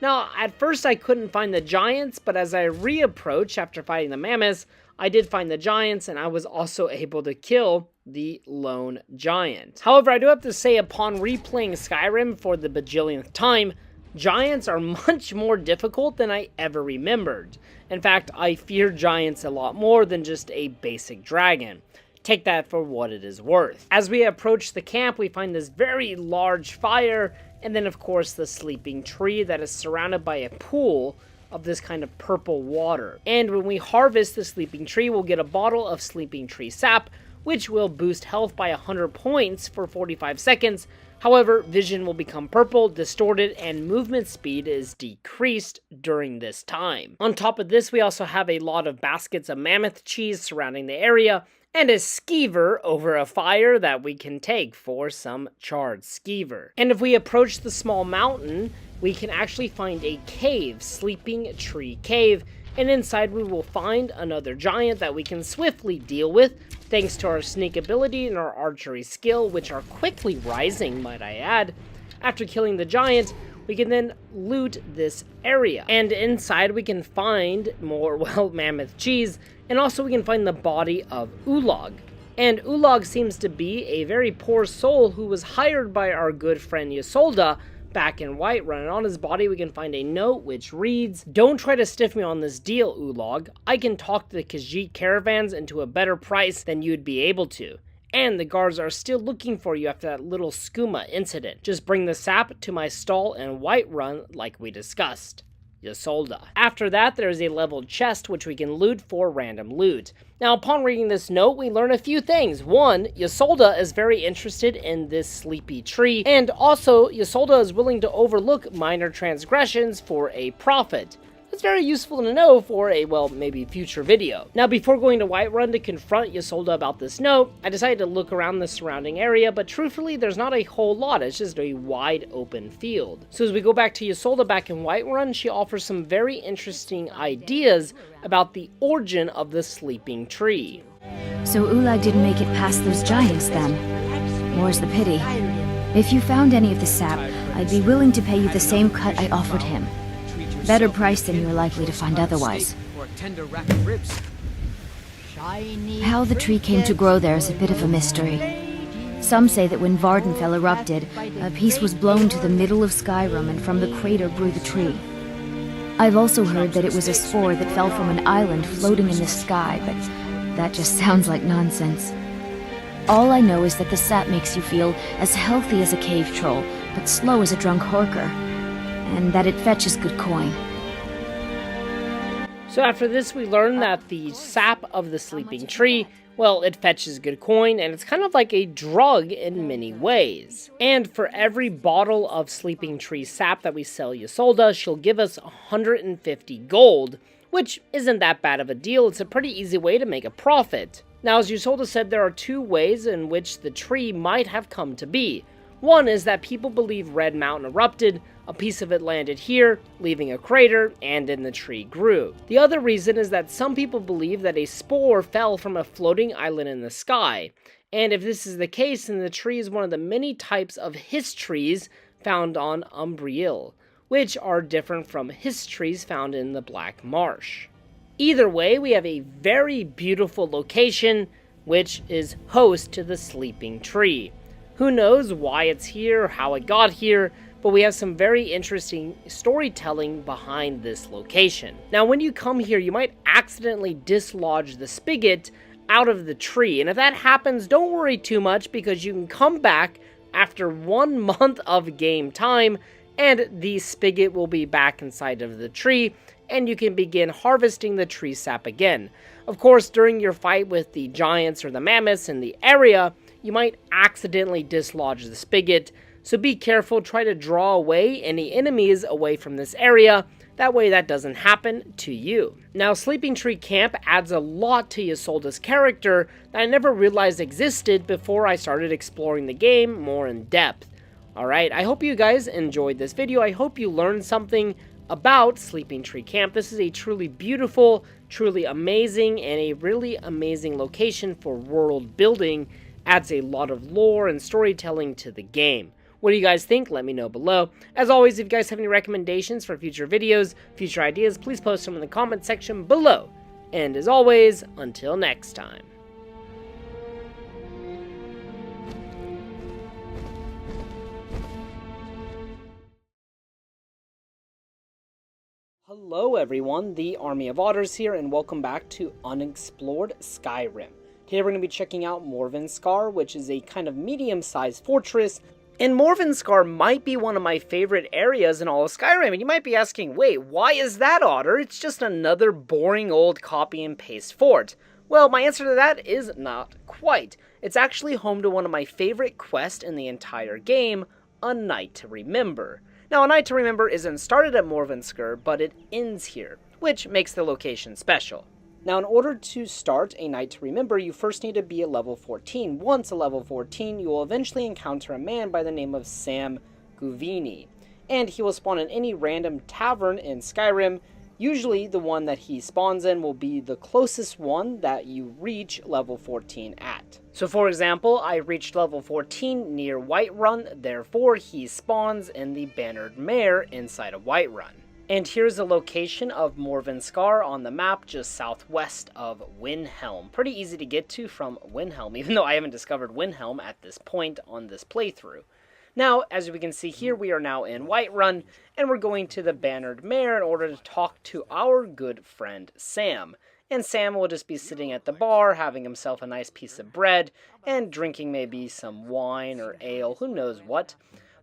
Now, at first I couldn't find the giants, but as I reapproached after fighting the mammoths, I did find the giants, and I was also able to kill the lone giant. However, I do have to say, upon replaying Skyrim for the bajillionth time, giants are much more difficult than I ever remembered. In fact, I fear giants a lot more than just a basic dragon. Take that for what it is worth. As we approach the camp, we find this very large fire, and then of course the sleeping tree that is surrounded by a pool of this kind of purple water. And when we harvest the sleeping tree, we'll get a bottle of sleeping tree sap, which will boost health by 100 points for 45 seconds. However, vision will become purple, distorted, and movement speed is decreased during this time. On top of this, we also have a lot of baskets of mammoth cheese surrounding the area, and a skeever over a fire that we can take for some charred skeever. And if we approach the small mountain, we can actually find a cave, Sleeping Tree Cave, and inside we will find another giant that we can swiftly deal with, thanks to our sneak ability and our archery skill, which are quickly rising, might I add. After killing the giant, we can then loot this area, and inside we can find more, well, mammoth cheese, and also we can find the body of Ulog. And Ulog seems to be a very poor soul who was hired by our good friend Ysolda back in Whiterun, and on his body we can find a note which reads, "Don't try to stiff me on this deal, Ulog. I can talk the Khajiit caravans into a better price than you'd be able to. And the guards are still looking for you after that little skooma incident. Just bring the sap to my stall in Whiterun like we discussed." Ysolda. After that, there is a leveled chest which we can loot for random loot. Now, upon reading this note, we learn a few things. One, Ysolda is very interested in this sleepy tree, and also Ysolda is willing to overlook minor transgressions for a profit. It's very useful to know for a, well, maybe future video. Now, before going to Whiterun to confront Ysolda about this note, I decided to look around the surrounding area, but truthfully, there's not a whole lot. It's just a wide open field. So as we go back to Ysolda back in Whiterun, she offers some very interesting ideas about the origin of the sleeping tree. So Ulag didn't make it past those giants then. More's the pity. If you found any of the sap, I'd be willing to pay you the same cut I offered him. Better price than you're likely to find otherwise. How the tree came to grow there is a bit of a mystery. Some say that when Vvardenfell erupted, a piece was blown to the middle of Skyrim and from the crater grew the tree. I've also heard that it was a spore that fell from an island floating in the sky, but that just sounds like nonsense. All I know is that the sap makes you feel as healthy as a cave troll, but slow as a drunk horker. And that it fetches good coin. So after this, we learn that the sap of the sleeping tree, well, it fetches good coin, and it's kind of like a drug in many ways. And for every bottle of sleeping tree sap that we sell Ysolda, she'll give us 150 gold, which isn't that bad of a deal. It's a pretty easy way to make a profit. Now, as Ysolda said, there are two ways in which the tree might have come to be. One is that people believe Red Mountain erupted, a piece of it landed here, leaving a crater, and then the tree grew. The other reason is that some people believe that a spore fell from a floating island in the sky. And if this is the case, then the tree is one of the many types of his trees found on Umbriel, which are different from his trees found in the Black Marsh. Either way, we have a very beautiful location, which is host to the sleeping tree. Who knows why it's here, how it got here, but we have some very interesting storytelling behind this location. Now, when you come here, you might accidentally dislodge the spigot out of the tree, and if that happens, don't worry too much, because you can come back after 1 month of game time, and the spigot will be back inside of the tree, and you can begin harvesting the tree sap again. Of course, during your fight with the giants or the mammoths in the area, you might accidentally dislodge the spigot, so be careful, try to draw away any enemies away from this area, that way that doesn't happen to you. Now, Sleeping Tree Camp adds a lot to Ysolda's character that I never realized existed before I started exploring the game more in depth. Alright, I hope you guys enjoyed this video. I hope you learned something about Sleeping Tree Camp. This is a truly beautiful, truly amazing, and a really amazing location for world building. Adds a lot of lore and storytelling to the game. What do you guys think? Let me know below. As always, if you guys have any recommendations for future videos, future ideas, please post them in the comment section below. And as always, until next time. Hello everyone, the Army of Otters here, and welcome back to Unexplored Skyrim. Today we're going to be checking out Morvunskar, which is a kind of medium-sized fortress, and Morvunskar might be one of my favorite areas in all of Skyrim, and you might be asking, wait, why is that, Otter? It's just another boring old copy and paste fort. Well, my answer to that is not quite. It's actually home to one of my favorite quests in the entire game, A Night to Remember. Now, A Night to Remember isn't started at Morvunskar, but it ends here, which makes the location special. Now, in order to start A Night to Remember, you first need to be at level 14. Once a level 14, you will eventually encounter a man by the name of Sam Guvini, and he will spawn in any random tavern in Skyrim. Usually, the one that he spawns in will be the closest one that you reach level 14 at. So, for example, I reached level 14 near Whiterun, therefore he spawns in the Bannered Mare inside of Whiterun. And here's the location of Morvunskar on the map, just southwest of Windhelm. Pretty easy to get to from Windhelm, even though I haven't discovered Windhelm at this point on this playthrough. Now, as we can see here, we are now in Whiterun, and we're going to the Bannered Mare in order to talk to our good friend Sam. And Sam will just be sitting at the bar, having himself a nice piece of bread, and drinking maybe some wine or ale, who knows what.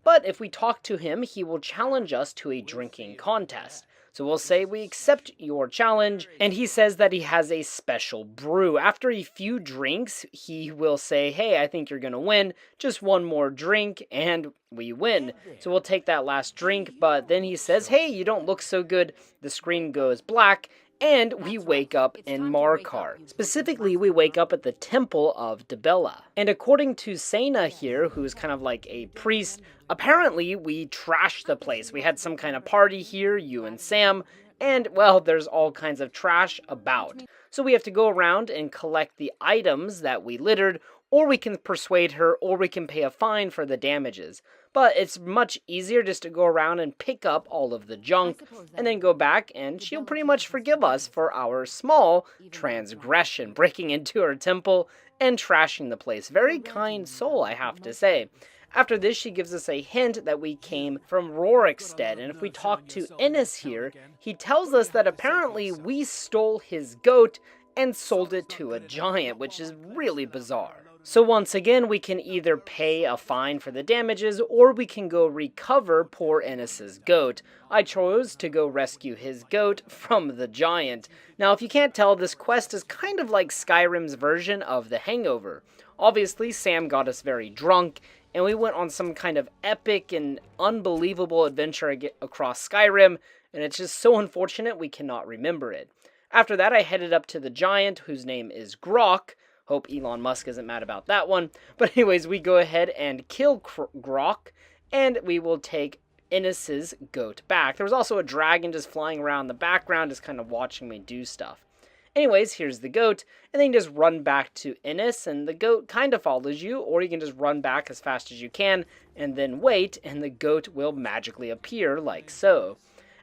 But if we talk to him, he will challenge us to a drinking contest. So we'll say we accept your challenge, and he says that he has a special brew. After a few drinks, he will say, hey, I think you're gonna win, just one more drink, and we win. So we'll take that last drink, but then he says, hey, you don't look so good. The screen goes black, and we wake up in Markar. Specifically, we wake up at the Temple of Dibella. And according to Sena here, who's kind of like a priest, apparently we trashed the place. We had some kind of party here, you and Sam, and, well, there's all kinds of trash about. So we have to go around and collect the items that we littered, or we can persuade her, or we can pay a fine for the damages. But it's much easier just to go around and pick up all of the junk, and then go back, and she'll pretty much forgive us for our small transgression, breaking into her temple and trashing the place. Very kind soul, I have to say. After this, she gives us a hint that we came from Rorikstead, and if we talk to Ennis here, he tells us that apparently we stole his goat and sold it to a giant, which is really bizarre. So once again, we can either pay a fine for the damages, or we can go recover poor Ennis's goat. I chose to go rescue his goat from the giant. Now, if you can't tell, this quest is kind of like Skyrim's version of The Hangover. Obviously, Sam got us very drunk, and we went on some kind of epic and unbelievable adventure across Skyrim, and it's just so unfortunate we cannot remember it. After that, I headed up to the giant, whose name is Grok. Hope Elon Musk isn't mad about that one. But anyways, we go ahead and kill Grok, and we will take Ennis's goat back. There was also a dragon just flying around in the background, just kind of watching me do stuff. Anyways, here's the goat, and then you just run back to Ennis, and the goat kind of follows you, or you can just run back as fast as you can, and then wait, and the goat will magically appear, like so.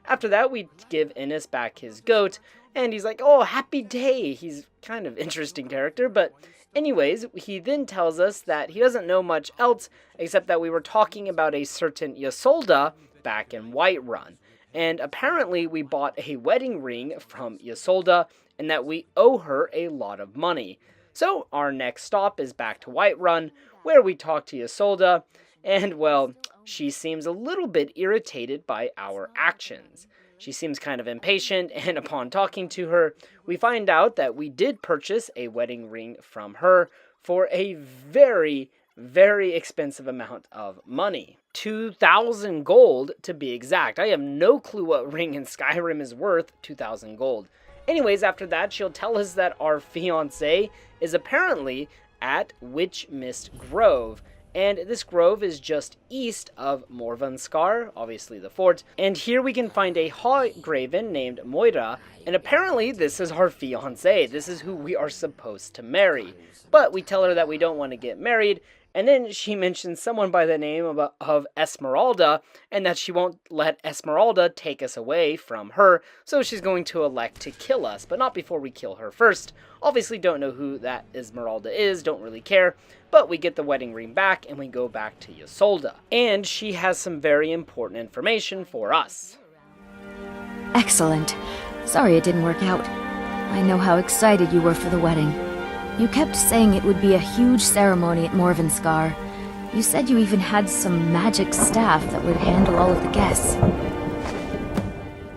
After that, we give Ennis back his goat, and he's like, oh, happy day. He's kind of interesting character, but anyways, he then tells us that he doesn't know much else, except that we were talking about a certain Ysolda back in Whiterun. And apparently we bought a wedding ring from Ysolda, and that we owe her a lot of money. So our next stop is back to Whiterun, where we talk to Ysolda, and, well, she seems a little bit irritated by our actions. She seems kind of impatient, and upon talking to her, we find out that we did purchase a wedding ring from her for a very, very expensive amount of money. 2,000 gold, to be exact. I have no clue what ring in Skyrim is worth 2,000 gold. Anyways, after that, she'll tell us that our fiancé is apparently at Witchmist Grove. And this grove is just east of Morvunskar, obviously the fort. And here we can find a Haugraven named Moira, and apparently this is our fiancé. This is who we are supposed to marry. But we tell her that we don't want to get married, and then she mentions someone by the name of Esmeralda, and that she won't let Esmeralda take us away from her, so she's going to elect to kill us, but not before we kill her first. Obviously don't know who that Esmeralda is, don't really care, but we get the wedding ring back, and we go back to Ysolda. And she has some very important information for us. Excellent. Sorry it didn't work out. I know how excited you were for the wedding. You kept saying it would be a huge ceremony at Morvunskar. You said you even had some magic staff that would handle all of the guests.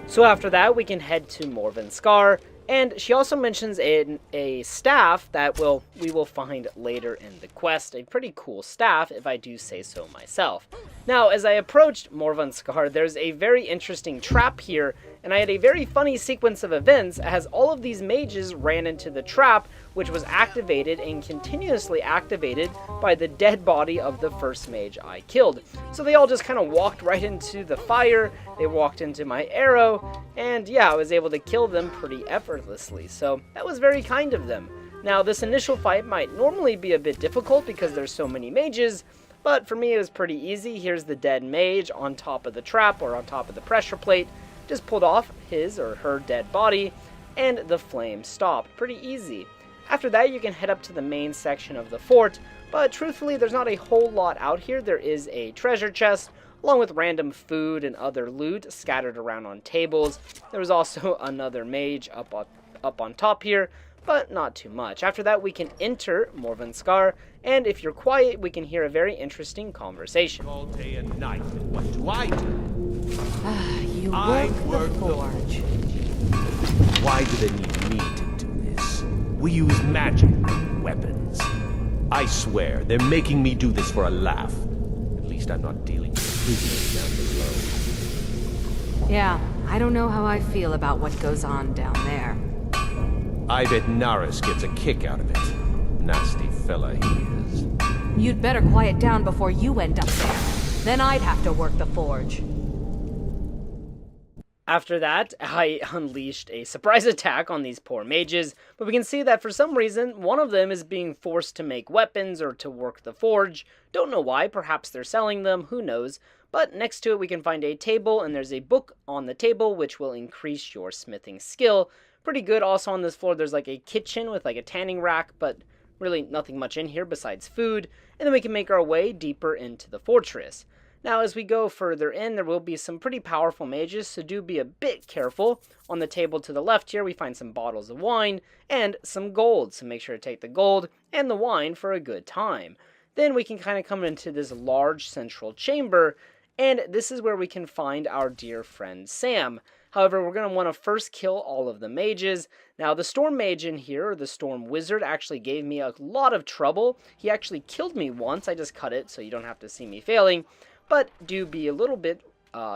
So after that, we can head to Morvunskar, and she also mentions a staff that we will find later in the quest. A pretty cool staff, if I do say so myself. Now, as I approached Morvunskar, there's a very interesting trap here, and I had a very funny sequence of events as all of these mages ran into the trap, which was activated and continuously activated by the dead body of the first mage I killed. So they all just kind of walked right into the fire, they walked into my arrow, and yeah, I was able to kill them pretty effortlessly, so that was very kind of them. Now, this initial fight might normally be a bit difficult because there's so many mages, but for me it was pretty easy. Here's the dead mage on top of the trap, or on top of the pressure plate. Just pulled off his or her dead body, and the flame stopped. Pretty easy. After that, you can head up to the main section of the fort, but truthfully, there's not a whole lot out here. There is a treasure chest, along with random food and other loot scattered around on tables. There was also another mage up on top here, but not too much. After that, we can enter Morvunskar, and if you're quiet, we can hear a very interesting conversation. All day and night, and what do I do? You I work the work forge. Why do they need me to do this? We use magic, weapons. I swear, they're making me do this for a laugh. At least I'm not dealing with prisoners down below. Yeah, I don't know how I feel about what goes on down there. I bet Naris gets a kick out of it. Nasty fella he is. You'd better quiet down before you end up there. Then I'd have to work the forge. After that, I unleashed a surprise attack on these poor mages, but we can see that for some reason, one of them is being forced to make weapons or to work the forge. Don't know why, perhaps they're selling them, who knows. But next to it we can find a table, and there's a book on the table which will increase your smithing skill. Pretty good. Also on this floor there's like a kitchen with like a tanning rack, but really nothing much in here besides food. And then we can make our way deeper into the fortress. Now as we go further in, there will be some pretty powerful mages, so do be a bit careful. On the table to the left here we find some bottles of wine and some gold, so make sure to take the gold and the wine for a good time. Then we can kind of come into this large central chamber, and this is where we can find our dear friend Sam. However, we're going to want to first kill all of the mages. Now, the Storm Mage in here, or the Storm Wizard, actually gave me a lot of trouble. He actually killed me once. I just cut it so you don't have to see me failing. But do be a little bit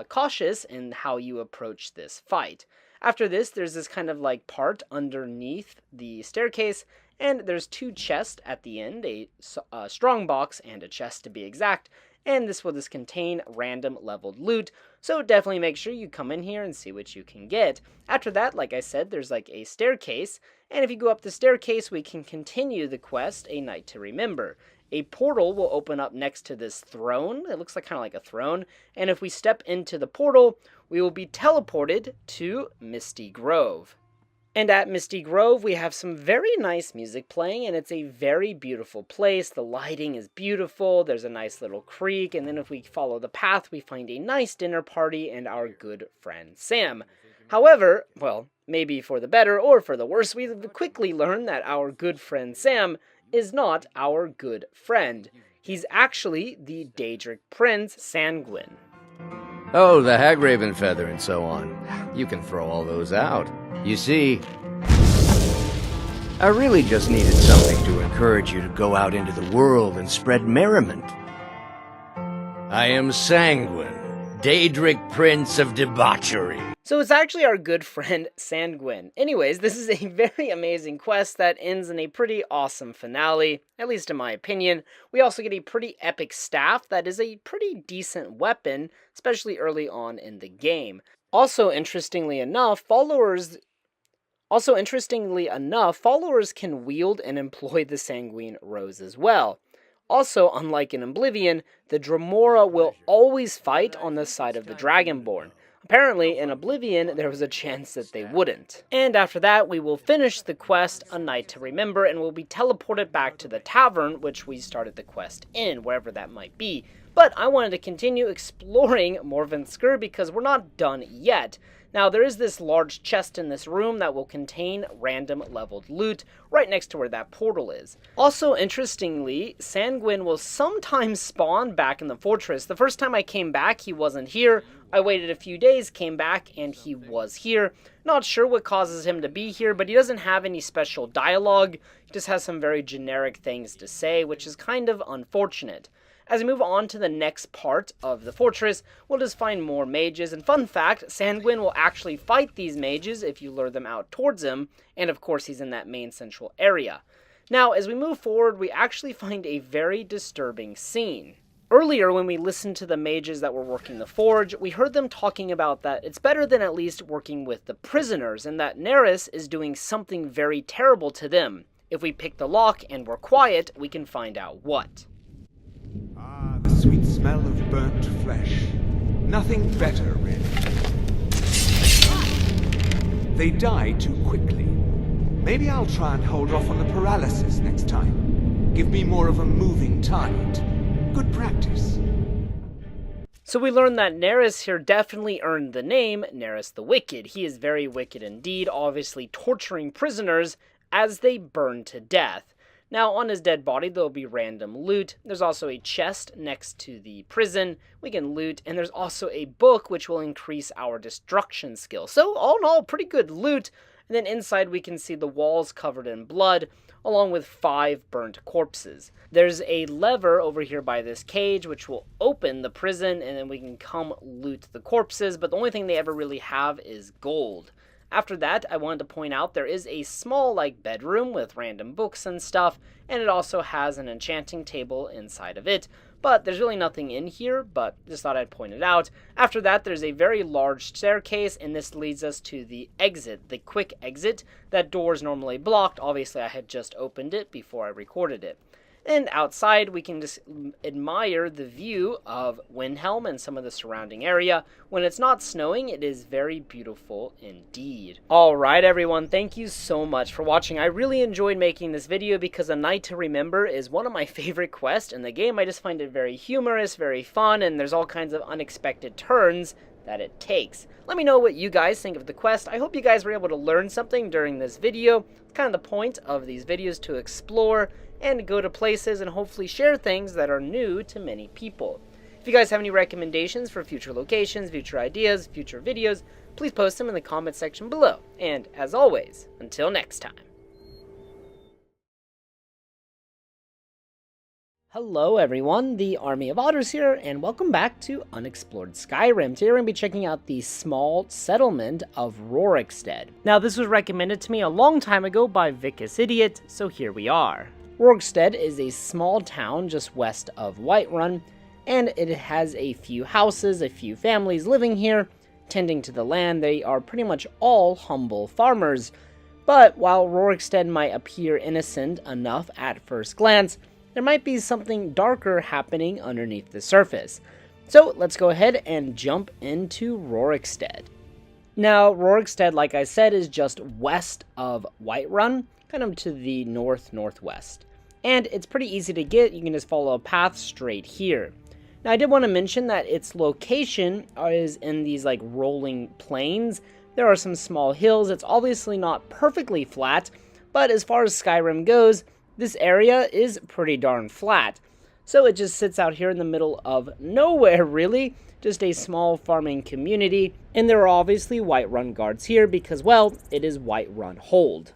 cautious in how you approach this fight. After this, there's this kind of like part underneath the staircase, and there's two chests at the end, a strong box and a chest to be exact. And this will just contain random leveled loot, so definitely make sure you come in here and see what you can get. After that, like I said, there's like a staircase, and if you go up the staircase, we can continue the quest, A Night to Remember. A portal will open up next to this throne. It looks like kind of like a throne, and if we step into the portal, we will be teleported to Misty Grove. And at Misty Grove, we have some very nice music playing, and it's a very beautiful place. The lighting is beautiful, there's a nice little creek, and then if we follow the path, we find a nice dinner party and our good friend Sam. However, well, maybe for the better or for the worse, we quickly learn that our good friend Sam is not our good friend. He's actually the Daedric Prince, Sanguine. Oh, the Hagraven feather and so on. You can throw all those out. You see, I really just needed something to encourage you to go out into the world and spread merriment. I am Sanguine, Daedric Prince of Debauchery. So it's actually our good friend Sanguine. Anyways, this is a very amazing quest that ends in a pretty awesome finale, at least in my opinion. We also get a pretty epic staff that is a pretty decent weapon, especially early on in the game. Also, interestingly enough, followers can wield and employ the Sanguine Rose as well. Also, unlike in Oblivion, the Dremora will always fight on the side of the Dragonborn. Apparently, in Oblivion, there was a chance that they wouldn't. And after that, we will finish the quest, A Night to Remember, and we'll be teleported back to the tavern, which we started the quest in, wherever that might be. But I wanted to continue exploring Morvunskar because we're not done yet. Now, there is this large chest in this room that will contain random leveled loot right next to where that portal is. Also, interestingly, Sanguine will sometimes spawn back in the fortress. The first time I came back, he wasn't here. I waited a few days, came back, and he was here. Not sure what causes him to be here, but he doesn't have any special dialogue. He just has some very generic things to say, which is kind of unfortunate. As we move on to the next part of the fortress, we'll just find more mages, and fun fact, Sanguine will actually fight these mages if you lure them out towards him, and of course he's in that main central area. Now, as we move forward, we actually find a very disturbing scene. Earlier, when we listened to the mages that were working the forge, we heard them talking about that it's better than at least working with the prisoners, and that Naris is doing something very terrible to them. If we pick the lock and we're quiet, we can find out what. Ah, the sweet smell of burnt flesh. Nothing better, really. They die too quickly. Maybe I'll try and hold off on the paralysis next time. Give me more of a moving target. Good practice. So we learned that Naris here definitely earned the name Naris the Wicked. He is very wicked indeed, obviously torturing prisoners as they burn to death. Now, on his dead body, there'll be random loot. There's also a chest next to the prison we can loot, and there's also a book which will increase our destruction skill. So, all in all, pretty good loot. And then inside we can see the walls covered in blood, along with 5 burnt corpses. There's a lever over here by this cage which will open the prison, and then we can come loot the corpses, but the only thing they ever really have is gold. After that, I wanted to point out there is a small, bedroom with random books and stuff, and it also has an enchanting table inside of it. But there's really nothing in here, but just thought I'd point it out. After that, there's a very large staircase, and this leads us to the exit, the quick exit. That door is normally blocked. Obviously, I had just opened it before I recorded it. And outside, we can just admire the view of Windhelm and some of the surrounding area. When it's not snowing, it is very beautiful indeed. Alright everyone, thank you so much for watching. I really enjoyed making this video because A Night to Remember is one of my favorite quests in the game. I just find it very humorous, very fun, and there's all kinds of unexpected turns that it takes. Let me know what you guys think of the quest. I hope you guys were able to learn something during this video. It's kind of the point of these videos, to explore and go to places and hopefully share things that are new to many people. If you guys have any recommendations for future locations, future ideas, future videos, please post them in the comment section below. And as always, until next time. Hello everyone, the Army of Otters here, and welcome back to Unexplored Skyrim. Today we're going to be checking out the small settlement of Rorikstead. Now this was recommended to me a long time ago by Vicus Idiot, so here we are. Rorikstead is a small town just west of Whiterun, and it has a few houses, a few families living here, tending to the land. They are pretty much all humble farmers. But while Rorikstead might appear innocent enough at first glance, there might be something darker happening underneath the surface. So let's go ahead and jump into Rorikstead. Now, Rorikstead, like I said, is just west of Whiterun, kind of to the northwest. And it's pretty easy to get. You can just follow a path straight here. Now, I did want to mention that its location is in these rolling plains. There are some small hills. It's obviously not perfectly flat, but as far as Skyrim goes, this area is pretty darn flat. So it just sits out here in the middle of nowhere, really. Just a small farming community. And there are obviously Whiterun guards here because, well, it is Whiterun Hold.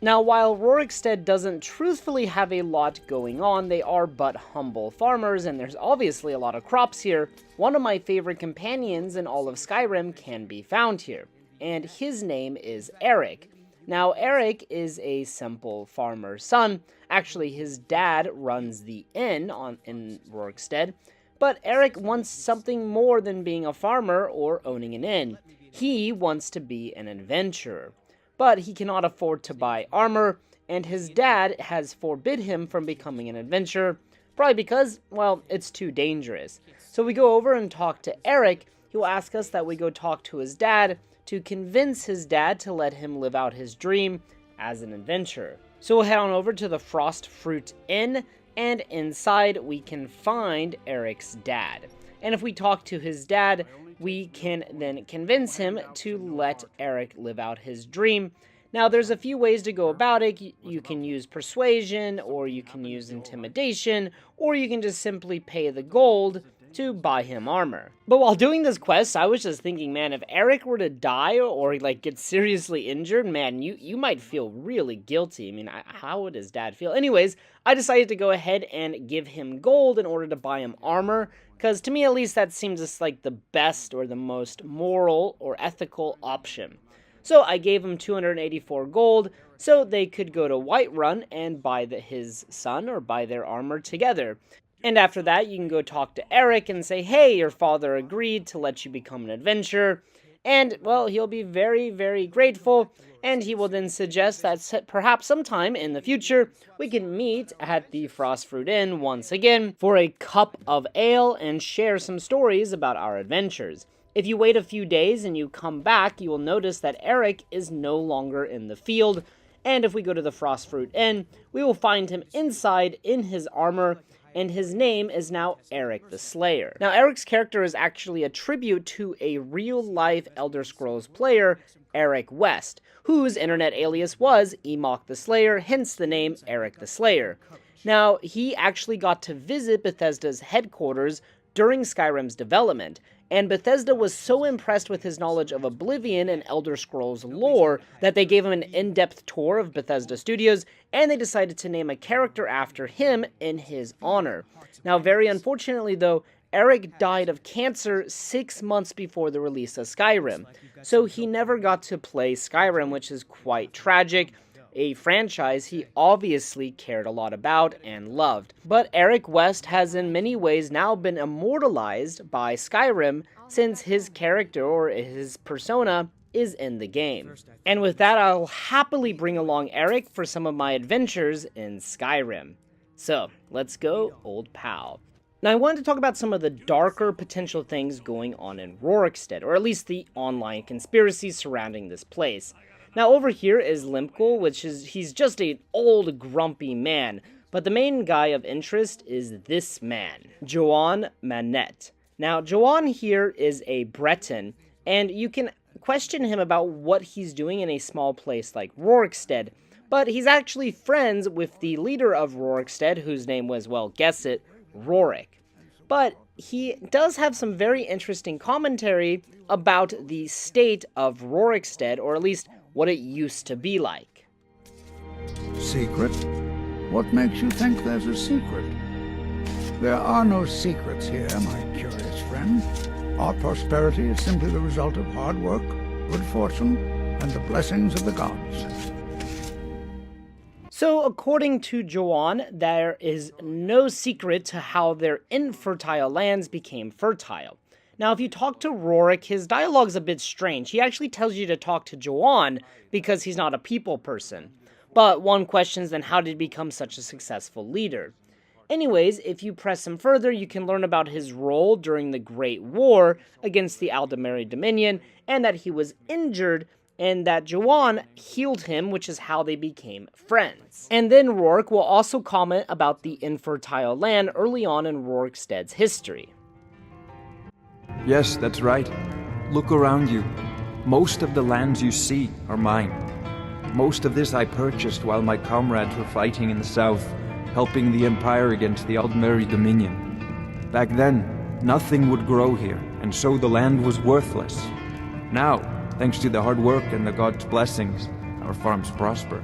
Now, while Rorikstead doesn't truthfully have a lot going on, they are but humble farmers, and there's obviously a lot of crops here. One of my favorite companions in all of Skyrim can be found here, and his name is Eric. Now, Eric is a simple farmer's son. Actually, his dad runs the inn in Rorikstead, but Eric wants something more than being a farmer or owning an inn. He wants to be an adventurer. But he cannot afford to buy armor, and his dad has forbid him from becoming an adventurer, probably because, well, it's too dangerous. So we go over and talk to Eric. He will ask us that we go talk to his dad to convince his dad to let him live out his dream as an adventurer. So we'll head on over to the Frost Fruit Inn, and inside we can find Eric's dad. And if we talk to his dad, we can then convince him to let Eric live out his dream. Now, there's a few ways to go about it. You can use persuasion, or you can use intimidation, or you can just simply pay the gold to buy him armor. But while doing this quest, I was just thinking, man, if Eric were to die or get seriously injured, man, you might feel really guilty. I mean, how would his dad feel? Anyways, I decided to go ahead and give him gold in order to buy him armor, because to me at least that seems just like the best or the most moral or ethical option. So I gave him 284 gold so they could go to Whiterun and buy his son or buy their armor together. And after that, you can go talk to Eric and say, hey, your father agreed to let you become an adventurer. And, well, he'll be very, very grateful. And he will then suggest that perhaps sometime in the future, we can meet at the Frost Fruit Inn once again for a cup of ale and share some stories about our adventures. If you wait a few days and you come back, you will notice that Eric is no longer in the field. And if we go to the Frost Fruit Inn, we will find him inside in his armor, and his name is now Eric the Slayer. Now, Eric's character is actually a tribute to a real-life Elder Scrolls player, Eric West, whose internet alias was Emok the Slayer, hence the name Eric the Slayer. Now, he actually got to visit Bethesda's headquarters during Skyrim's development, and Bethesda was so impressed with his knowledge of Oblivion and Elder Scrolls lore that they gave him an in-depth tour of Bethesda Studios, and they decided to name a character after him in his honor. Now, very unfortunately though, Eric died of cancer 6 months before the release of Skyrim, so he never got to play Skyrim, which is quite tragic, a franchise he obviously cared a lot about and loved. But Eric West has in many ways now been immortalized by Skyrim since his character or his persona is in the game. And with that, I'll happily bring along Eric for some of my adventures in Skyrim. So, let's go, old pal. Now, I wanted to talk about some of the darker potential things going on in Rorikstead, or at least the online conspiracies surrounding this place. Now, over here is Limkel, he's just an old, grumpy man, but the main guy of interest is this man, Joan Manette. Now, Joan here is a Breton, and you can question him about what he's doing in a small place like Rorikstead, but he's actually friends with the leader of Rorikstead, whose name was, well, guess it, Rorik. But he does have some very interesting commentary about the state of Rorikstead, or at least what it used to be like. Secret? What makes you think there's a secret? There are no secrets here, my curious friend. Our prosperity is simply the result of hard work, good fortune, and the blessings of the gods. So, according to Joan, there is no secret to how their infertile lands became fertile. Now, if you talk to Rorik, his dialogue's a bit strange. He actually tells you to talk to Joan because he's not a people person. But one questions then, how did he become such a successful leader? Anyways, if you press him further, you can learn about his role during the Great War against the Aldmeri Dominion, and that he was injured, and that Joan healed him, which is how they became friends. And then Rorik will also comment about the infertile land early on in Rorikstead's history. Yes, that's right. Look around you. Most of the lands you see are mine. Most of this I purchased while my comrades were fighting in the south, helping the Empire against the Aldmeri Dominion. Back then, nothing would grow here, and so the land was worthless. Now, thanks to the hard work and the gods' blessings, our farms prosper.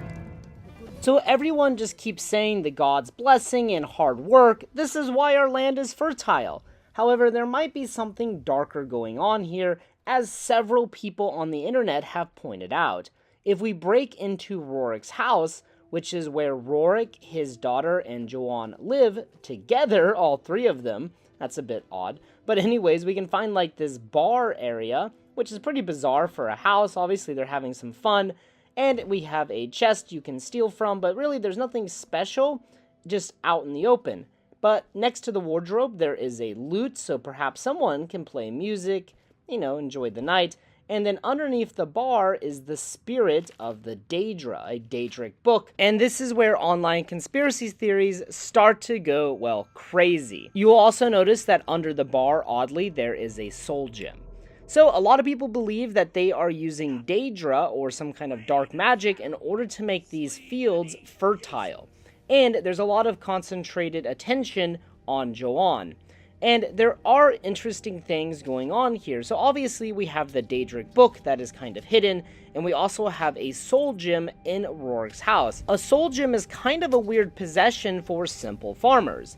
So everyone just keeps saying the gods' blessing and hard work, this is why our land is fertile. However, there might be something darker going on here, as several people on the internet have pointed out. If we break into Rorik's house, which is where Rorik, his daughter, and Joan live together, all three of them, that's a bit odd. But anyways, we can find like this bar area, which is pretty bizarre for a house. Obviously, they're having some fun. And we have a chest you can steal from, but really there's nothing special, just out in the open. But next to the wardrobe, there is a lute, so perhaps someone can play music, enjoy the night. And then underneath the bar is the spirit of the Daedra, a Daedric book. And this is where online conspiracy theories start to go, well, crazy. You will also notice that under the bar, oddly, there is a soul gem. So a lot of people believe that they are using Daedra or some kind of dark magic in order to make these fields fertile. And there's a lot of concentrated attention on Joan. And there are interesting things going on here. So obviously we have the Daedric book that is kind of hidden, and we also have a soul gem in Rorik's house. A soul gem is kind of a weird possession for simple farmers.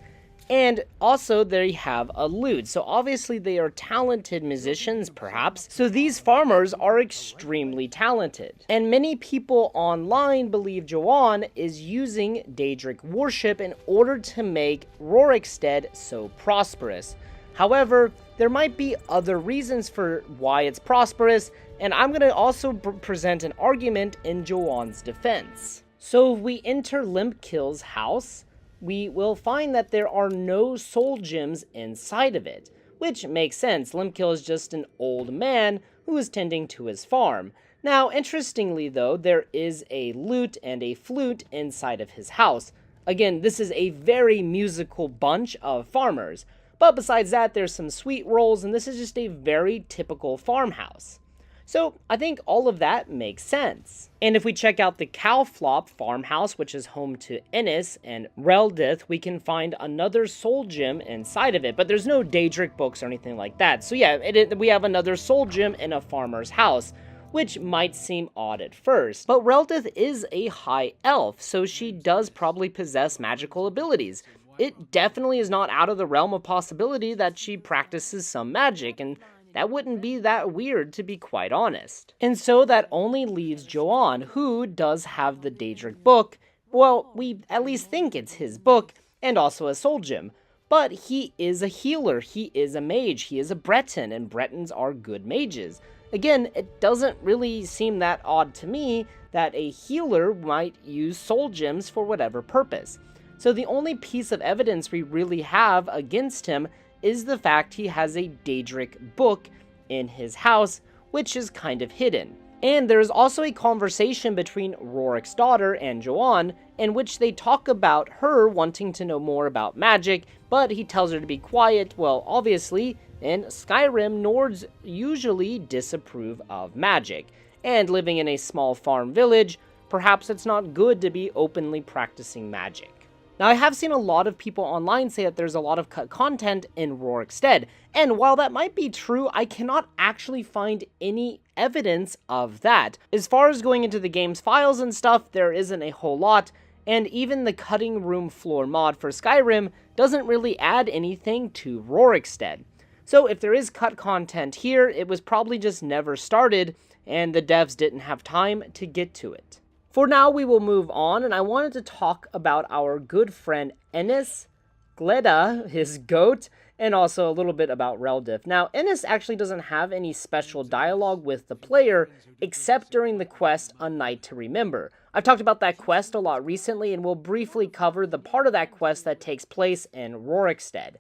And also they have a lute, so obviously they are talented musicians perhaps, so these farmers are extremely talented. And many people online believe Joan is using Daedric worship in order to make Rorikstead so prosperous. However, there might be other reasons for why it's prosperous, and I'm going to also present an argument in Joan's defense. So if we enter Limkel's house, we will find that there are no soul gems inside of it, which makes sense. Limkel is just an old man who is tending to his farm. Now, interestingly though, there is a lute and a flute inside of his house. Again, this is a very musical bunch of farmers. But besides that, there's some sweet rolls, and this is just a very typical farmhouse. So I think all of that makes sense. And if we check out the Cowflop farmhouse, which is home to Ennis and Reldith, we can find another soul gem inside of it, but there's no Daedric books or anything like that. So yeah, we have another soul gem in a farmer's house, which might seem odd at first. But Reldith is a high elf, so she does probably possess magical abilities. It definitely is not out of the realm of possibility that she practices some magic, and that wouldn't be that weird, to be quite honest. And so that only leaves Joanne, who does have the Daedric book. Well, we at least think it's his book, and also a soul gem. But he is a healer, he is a mage, he is a Breton, and Bretons are good mages. Again, it doesn't really seem that odd to me that a healer might use soul gems for whatever purpose. So the only piece of evidence we really have against him is the fact he has a Daedric book in his house, which is kind of hidden. And there is also a conversation between Rorik's daughter and Joanne, in which they talk about her wanting to know more about magic, but he tells her to be quiet. Well, obviously, in Skyrim, Nords usually disapprove of magic, and living in a small farm village, perhaps it's not good to be openly practicing magic. Now, I have seen a lot of people online say that there's a lot of cut content in Rorikstead, and while that might be true, I cannot actually find any evidence of that. As far as going into the game's files and stuff, there isn't a whole lot, and even the cutting room floor mod for Skyrim doesn't really add anything to Rorikstead. So if there is cut content here, it was probably just never started, and the devs didn't have time to get to it. For now, we will move on, and I wanted to talk about our good friend Ennis, Gleda, his goat, and also a little bit about Reldith. Now, Ennis actually doesn't have any special dialogue with the player, except during the quest A Night to Remember. I've talked about that quest a lot recently, and we'll briefly cover the part of that quest that takes place in Rorikstead.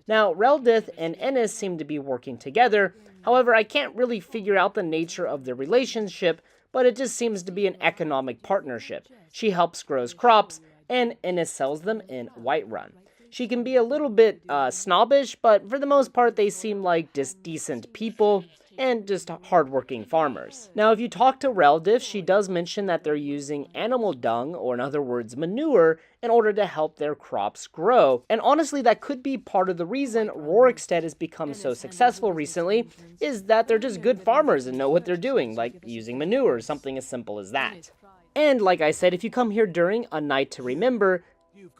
Now, Reldith and Ennis seem to be working together, however, I can't really figure out the nature of their relationship, but it just seems to be an economic partnership. She helps grow crops, and Ennis sells them in Whiterun. She can be a little bit snobbish, but for the most part, they seem like just decent people and just hardworking farmers. Now, if you talk to Reldith, she does mention that they're using animal dung, or in other words, manure, in order to help their crops grow. And honestly, that could be part of the reason Rorikstead has become so successful recently, is that they're just good farmers and know what they're doing, like using manure, something as simple as that. And like I said, if you come here during A Night to Remember,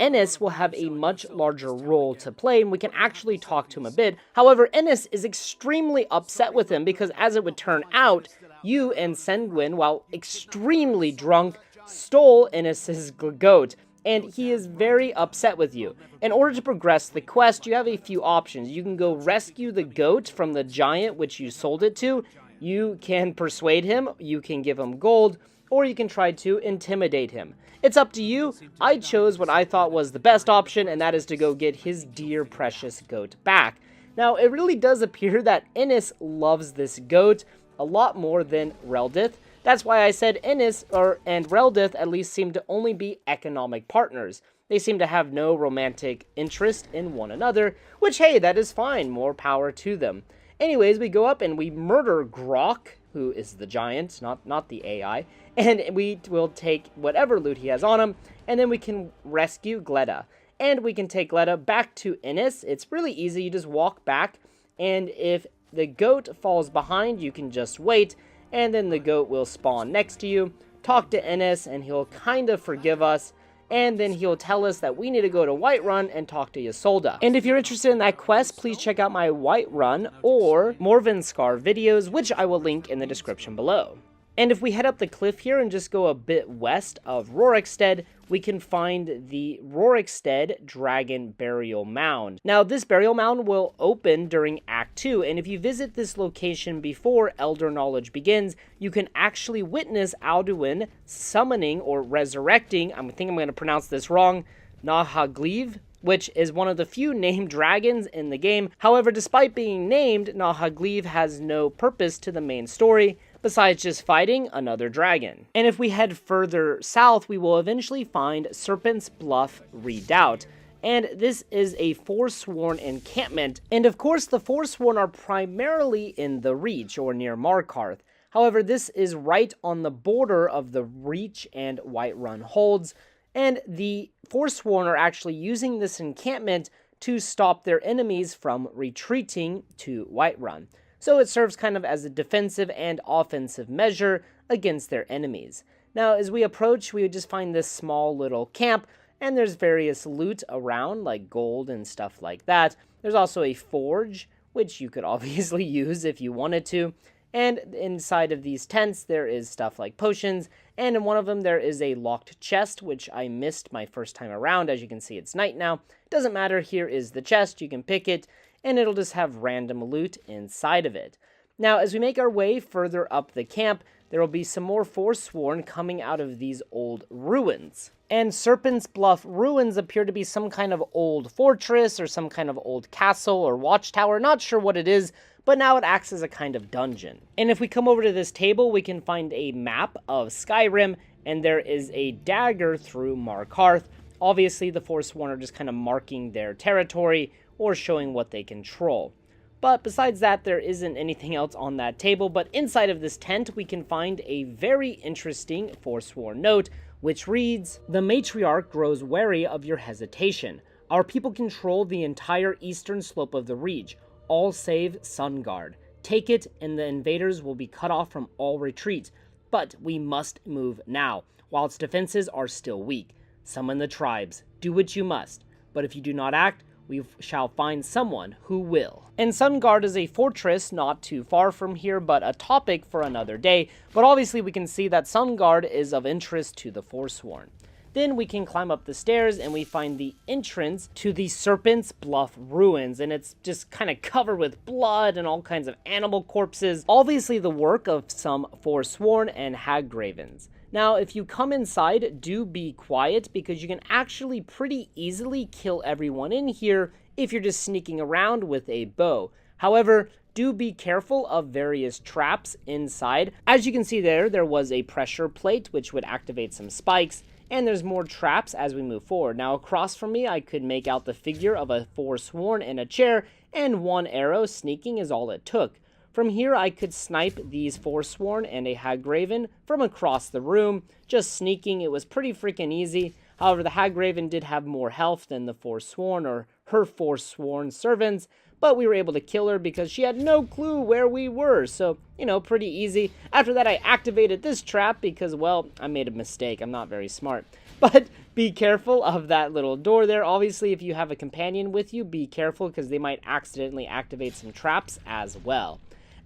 Ennis will have a much larger role to play, and we can actually talk to him a bit. However, Ennis is extremely upset with him because, as it would turn out, you and Sengwin, while extremely drunk, stole Ennis's goat, and he is very upset with you. In order to progress the quest, you have a few options. You can go rescue the goat from the giant which you sold it to, you can persuade him, you can give him gold, or you can try to intimidate him. It's up to you. I chose what I thought was the best option, and that is to go get his dear precious goat back. Now, it really does appear that Ennis loves this goat a lot more than Reldith. That's why I said Ennis and Reldith at least seem to only be economic partners. They seem to have no romantic interest in one another, which, hey, that is fine. More power to them. Anyways, we go up and we murder Grok, who is the giant, not the AI, and we will take whatever loot he has on him, and then we can rescue Gleda. And we can take Gleda back to Ennis. It's really easy, you just walk back, and if the goat falls behind, you can just wait, and then the goat will spawn next to you, talk to Ennis, and he'll kind of forgive us, and then he'll tell us that we need to go to Whiterun and talk to Ysolda. And if you're interested in that quest, please check out my Whiterun or Morvunskar videos, which I will link in the description below. And if we head up the cliff here and just go a bit west of Rorikstead, we can find the Rorikstead Dragon Burial Mound. Now, this burial mound will open during Act 2, and if you visit this location before Elder Knowledge begins, you can actually witness Alduin summoning or resurrecting, I think I'm going to pronounce this wrong, Nahagliv, which is one of the few named dragons in the game. However, despite being named, Nahagliv has no purpose to the main story, besides just fighting another dragon. And if we head further south, we will eventually find Serpent's Bluff Redoubt. And this is a Forsworn encampment. And of course, the Forsworn are primarily in the Reach, or near Markarth. However, this is right on the border of the Reach and Whiterun holds, and the Forsworn are actually using this encampment to stop their enemies from retreating to Whiterun. So it serves kind of as a defensive and offensive measure against their enemies. Now, as we approach, we would just find this small little camp, and there's various loot around, like gold and stuff like that. There's also a forge, which you could obviously use if you wanted to. And inside of these tents, there is stuff like potions, and in one of them there is a locked chest, which I missed my first time around. As you can see, it's night now. Doesn't matter, here is the chest, you can pick it, and it'll just have random loot inside of it. Now, as we make our way further up the camp, there will be some more Forsworn coming out of these old ruins. And Serpent's Bluff ruins appear to be some kind of old fortress or some kind of old castle or watchtower, not sure what it is, but now it acts as a kind of dungeon. And if we come over to this table, we can find a map of Skyrim, and there is a dagger through Markarth. Obviously, the Forsworn are just kind of marking their territory or showing what they control. But besides that, there isn't anything else on that table, but inside of this tent, we can find a very interesting Forsworn note, which reads, "The Matriarch grows wary of your hesitation. Our people control the entire eastern slope of the Reach, all save Sungard. Take it, and the invaders will be cut off from all retreat. But we must move now, while its defenses are still weak. Summon the tribes. Do what you must. But if you do not act, we shall find someone who will." And Sungard is a fortress not too far from here, but a topic for another day. But obviously we can see that Sungard is of interest to the Forsworn. Then we can climb up the stairs and we find the entrance to the Serpent's Bluff ruins, and it's just kind of covered with blood and all kinds of animal corpses. Obviously the work of some Forsworn and Hagravens. Now, if you come inside, do be quiet, because you can actually pretty easily kill everyone in here if you're just sneaking around with a bow. However, do be careful of various traps inside. As you can see there was a pressure plate which would activate some spikes, and there's more traps as we move forward. Now, across from me, I could make out the figure of a Forsworn in a chair, and one arrow sneaking is all it took. From here, I could snipe these Forsworn and a Hagraven from across the room. Just sneaking, it was pretty freaking easy. However, the Hagraven did have more health than the Forsworn or her Forsworn servants, but we were able to kill her because she had no clue where we were. So, pretty easy. After that, I activated this trap because, well, I made a mistake. I'm not very smart. But be careful of that little door there. Obviously, if you have a companion with you, be careful because they might accidentally activate some traps as well.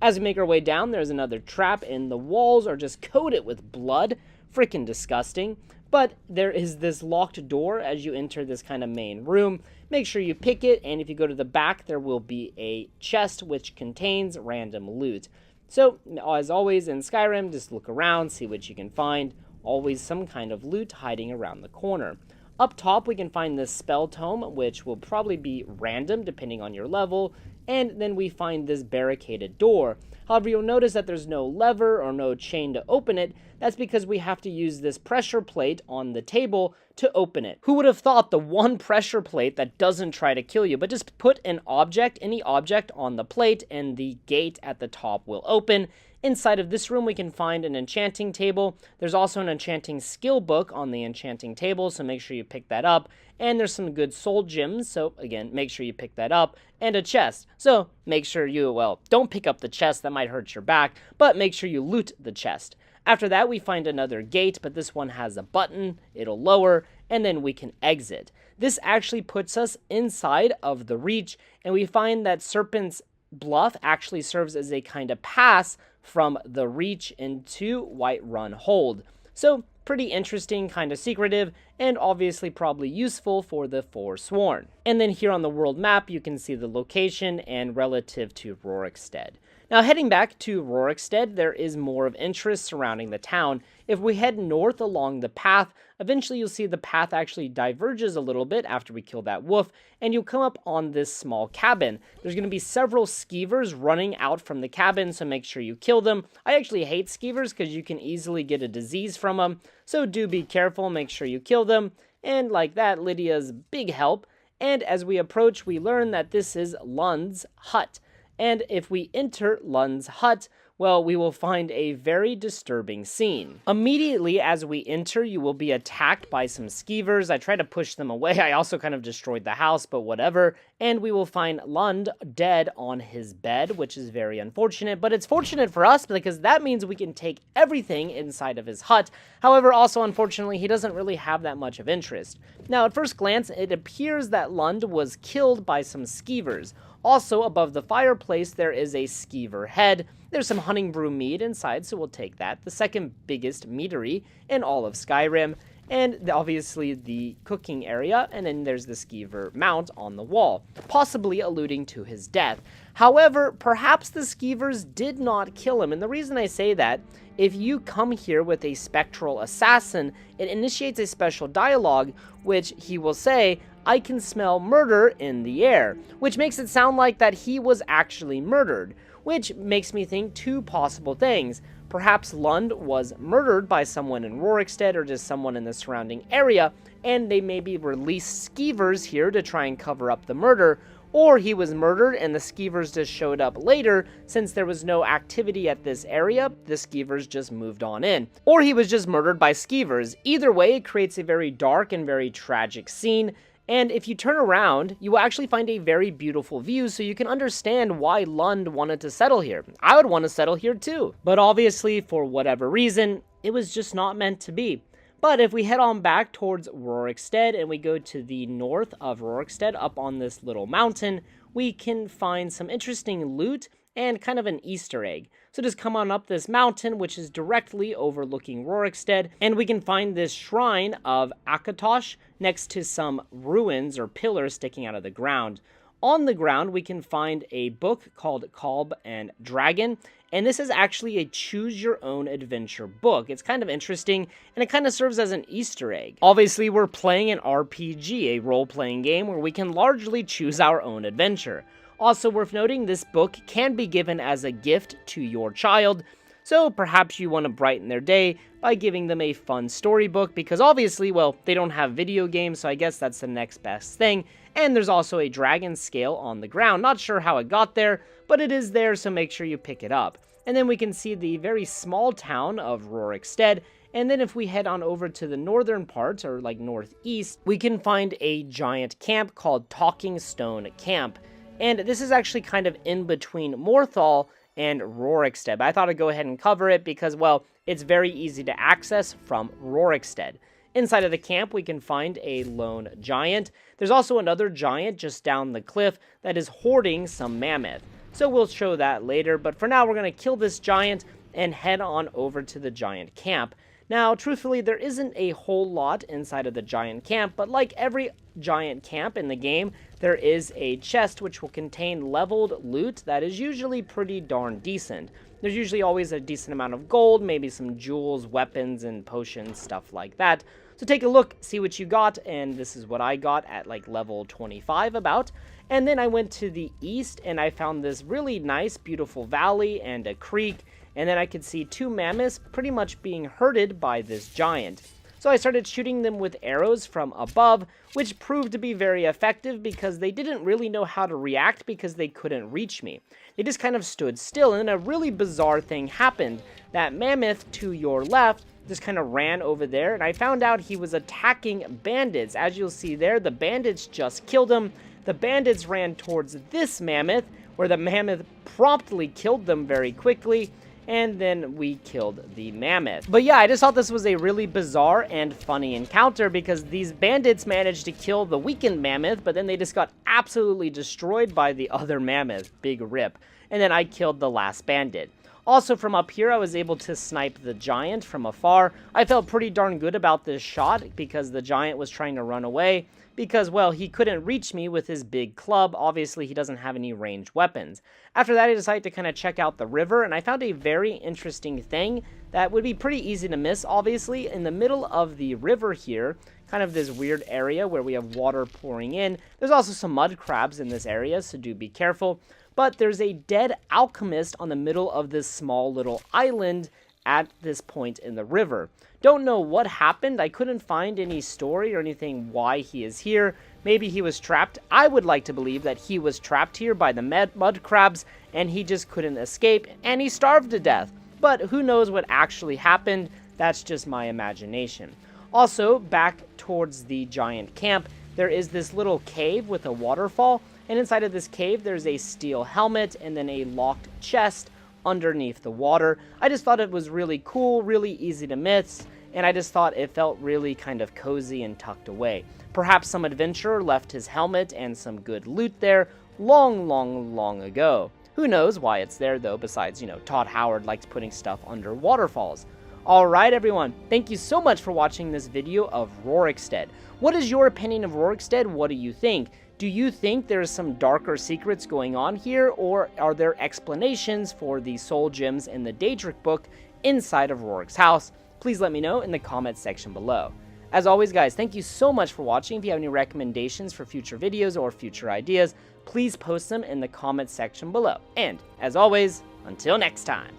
As we make our way down, there's another trap, and the walls are just coated with blood. Freaking disgusting. But there is this locked door as you enter this kind of main room. Make sure you pick it, and if you go to the back, there will be a chest which contains random loot. So, as always in Skyrim, just look around, see what you can find. Always some kind of loot hiding around the corner. Up top, we can find this spell tome, which will probably be random depending on your level. And then we find this barricaded door. However, you'll notice that there's no lever or no chain to open it. That's because we have to use this pressure plate on the table to open it. Who would have thought the one pressure plate that doesn't try to kill you, but just put an object, any object on the plate, and the gate at the top will open. Inside of this room, we can find an enchanting table. There's also an enchanting skill book on the enchanting table, so make sure you pick that up. And there's some good soul gems, so again, make sure you pick that up. And a chest, so make sure you, well, don't pick up the chest, that might hurt your back, but make sure you loot the chest. After that, we find another gate, but this one has a button, it'll lower, and then we can exit. This actually puts us inside of the Reach, and we find that Serpent's Bluff actually serves as a kind of pass from the Reach into Whiterun Hold. So, pretty interesting, kind of secretive, and obviously probably useful for the Forsworn. And then here on the world map, you can see the location and relative to Rorikstead. Now, heading back to Rorikstead, there is more of interest surrounding the town. If we head north along the path, eventually you'll see the path actually diverges a little bit after we kill that wolf, and you'll come up on this small cabin. There's going to be several skeevers running out from the cabin, so make sure you kill them. I actually hate skeevers because you can easily get a disease from them, so do be careful, make sure you kill them. And like that, Lydia's big help. And as we approach, we learn that this is Lund's hut. And if we enter Lund's hut, well, we will find a very disturbing scene. Immediately as we enter, you will be attacked by some skeevers. I tried to push them away. I also kind of destroyed the house, but whatever. And we will find Lund dead on his bed, which is very unfortunate. But it's fortunate for us because that means we can take everything inside of his hut. However, also unfortunately, he doesn't really have that much of interest. Now, at first glance, it appears that Lund was killed by some skeevers. Also, above the fireplace, there is a skeever head. There's some hunting brew mead inside, so we'll take that. The second biggest meadery in all of Skyrim. And obviously the cooking area, and then there's the skeever mount on the wall, possibly alluding to his death. However, perhaps the skeevers did not kill him, and the reason I say that, if you come here with a spectral assassin, it initiates a special dialogue, which he will say, "I can smell murder in the air," which makes it sound like that he was actually murdered, which makes me think two possible things. Perhaps Lund was murdered by someone in Rorikstead or just someone in the surrounding area, and they maybe released skeevers here to try and cover up the murder, or he was murdered and the skeevers just showed up later. Since there was no activity at this area, the skeevers just moved on in. Or he was just murdered by skeevers. Either way, it creates a very dark and very tragic scene. And if you turn around, you will actually find a very beautiful view, so you can understand why Lund wanted to settle here. I would want to settle here too. But obviously, for whatever reason, it was just not meant to be. But if we head on back towards Rorikstead and we go to the north of Rorikstead up on this little mountain, we can find some interesting loot and kind of an Easter egg. So just come on up this mountain, which is directly overlooking Rorikstead, and we can find this shrine of Akatosh next to some ruins or pillars sticking out of the ground. On the ground, we can find a book called Kalb and Dragon, and this is actually a choose-your-own-adventure book. It's kind of interesting, and it kind of serves as an Easter egg. Obviously, we're playing an RPG, a role-playing game, where we can largely choose our own adventure. Also worth noting, this book can be given as a gift to your child, so perhaps you want to brighten their day by giving them a fun storybook, because obviously, well, they don't have video games, so I guess that's the next best thing. And there's also a dragon scale on the ground. Not sure how it got there, but it is there, so make sure you pick it up. And then we can see the very small town of Rorikstead. And then if we head on over to the northern part, or like northeast, we can find a giant camp called Talking Stone Camp. And this is actually kind of in between Morthal and Rorikstead. But I thought I'd go ahead and cover it because, well, it's very easy to access from Rorikstead. Inside of the camp, we can find a lone giant. There's also another giant just down the cliff that is hoarding some mammoth. So we'll show that later, but for now, we're going to kill this giant and head on over to the giant camp. Now, truthfully, there isn't a whole lot inside of the giant camp, but like every giant camp in the game, there is a chest which will contain leveled loot that is usually pretty darn decent. There's usually always a decent amount of gold, maybe some jewels, weapons, and potions, stuff like that. So take a look, see what you got, and this is what I got at like level 25 about. And then I went to the east and I found this really nice, beautiful valley and a creek. And then I could see two mammoths pretty much being herded by this giant. So I started shooting them with arrows from above, which proved to be very effective because they didn't really know how to react because they couldn't reach me. They just kind of stood still, and then a really bizarre thing happened. That mammoth to your left just kind of ran over there, and I found out he was attacking bandits. As you'll see there, the bandits just killed him. The bandits ran towards this mammoth, where the mammoth promptly killed them very quickly. And then we killed the mammoth. But yeah, I just thought this was a really bizarre and funny encounter because these bandits managed to kill the weakened mammoth, but then they just got absolutely destroyed by the other mammoth. Big rip. And then I killed the last bandit. Also from up here, I was able to snipe the giant from afar. I felt pretty darn good about this shot because the giant was trying to run away. Because, well, he couldn't reach me with his big club. Obviously, he doesn't have any ranged weapons. After that, I decided to kind of check out the river, and I found a very interesting thing that would be pretty easy to miss, obviously. In the middle of the river here, kind of this weird area where we have water pouring in. There's also some mud crabs in this area, so do be careful. But there's a dead alchemist on the middle of this small little island at this point in the river. Don't know what happened. I couldn't find any story or anything why he is here. Maybe he was trapped. I would like to believe that he was trapped here by the mud crabs and he just couldn't escape and he starved to death. But who knows what actually happened? That's just my imagination. Also, back towards the giant camp, there is this little cave with a waterfall, and inside of this cave there's a steel helmet and then a locked chest underneath the water. I just thought it was really cool, really easy to miss, and I just thought it felt really kind of cozy and tucked away. Perhaps some adventurer left his helmet and some good loot there long ago. Who knows why it's there though, besides, Todd Howard likes putting stuff under waterfalls. Alright everyone, thank you so much for watching this video of Rorikstead. What is your opinion of Rorikstead? What do you think? Do you think there's some darker secrets going on here, or are there explanations for the soul gems in the Daedric book inside of Rorik's house? Please let me know in the comments section below. As always guys, thank you so much for watching. If you have any recommendations for future videos or future ideas, please post them in the comments section below. And as always, until next time.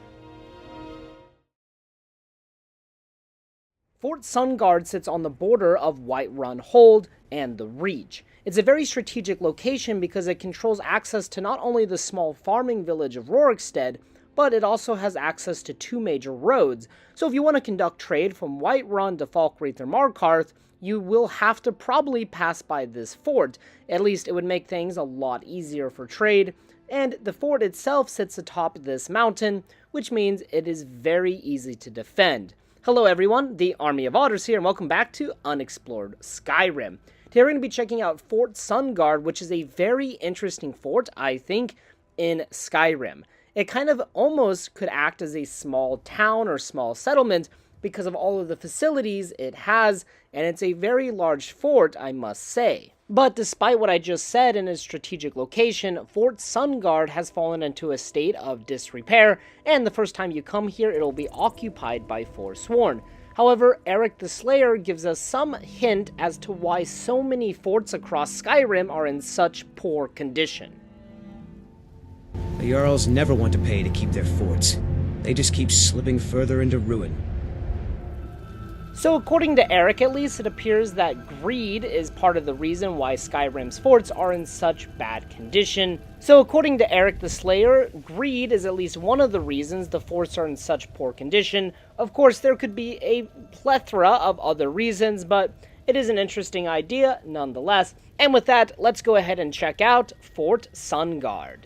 Fort Sungard sits on the border of Whiterun Hold and the Reach. It's a very strategic location because it controls access to not only the small farming village of Rorikstead, but it also has access to 2 major roads. So if you want to conduct trade from Whiterun to Falkreath or Markarth, you will have to probably pass by this fort. At least it would make things a lot easier for trade. And the fort itself sits atop this mountain, which means it is very easy to defend. Hello everyone, the Army of Otters here, and welcome back to Unexplored Skyrim. Today we're going to be checking out Fort Sungard, which is a very interesting fort, I think, in Skyrim. It kind of almost could act as a small town or small settlement because of all of the facilities it has, and it's a very large fort, I must say. But despite what I just said in its strategic location, Fort Sungard has fallen into a state of disrepair, and the first time you come here, it'll be occupied by Forsworn. However, Eric the Slayer gives us some hint as to why so many forts across Skyrim are in such poor condition. The Jarls never want to pay to keep their forts. They just keep slipping further into ruin. So according to Eric, at least, it appears that greed is part of the reason why Skyrim's forts are in such bad condition. So according to Eric the Slayer, greed is at least one of the reasons the forts are in such poor condition. Of course, there could be a plethora of other reasons, but it is an interesting idea nonetheless. And with that, let's go ahead and check out Fort Sungard.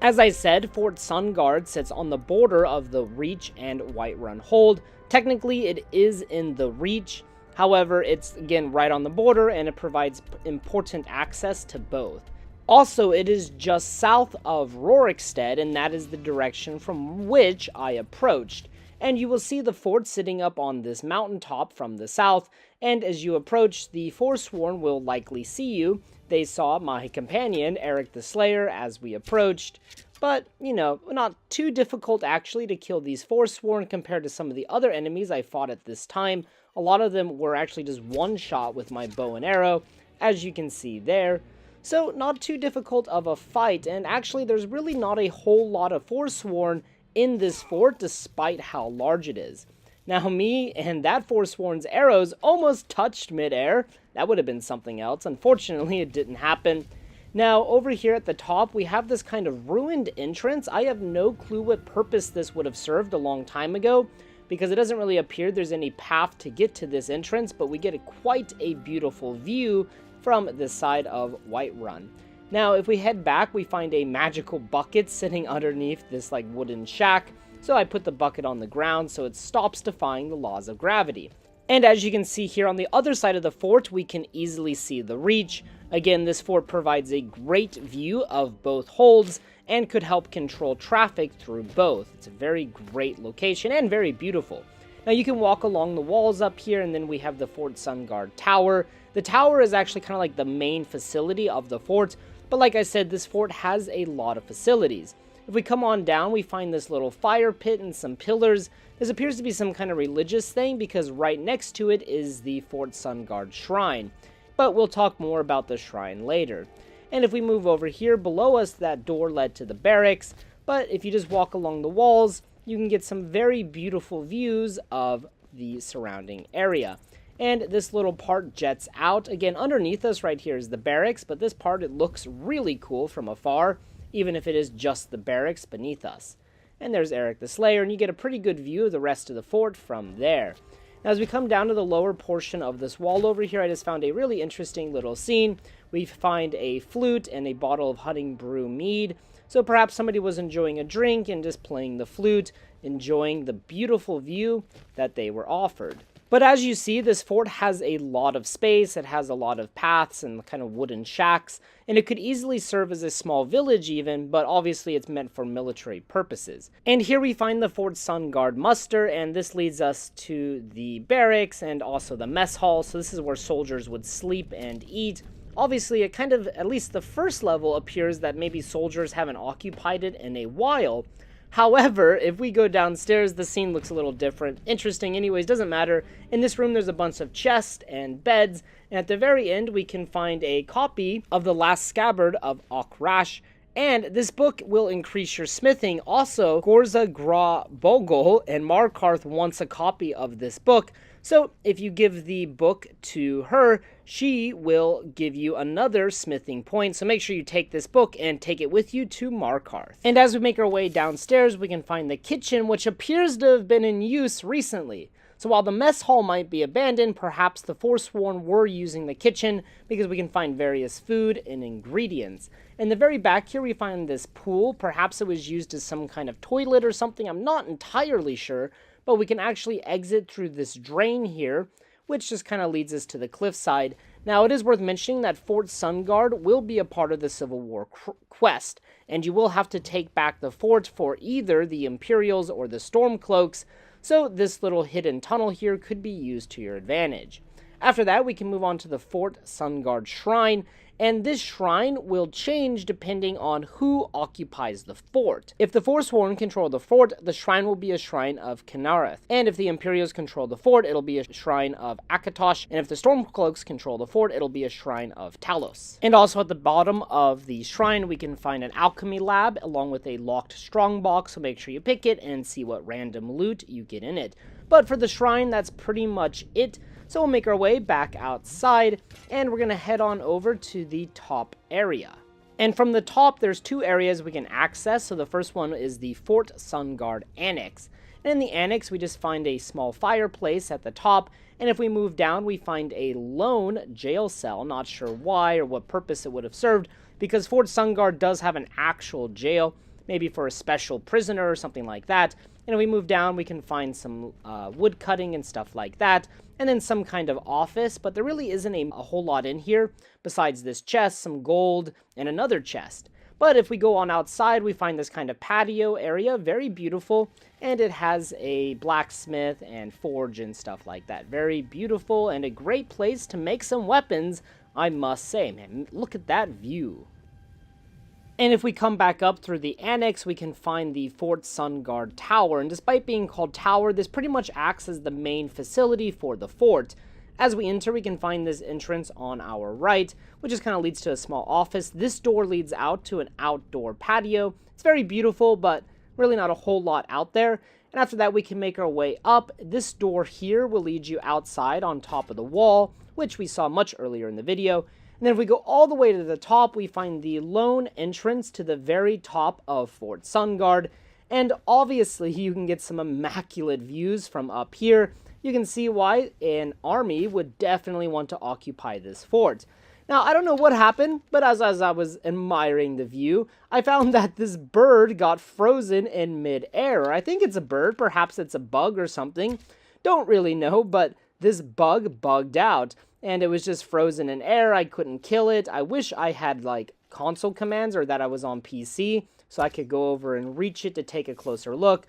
As I said, Fort Sungard sits on the border of the Reach and Whiterun Hold. Technically, it is in the Reach, however, it's again right on the border and it provides important access to both. Also, it is just south of Rorikstead, and that is the direction from which I approached. And you will see the fort sitting up on this mountaintop from the south, and as you approach, the Forsworn will likely see you. They saw my companion, Eric the Slayer, as we approached. But, not too difficult actually to kill these Forsworn compared to some of the other enemies I fought at this time. A lot of them were actually just one shot with my bow and arrow, as you can see there. So, not too difficult of a fight, and actually there's really not a whole lot of Forsworn in this fort, despite how large it is. Now, me and that Forsworn's arrows almost touched midair. That would have been something else. Unfortunately, it didn't happen. Now, over here at the top, we have this kind of ruined entrance. I have no clue what purpose this would have served a long time ago, because it doesn't really appear there's any path to get to this entrance, but we get quite a beautiful view from this side of Whiterun. Now, if we head back, we find a magical bucket sitting underneath this, wooden shack. So I put the bucket on the ground so it stops defying the laws of gravity. And as you can see here on the other side of the fort, we can easily see the Reach. Again, this fort provides a great view of both holds and could help control traffic through both. It's a very great location and very beautiful. Now you can walk along the walls up here, and then we have the Fort Sungard Tower. The tower is actually kind of like the main facility of the fort, but like I said, this fort has a lot of facilities. If we come on down, we find this little fire pit and some pillars. This appears to be some kind of religious thing because right next to it is the Fort Sungard Shrine. But we'll talk more about the shrine later. And if we move over here, below us, that door led to the barracks. But if you just walk along the walls, you can get some very beautiful views of the surrounding area. and this little part jets out. Again, underneath us right here is the barracks, but this part, it looks really cool from afar, even if it is just the barracks beneath us. And there's Eric the Slayer, and you get a pretty good view of the rest of the fort from there. Now, as we come down to the lower portion of this wall over here, I just found a really interesting little scene. We find a flute and a bottle of hunting brew mead. So perhaps somebody was enjoying a drink and just playing the flute, enjoying the beautiful view that they were offered. But as you see, this fort has a lot of space. It has a lot of paths and kind of wooden shacks, and it could easily serve as a small village even, but obviously it's meant for military purposes. And here we find the Fort Sungard muster, and this leads us to the barracks and also the mess hall. So this is where soldiers would sleep and eat. Obviously, it kind of, at least the first level, appears that maybe soldiers haven't occupied it in a while. However, if we go downstairs, the scene looks a little different. Interesting anyways, doesn't matter. In this room, there's a bunch of chests and beds, and at the very end, we can find a copy of The Last Scabbard of Okrash, and this book will increase your smithing. Also, Gorza Gra Bogol and Markarth wants a copy of this book, so if you give the book to her, she will give you another smithing point. So make sure you take this book and take it with you to Markarth. And as we make our way downstairs, we can find the kitchen, which appears to have been in use recently. So while the mess hall might be abandoned, perhaps the Forsworn were using the kitchen because we can find various food and ingredients. In the very back here, we find this pool. Perhaps it was used as some kind of toilet or something. I'm not entirely sure. But we can actually exit through this drain here, which just kind of leads us to the cliffside. Now, it is worth mentioning that Fort Sungard will be a part of the Civil War quest, and you will have to take back the fort for either the Imperials or the Stormcloaks, so this little hidden tunnel here could be used to your advantage. After that, we can move on to the Fort Sungard Shrine, and this shrine will change depending on who occupies the fort. If the Forsworn control the fort, the shrine will be a shrine of Kenareth. And if the Imperials control the fort, it'll be a shrine of Akatosh. And if the Stormcloaks control the fort, it'll be a shrine of Talos. And also at the bottom of the shrine, we can find an alchemy lab along with a locked strongbox, so make sure you pick it and see what random loot you get in it. But for the shrine, that's pretty much it. So we'll make our way back outside, and we're going to head on over to the top area. And from the top, there's two areas we can access. So the first one is the Fort Sungard Annex. And in the annex, we just find a small fireplace at the top, and if we move down, we find a lone jail cell. Not sure why or what purpose it would have served, because Fort Sungard does have an actual jail, maybe for a special prisoner or something like that. And if we move down, we can find some wood cutting and stuff like that, and then some kind of office, but there really isn't a whole lot in here besides this chest, some gold, and another chest. But if we go on outside, we find this kind of patio area, very beautiful, and it has a blacksmith and forge and stuff like that. Very beautiful and a great place to make some weapons, I must say. Man, look at that view. And if we come back up through the annex, we can find the Fort Sungard Tower. And despite being called Tower, this pretty much acts as the main facility for the fort. As we enter, we can find this entrance on our right, which just kind of leads to a small office. This door leads out to an outdoor patio. It's very beautiful, but really not a whole lot out there. And after that, we can make our way up. This door here will lead you outside on top of the wall, which we saw much earlier in the video. And then if we go all the way to the top, we find the lone entrance to the very top of Fort Sungard. And obviously, you can get some immaculate views from up here. You can see why an army would definitely want to occupy this fort. Now, I don't know what happened, but as I was admiring the view, I found that this bird got frozen in mid-air. I think it's a bird, perhaps it's a bug or something. Don't really know, but this bug bugged out. And it was just frozen in air. I couldn't kill it. I wish I had like console commands or that I was on PC so I could go over and reach it to take a closer look.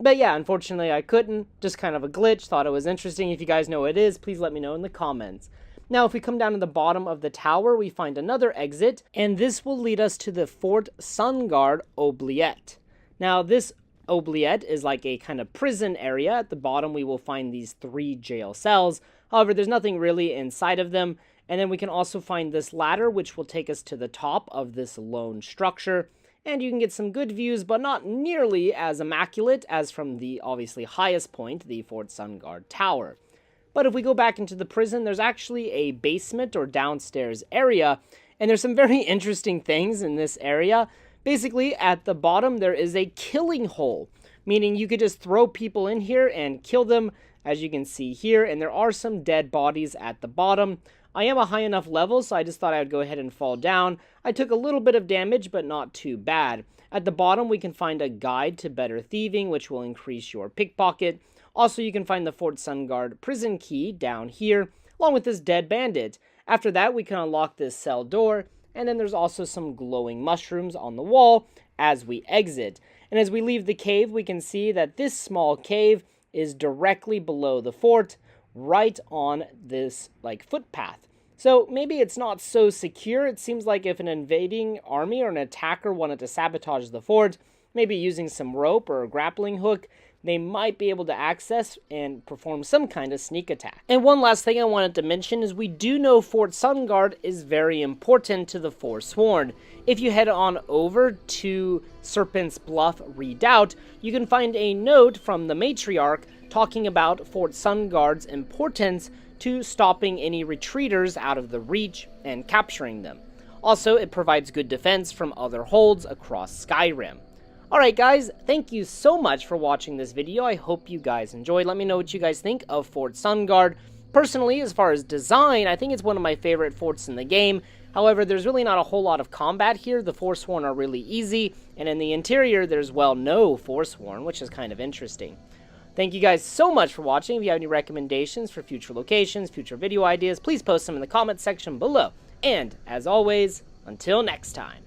But yeah, unfortunately I couldn't. Just kind of a glitch. Thought it was interesting. If you guys know what it is, please let me know in the comments. Now, if we come down to the bottom of the tower, we find another exit, and this will lead us to the Fort Sungard Oubliette. Now, this Oubliette is like a kind of prison area. At the bottom, we will find these 3 jail cells. However, there's nothing really inside of them. And then we can also find this ladder, which will take us to the top of this lone structure. And you can get some good views, but not nearly as immaculate as from the obviously highest point, the Fort Sungard Tower. But if we go back into the prison, there's actually a basement or downstairs area, and there's some very interesting things in this area. Basically, at the bottom, there is a killing hole, meaning you could just throw people in here and kill them, as you can see here, and there are some dead bodies at the bottom. I am a high enough level, so I just thought I would go ahead and fall down. I took a little bit of damage, but not too bad. At the bottom, we can find a guide to better thieving, which will increase your pickpocket. Also, you can find the Fort Sungard prison key down here, along with this dead bandit. After that, we can unlock this cell door, and then there's also some glowing mushrooms on the wall as we exit. And as we leave the cave, we can see that this small cave is directly below the fort, right on this footpath. So maybe it's not so secure. It seems like if an invading army or an attacker wanted to sabotage the fort, maybe using some rope or a grappling hook, they might be able to access and perform some kind of sneak attack. And one last thing I wanted to mention is we do know Fort Sungard is very important to the Forsworn. If you head on over to Serpent's Bluff Redoubt, you can find a note from the matriarch talking about Fort Sungard's importance to stopping any retreaters out of the Reach and capturing them. Also, it provides good defense from other holds across Skyrim. Alright guys, thank you so much for watching this video. I hope you guys enjoyed. Let me know what you guys think of Fort Sungard. Personally, as far as design, I think it's one of my favorite forts in the game. However, there's really not a whole lot of combat here. The Forsworn are really easy, and in the interior, there's, well, no Forsworn, which is kind of interesting. Thank you guys so much for watching. If you have any recommendations for future locations, future video ideas, please post them in the comments section below. And, as always, until next time.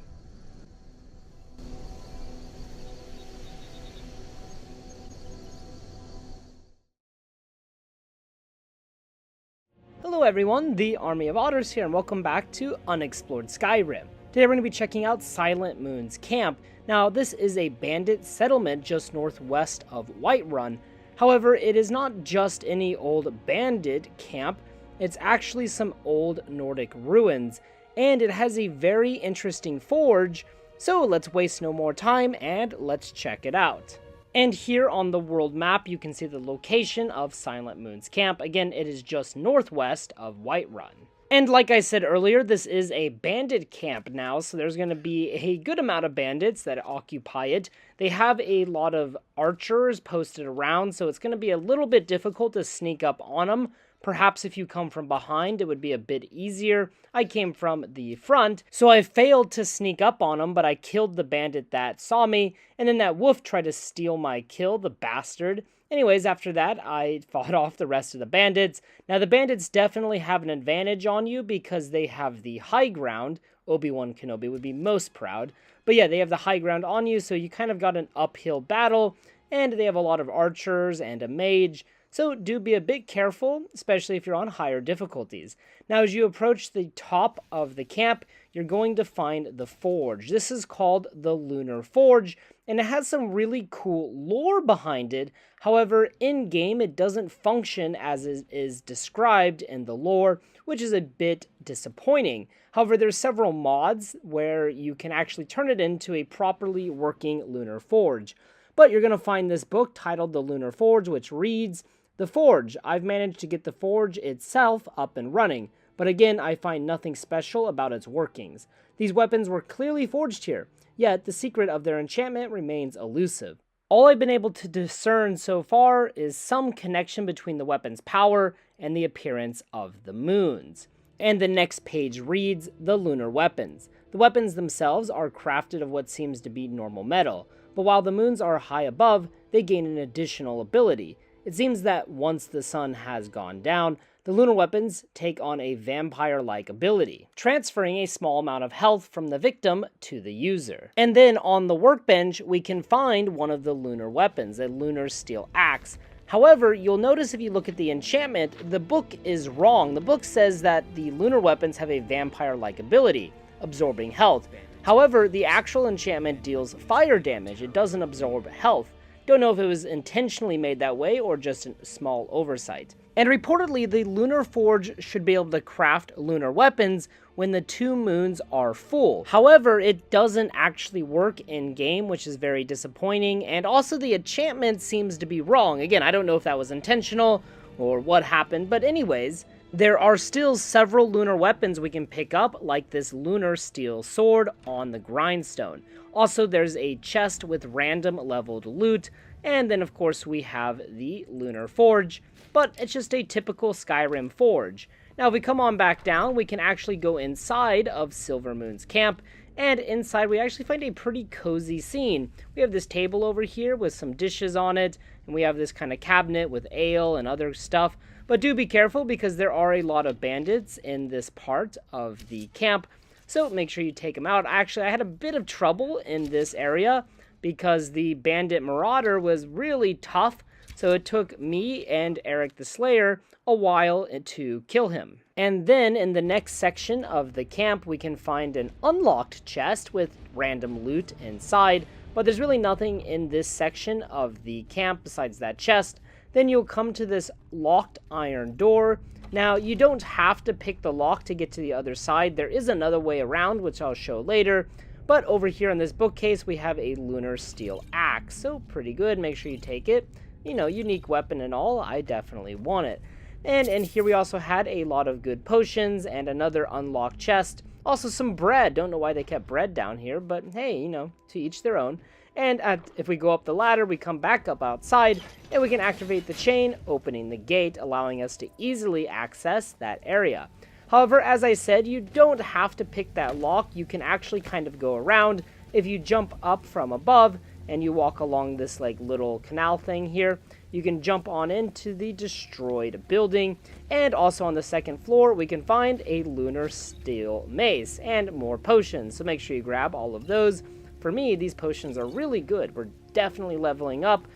Hello everyone, the Army of Otters here, and welcome back to Unexplored Skyrim. Today we're going to be checking out Silent Moon's camp. Now, this is a bandit settlement just northwest of Whiterun. However, it is not just any old bandit camp, it's actually some old Nordic ruins, and it has a very interesting forge, so let's waste no more time and let's check it out. And here on the world map, you can see the location of Silent Moon's camp. Again, it is just northwest of Whiterun. And like I said earlier, this is a bandit camp now, so there's going to be a good amount of bandits that occupy it. They have a lot of archers posted around, so it's going to be a little bit difficult to sneak up on them. Perhaps if you come from behind, it would be a bit easier. I came from the front, so I failed to sneak up on him, but I killed the bandit that saw me, and then that wolf tried to steal my kill, the bastard. Anyways, after that, I fought off the rest of the bandits. Now, the bandits definitely have an advantage on you because they have the high ground. Obi-Wan Kenobi would be most proud. But yeah, they have the high ground on you, so you kind of got an uphill battle, and they have a lot of archers and a mage. So do be a bit careful, especially if you're on higher difficulties. Now, as you approach the top of the camp, you're going to find the forge. This is called the Lunar Forge, and it has some really cool lore behind it. However, in-game, it doesn't function as is described in the lore, which is a bit disappointing. However, there's several mods where you can actually turn it into a properly working Lunar Forge. But you're going to find this book titled The Lunar Forge, which reads, "The Forge. I've managed to get the forge itself up and running, but again, I find nothing special about its workings. These weapons were clearly forged here, yet the secret of their enchantment remains elusive. All I've been able to discern so far is some connection between the weapon's power and the appearance of the moons." And the next page reads, "The Lunar Weapons. The weapons themselves are crafted of what seems to be normal metal, but while the moons are high above, they gain an additional ability. It seems that once the sun has gone down, the lunar weapons take on a vampire-like ability, transferring a small amount of health from the victim to the user. And then on the workbench, we can find one of the lunar weapons, a lunar steel axe. However, you'll notice if you look at the enchantment, the book is wrong. The book says that the lunar weapons have a vampire-like ability, absorbing health. However, the actual enchantment deals fire damage. It doesn't absorb health. Don't know if it was intentionally made that way or just a small oversight. And reportedly, the Lunar Forge should be able to craft lunar weapons when the 2 moons are full. However, it doesn't actually work in-game, which is very disappointing, and also the enchantment seems to be wrong. Again, I don't know if that was intentional or what happened, but anyways, there are still several lunar weapons we can pick up, like this lunar steel sword on the grindstone. Also, there's a chest with random leveled loot, and then of course we have the lunar forge, but it's just a typical Skyrim forge. Now if we come on back down, we can actually go inside of Silvermoon's camp, and inside we actually find a pretty cozy scene. We have this table over here with some dishes on it, and we have this kind of cabinet with ale and other stuff. But do be careful because there are a lot of bandits in this part of the camp, so make sure you take them out. Actually, I had a bit of trouble in this area because the bandit marauder was really tough, so it took me and Eric the Slayer a while to kill him. And then in the next section of the camp, we can find an unlocked chest with random loot inside, but there's really nothing in this section of the camp besides that chest. Then you'll come to this locked iron door. Now, you don't have to pick the lock to get to the other side. There is another way around, which I'll show later. But over here in this bookcase, we have a lunar steel axe. So pretty good. Make sure you take it. You know, unique weapon and all. I definitely want it. And here we also had a lot of good potions and another unlocked chest. Also some bread. Don't know why they kept bread down here, but hey, you know, to each their own. And if we go up the ladder, we come back up outside, and we can activate the chain, opening the gate, allowing us to easily access that area. However, as I said, you don't have to pick that lock. You can actually kind of go around. If you jump up from above, and you walk along this like little canal thing here, you can jump on into the destroyed building. And also on the second floor, we can find a lunar steel mace and more potions. So make sure you grab all of those. For me, these potions are really good. We're definitely leveling up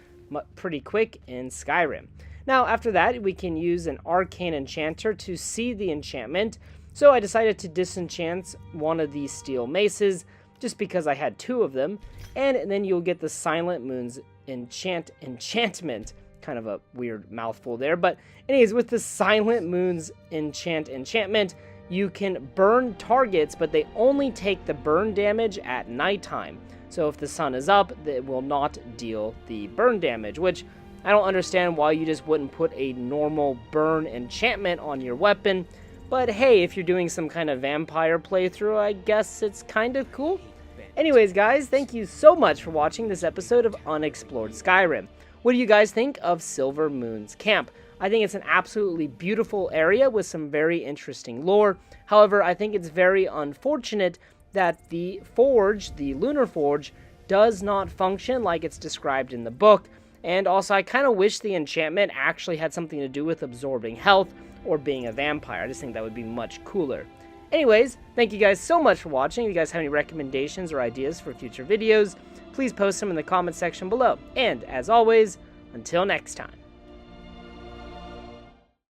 pretty quick in Skyrim. Now, after that, we can use an arcane enchanter to see the enchantment. So I decided to disenchant one of these steel maces, just because I had two of them. And then you'll get the Silent Moon's enchantment. Kind of a weird mouthful there. But anyways, with the Silent Moon's enchantment, you can burn targets, but they only take the burn damage at nighttime. So if the sun is up, it will not deal the burn damage, which I don't understand why you just wouldn't put a normal burn enchantment on your weapon. But hey, if you're doing some kind of vampire playthrough, I guess it's kind of cool. Anyways, guys, thank you so much for watching this episode of Unexplored Skyrim. What do you guys think of Silvermoon's camp? I think it's an absolutely beautiful area with some very interesting lore. However, I think it's very unfortunate that the forge, the lunar forge, does not function like it's described in the book. And also, I kind of wish the enchantment actually had something to do with absorbing health or being a vampire. I just think that would be much cooler. Anyways, thank you guys so much for watching. If you guys have any recommendations or ideas for future videos, please post them in the comment section below. And as always, until next time.